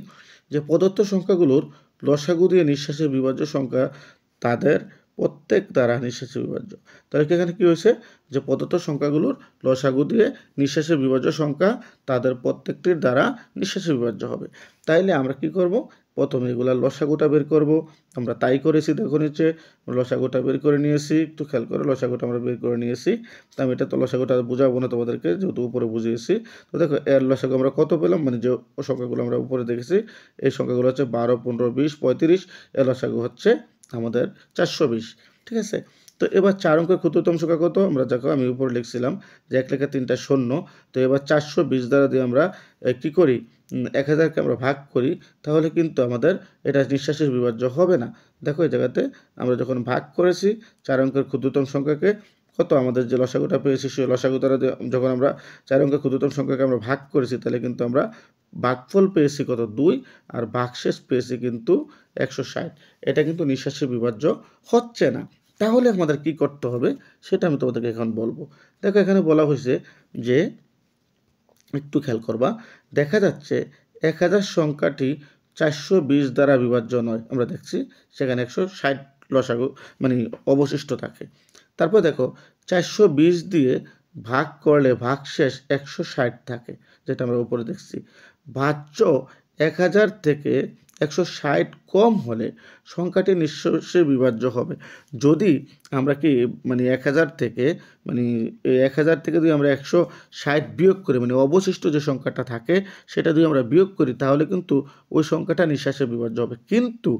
S1: যে প্রদত্ত সংখ্যাগুলোর লসাগু দিয়ে নিঃশ্বাসের বিভাজ্য সংখ্যা তাদের প্রত্যেক দ্বারা নিঃশ্বাসে বিভাজ্য। তাহলে এখানে কি হয়েছে, যে প্রদত্ত সংখ্যাগুলোর লসাগু দিয়ে নিঃশ্বাসের বিভাজ্য সংখ্যা তাদের প্রত্যেকটির দ্বারা নিঃশ্বাসে বিভাজ্য হবে। তাইলে আমরা কি করব, প্রথমে এগুলার লসাগুটা বের করব। আমরা তাই করেছি, দেখো নিচে লসাগুটা বের করে নিয়েছি, একটু খেয়াল করে লসাগুটা আমরা বের করে নিয়েছি। তো আমি এটা তো লসাগুটা বোঝাবো না তোমাদেরকে, যেহেতু উপরে বুঝিয়েছি। তো দেখো এর লসাগু আমরা কত পেলাম, মানে যে সংখ্যাগুলো আমরা উপরে দেখেছি এই সংখ্যাগুলো হচ্ছে 12, 15, 20, 35, এর লসাগু হচ্ছে আমাদের 420, ঠিক আছে? তো এবার 4 অঙ্কের ক্ষুদ্রতম সংখ্যা কত, আমরা দেখো আমি উপরে লিখছিলাম যে 1 লেখা 3টা শূন্য। তো এবার 420 দ্বারা দিয়ে আমরা কি করি, 1000-কে আমরা ভাগ করি, তাহলে কিন্তু আমাদের এটা নিঃশ্বাসের বিভাজ্য হবে না। দেখো এই জায়গাতে আমরা যখন ভাগ করেছি 4 অঙ্কের ক্ষুদ্রতম সংখ্যাকে কত আমাদের যে লসাগুটা পেয়েছি সেই লসাগু দ্বারা যখন আমরা 4 অঙ্কের ক্ষুদ্রতম সংখ্যাকে আমরা ভাগ করেছি তাহলে কিন্তু আমরা ভাগফল পেয়েছি কত 2 আর ভাগশেষ পেয়েছি কিন্তু 160। এটা কিন্তু নিঃশ্বাসে বিভাজ্য হচ্ছে না। তাহলে আমাদের কি করতে হবে সেটা আমি তোমাদেরকে এখন বলবো। দেখো এখানে বলা হয়েছে যে একটু খেয়াল করবা, দেখা যাচ্ছে 1000 সংখ্যাটি 420 দ্বারা বিভাজ্য নয়। আমরা দেখছি সেখানে 160 লসাগু মানে অবশিষ্ট থাকে। তারপর দেখো 420 দিয়ে ভাগ করলে ভাগশেষ 160 থাকে, যেটা আমরা উপরে দেখছি। ভাজ্য 1000 থেকে 160 কম হলে সংখ্যাটি নিঃশেষে বিভাজ্য হবে। যদি আমরা কি মানে 1000 থেকে মানে 1000 থেকে যদি আমরা 160 বিয়োগ করি মানে অবশিষ্ট যে সংখ্যাটা থাকে সেটা যদি আমরা বিয়োগ করি তাহলে কিন্তু ওই সংখ্যাটা নিঃশেষে বিভাজ্য হবে। কিন্তু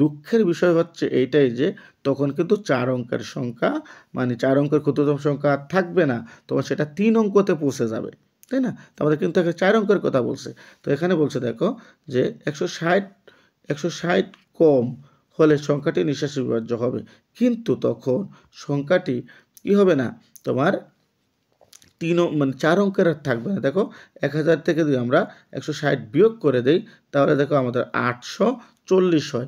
S1: দুঃখের বিষয় হচ্ছে এইটাই যে তখন কিন্তু 4 অঙ্কের সংখ্যা মানে 4 অঙ্কের ক্ষুদ্রতম সংখ্যা আর থাকবে না, তখন সেটা 3 অঙ্কতে পৌঁছে যাবে, তাই না? তো আমাদের কিন্তু এখানে 4 অঙ্কের কথা বলছে। তো এখানে বলছে দেখো যে 160 কম হলে সংখ্যাটি নিঃশেষে বিভাজ্য হবে, কিন্তু তখন সংখ্যাটি কি হবে না তোমার 3 মানে 4 অঙ্কের আর থাকবে না। দেখো 1000 থেকে যদি আমরা 160 বিয়োগ করে দেই তাহলে দেখো আমাদের 840 হয়।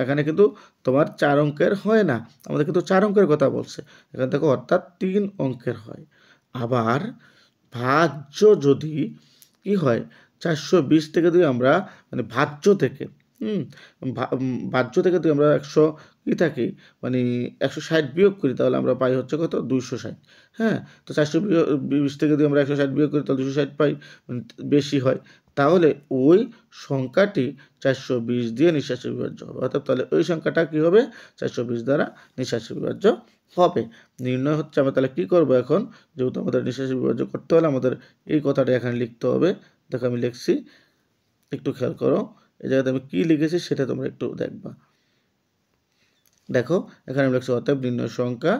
S1: এখানে কিন্তু তোমার 4 অঙ্কের হয় না, আমাদের কিন্তু 4 অঙ্কের কথা বলছে। এখানে দেখো অর্থাৎ 3 অঙ্কের হয়। আবার ভাজ্য যদি কি হয় 420 থেকে যদি আমরা মানে ভাজ্য থেকে ভাজ্য থেকে যদি আমরা 100 কি থাকি মানে 160 বিয়োগ করি তাহলে আমরা পাই হচ্ছে কত 260। হ্যাঁ, তো 420 থেকে যদি আমরা 160 বিয়োগ করি তাহলে 260 পাই, মানে বেশি হয়। তাহলে ওই সংখ্যাটি 420 দিয়ে নিঃশেষে বিভাজ্য হবে। অর্থাৎ তাহলে ওই সংখ্যাটা কি হবে 420 দ্বারা নিঃশেষে বিভাজ্য হবে। নির্ণয় হচ্ছে আমরা তাহলে কি করব এখন, যেহেতু আমাদের নিঃশেষে বিভাজ্য করতে হলে আমাদের এই কথাটা এখানে লিখতে হবে। দেখো আমি লিখছি, একটু খেয়াল করো এই জায়গাতে আমি কি লিখেছি সেটা তোমরা একটু দেখবা। দেখো এখানে আমি লিখছি অতএব নির্ণয় সংখ্যা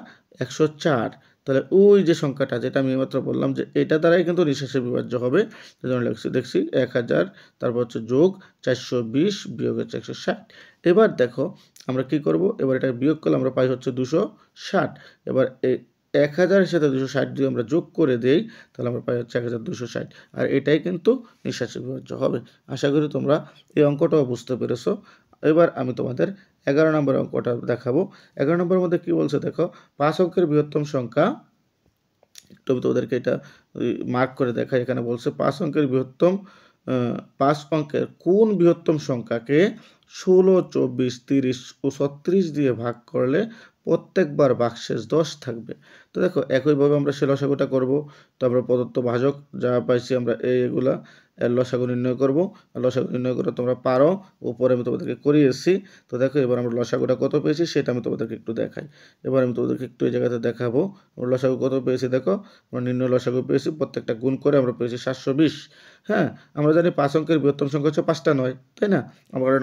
S1: 104। তাহলে ওই যে সংখ্যাটা যেটা আমি এইমাত্র বললাম যে এটা দ্বারাই কিন্তু নিঃশেষে বিভাজ্য হবে, সেজন্য দেখছি 1000 তারপর হচ্ছে যোগ 420 বিয়োগ হচ্ছে 160। এবার দেখো আমরা কি করব, এবার এটা বিয়োগ করলে আমরা পাই হচ্ছে 260। এবার 1000-এর সাথে 260 যদি আমরা যোগ করে দেই তাহলে আমরা পাই হচ্ছে 1260, আর এটাই কিন্তু নিঃশেষে বিভাজ্য হবে। আশা করি তোমরা এই অঙ্কটাও বুঝতে পেরেছো। এবার আমি তোমাদের 11 নম্বর অঙ্কটা দেখাবো। 11 নম্বরের মধ্যে কি বলছে দেখো, 5 অঙ্কের বৃহত্তম সংখ্যা, একটু আমি তোমাদেরকে এটা মার্ক করে দেখাই। এখানে বলছে 5 অঙ্কের বৃহত্তম 5 অঙ্কের কোন বৃহত্তম সংখ্যাকে 16, 24, 30 ও 36 দিয়ে ভাগ করলে প্রত্যেকবার ভাগশেষ 10 থাকবে। তো দেখো একইভাবে আমরা সে লসাগুটা করব। তো আমরা প্রদত্ত ভাজক যা পাইছি আমরা এগুলা এর লসাগু নির্ণয় করব। লসাগু নির্ণয় করে তোমরা পারো, উপরে আমি তোমাদেরকে করিয়েছি। তো দেখো এবার আমরা লসাগুটা কত পেয়েছি সেটা আমি তোমাদেরকে একটু দেখাই। এবার আমি তোমাদেরকে একটু এই জায়গাতে দেখাবো আমরা লসাগু কত পেয়েছি। দেখো আমরা নির্ণয় লসাগু পেয়েছি, প্রত্যেকটা গুণ করে আমরা পেয়েছি 720। হ্যাঁ, আমরা জানি 5 অঙ্কের বৃহত্তম সংখ্যা হচ্ছে 5টা নয়, তাই না?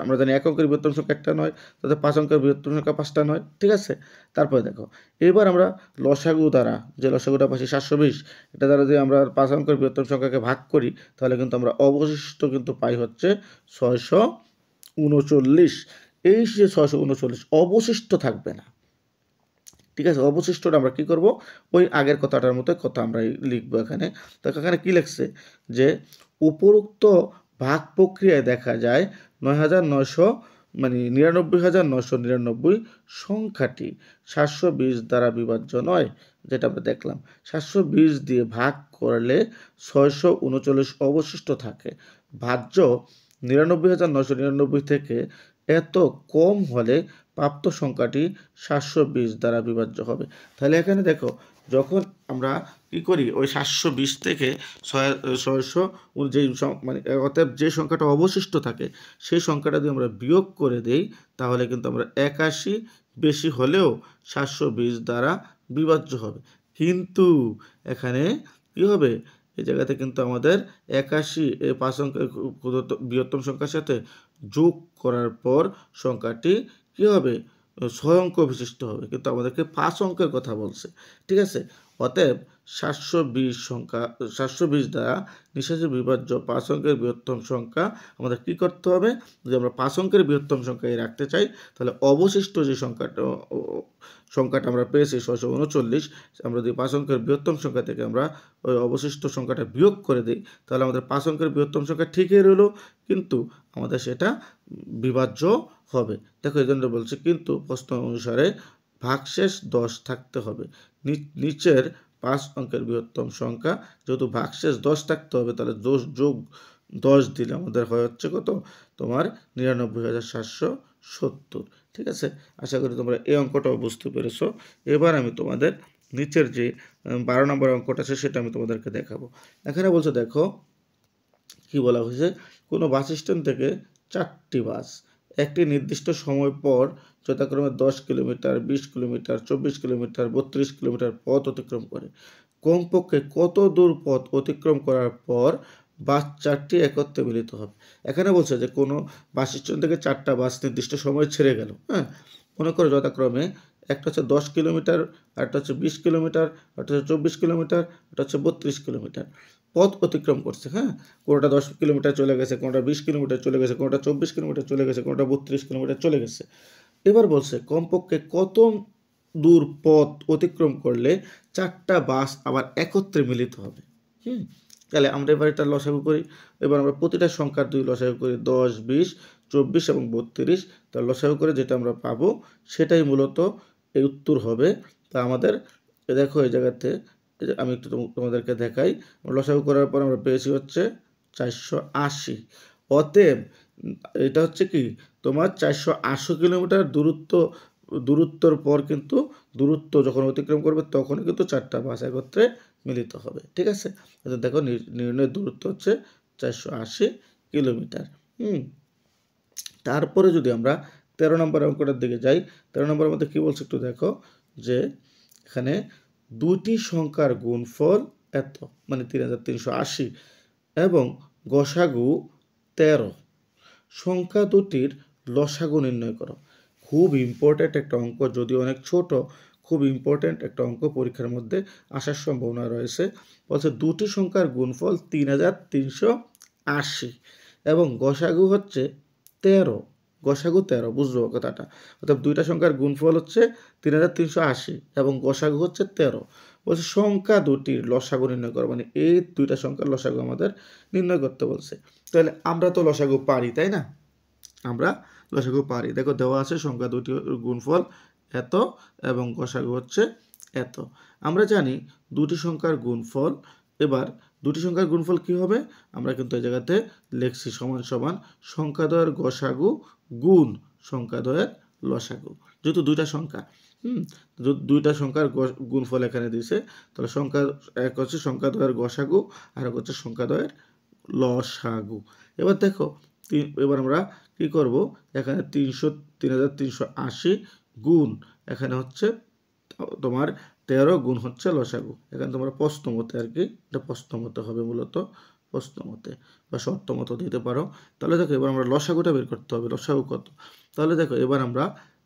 S1: আমরা জানি 1 অঙ্কের বৃহত্তম সংখ্যা একটা নয়, তাতে 5 অঙ্কের বৃহত্তম সংখ্যা 5টা নয়, ঠিক আছে? তারপরে দেখো এবার আমরা লসাগু দ্বারা যে লসাগুটা পাচ্ছি 720, এটা দ্বারা যদি আমরা 5 অঙ্কের বৃহত্তম সংখ্যাকে ভাগ করি তাহলে কিন্তু আমরা অবশিষ্ট কিন্তু পাই হচ্ছে 639। এই যে 639 অবশিষ্ট থাকবে না, ঠিক আছে? অবশিষ্টটা আমরা কি করব, ওই আগের কথাটার মতো কথা আমরা লিখবো এখানে। তো এখানে কি লিখছে যে উপরোক্ত ভাগ প্রক্রিয়ায় দেখা যায় 9900 মানে 99,999 সংখ্যাটি 720 দ্বারা বিভাজ্য নয়, যেটা আমরা দেখলাম। 720 দিয়ে ভাগ করলে 639 অবশিষ্ট থাকে। ভাজ্য 99,999 থেকে এত কম হলে প্রাপ্ত সংখ্যাটি 720 দ্বারা বিভাজ্য হবে। তাহলে এখানে দেখো যখন আমরা কি করি ওই 720 থেকে 600 যেই মানে অতএব যে সংখ্যাটা অবশিষ্ট থাকে সেই সংখ্যাটা যদি আমরা বিয়োগ করে দেই তাহলে কিন্তু আমরা 81 বেশি হলেও 720 দ্বারা বিভাজ্য হবে। কিন্তু এখানে কি হবে, এই জায়গাতে কিন্তু আমাদের 81 এই 5 অঙ্কের বৃহত্তম সংখ্যার সাথে যোগ করার পর সংখ্যাটি কি হবে 6 অঙ্ক বিশিষ্ট হবে, কিন্তু আমাদেরকে 5 অঙ্কের কথা বলছে, ঠিক আছে? অতএব 720 দ্বারা নিঃশেষের বিভাজ্য 5 অঙ্কের বৃহত্তম সংখ্যা আমাদের কি করতে হবে? যদি আমরা 5 অঙ্কের বৃহত্তম সংখ্যায় রাখতে চাই তাহলে অবশিষ্ট যে সংখ্যাটা আমরা পেয়েছি 639, আমরা যদি 5 অঙ্কের বৃহত্তম সংখ্যা থেকে আমরা ওই অবশিষ্ট সংখ্যাটা বিয়োগ করে দিই তাহলে আমাদের 5 অঙ্কের বৃহত্তম সংখ্যা ঠিকই রইল, কিন্তু আমাদের সেটা বিভাজ্য হবে। দেখো এই জন্য বলছি কিন্তু প্রশ্ন অনুসারে ভাগশেষ 10 থাকতে হবে। নিচের 5 অঙ্কের বৃহত্তম সংখ্যা, যেহেতু ভাগশেষ 10 থাকতে হবে তাহলে যোগ 10 দিলে আমাদের হয় হচ্ছে কত? তোমার 99,770। ঠিক আছে, আশা করি তোমরা এই অঙ্কটাও বুঝতে পেরেছো। এবার আমি তোমাদের নিচের যে 12 নম্বর অঙ্কটা আছে সেটা আমি তোমাদেরকে দেখাবো। এখানে বলছে দেখো কি বলা হয়েছে, কোনো বাস স্ট্যান্ড থেকে 4টি বাস একটি নির্দিষ্ট সময় পর যথাক্রমে 10 কিলোমিটার, 20 কিলোমিটার, 24 কিলোমিটার, 32 কিলোমিটার পথ অতিক্রম করে। কমপক্ষে কত দূর পথ অতিক্রম করার পর বাস 4টি একত্রে মিলিত হবে? এখানে বলছে যে কোনো বাস স্ট্যান্ড থেকে 4টা বাস নির্দিষ্ট সময় ছেড়ে গেল। হ্যাঁ, মনে করো যথাক্রমে একটা হচ্ছে 10 কিলোমিটার, একটা হচ্ছে 20 কিলোমিটার, একটা হচ্ছে 24 কিলোমিটার, একটা হচ্ছে 32 কিলোমিটার পথ অতিক্রম করছে। হ্যাঁ, কোনোটা 10 কিলোমিটার চলে গেছে, কোনোটা 20 কিলোমিটার চলে গেছে, কোনোটা 24 কিলোমিটার চলে গেছে, কোনোটা 32 কিলোমিটার চলে গেছে। এবার বলছে কমপক্ষে কত দূর পথ অতিক্রম করলে 4টা বাস আবার একত্রে মিলিত হবে। তাহলে আমরা এবার এটা লসাগু করি। এবার আমরা প্রতিটা সংখ্যার 2 লসাগু করি, 10, 20, 24 এবং 32। তার লসাগু করে যেটা আমরা পাবো সেটাই মূলত এই উত্তর হবে। তা আমাদের দেখো এই জায়গাতে আমি একটু তোমাদেরকে দেখাই। লসাগু করার পর আমরা পেয়েছি হচ্ছে 480। অতএব এটা হচ্ছে কি তোমার 480 কিলোমিটার দূরত্বর পর কিন্তু দূরত্ব যখন অতিক্রম করবে তখন কিন্তু 4টা বাস একত্রে মিলিত হবে। ঠিক আছে, দেখো নির্ণয়ের দূরত্ব হচ্ছে 480 কিলোমিটার। তারপরে যদি আমরা 13 নম্বর অঙ্কটার দিকে যাই, 13 নম্বরের মধ্যে কি বলছে একটু দেখো, যে এখানে দুটি সংখ্যার গুণফল এত, মানে 3380 এবং গসাগু 13, সংখ্যা দুটির লসাগু নির্ণয় করো। খুব ইম্পর্ট্যান্ট একটা অঙ্ক, যদিও অনেক ছোট, খুব ইম্পর্ট্যান্ট একটা অঙ্ক, পরীক্ষার মধ্যে আসার সম্ভাবনা রয়েছে। বলছে দুটি সংখ্যার গুণফল 3380 এবং গসাগু হচ্ছে 13, গসাগু 13, বুঝলো কথাটা? অর্থাৎ দুইটা সংখ্যার গুণফল হচ্ছে 3380 এবং গসাগু হচ্ছে 13। বলছে সংখ্যা দুটির লসাগু নির্ণয় করো, মানে এই দুইটা সংখ্যার লসাগু আমাদের নির্ণয় করতে বলছে। তাহলে আমরা তো লসাগু পারি, তাই না? আমরা লসাগু পারি। দেখো দেওয়া আছে সংখ্যা দুটির গুণফল এত এবং গসাগু হচ্ছে এত। আমরা জানি দুটি সংখ্যার গুণফল। এবার দুটি সংখ্যার গুণফল কি হবে? আমরা কিন্তু এই জায়গাতে লিখছি সমান সমান সংখ্যাদ্বয়ের গসাগু গুণ সংখ্যাদ্বয়ের লসাগু, যেহেতু দুইটা সংখ্যা। দুইটা সংখ্যার গুণফল এখানে দিয়েছে, তাহলে সংখ্যা এক হচ্ছে সংখ্যাদ্বয়ের গসাগু আর এক হচ্ছে সংখ্যাদ্বয়ের লসাগু। এবার দেখো এবার আমরা কি করব, এখানে 3380 গুণ এখানে হচ্ছে তোমার 13 গুণ হচ্ছে লসাগু। এখানে তোমরা প্রশ্ন মতে আর কি, এটা প্রশ্ন মতে হবে, মূলত প্রশ্ন মতে বা শর্ত মতো দিতে পারো। তাহলে দেখো এবার আমরা লসাগুটা বের করতে হবে, লসাগু কত। তাহলে দেখো এবার আমরা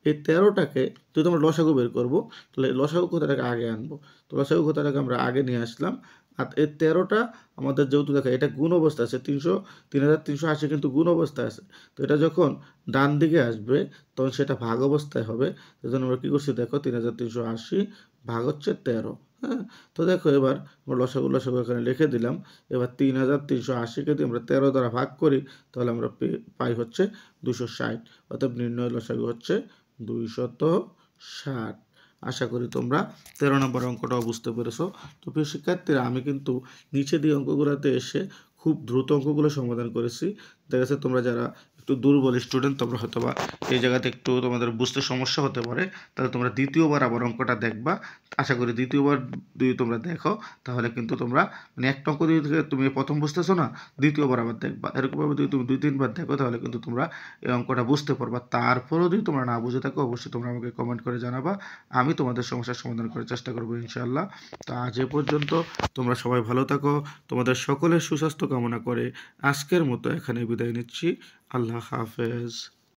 S1: এই 13টাকে যদি আমরা লসাগু বের করবো তাহলে লসাগু কথাটাকে আগে আনবো। তো লসাগু কথাটাকে আমরা আগে নিয়ে আসলাম। আর এই 13টা আমাদের যেহেতু দেখো এটা গুণ অবস্থা আছে, 3380 কিন্তু গুণ অবস্থায় আছে। তো এটা যখন ডান দিকে আসবে তখন সেটা ভাগ অবস্থায় হবে। সেজন্য আমরা কী করছি দেখো, 3380 ভাগ হচ্ছে 13। হ্যাঁ, তো দেখো এবার আমরা লসাগু এখানে লিখে দিলাম। এবার 3380কে যদি আমরা 13 দ্বারা ভাগ করি তাহলে আমরা পাই হচ্ছে 260। অর্থাৎ নির্ণয় লসাগু হচ্ছে 260। আশা করি তোমরা 13 নম্বর অঙ্কটাও বুঝতে পেরেছো। তো প্রিয় শিক্ষার্থীরা, আমি কিন্তু নিচে দিয়ে অঙ্কগুলোতে এসে খুব দ্রুত অঙ্কগুলো সমাধান করেছি। দেখা যাচ্ছে তোমরা যারা একটু দুর্বল স্টুডেন্ট, তোমরা হয়তো বা এই জায়গাতে একটু তোমাদের বুঝতে সমস্যা হতে পারে, তাহলে তোমরা দ্বিতীয়বার আবার অঙ্কটা দেখবা। আশা করি দ্বিতীয়বার যদি তোমরা দেখো তাহলে কিন্তু তোমরা মানে একটা অঙ্ক যদি তুমি প্রথম বুঝতেছো না, দ্বিতীয়বার আবার দেখবা। এরকমভাবে যদি তুমি 2-3বার দেখো তাহলে কিন্তু তোমরা এই অঙ্কটা বুঝতে পারবা। তারপরেও যদি তোমরা না বুঝে থাকো অবশ্যই তোমরা আমাকে কমেন্ট করে জানাবা, আমি তোমাদের সমস্যার সমাধান করার চেষ্টা করবো ইনশাআল্লাহ। তো আজ এ পর্যন্ত, তোমরা সবাই ভালো থাকো। তোমাদের সকলের সুস্বাস্থ্য কামনা করে আজকের মতো এখানে বিদায় নিচ্ছি। আল্লাহ হাফেজ।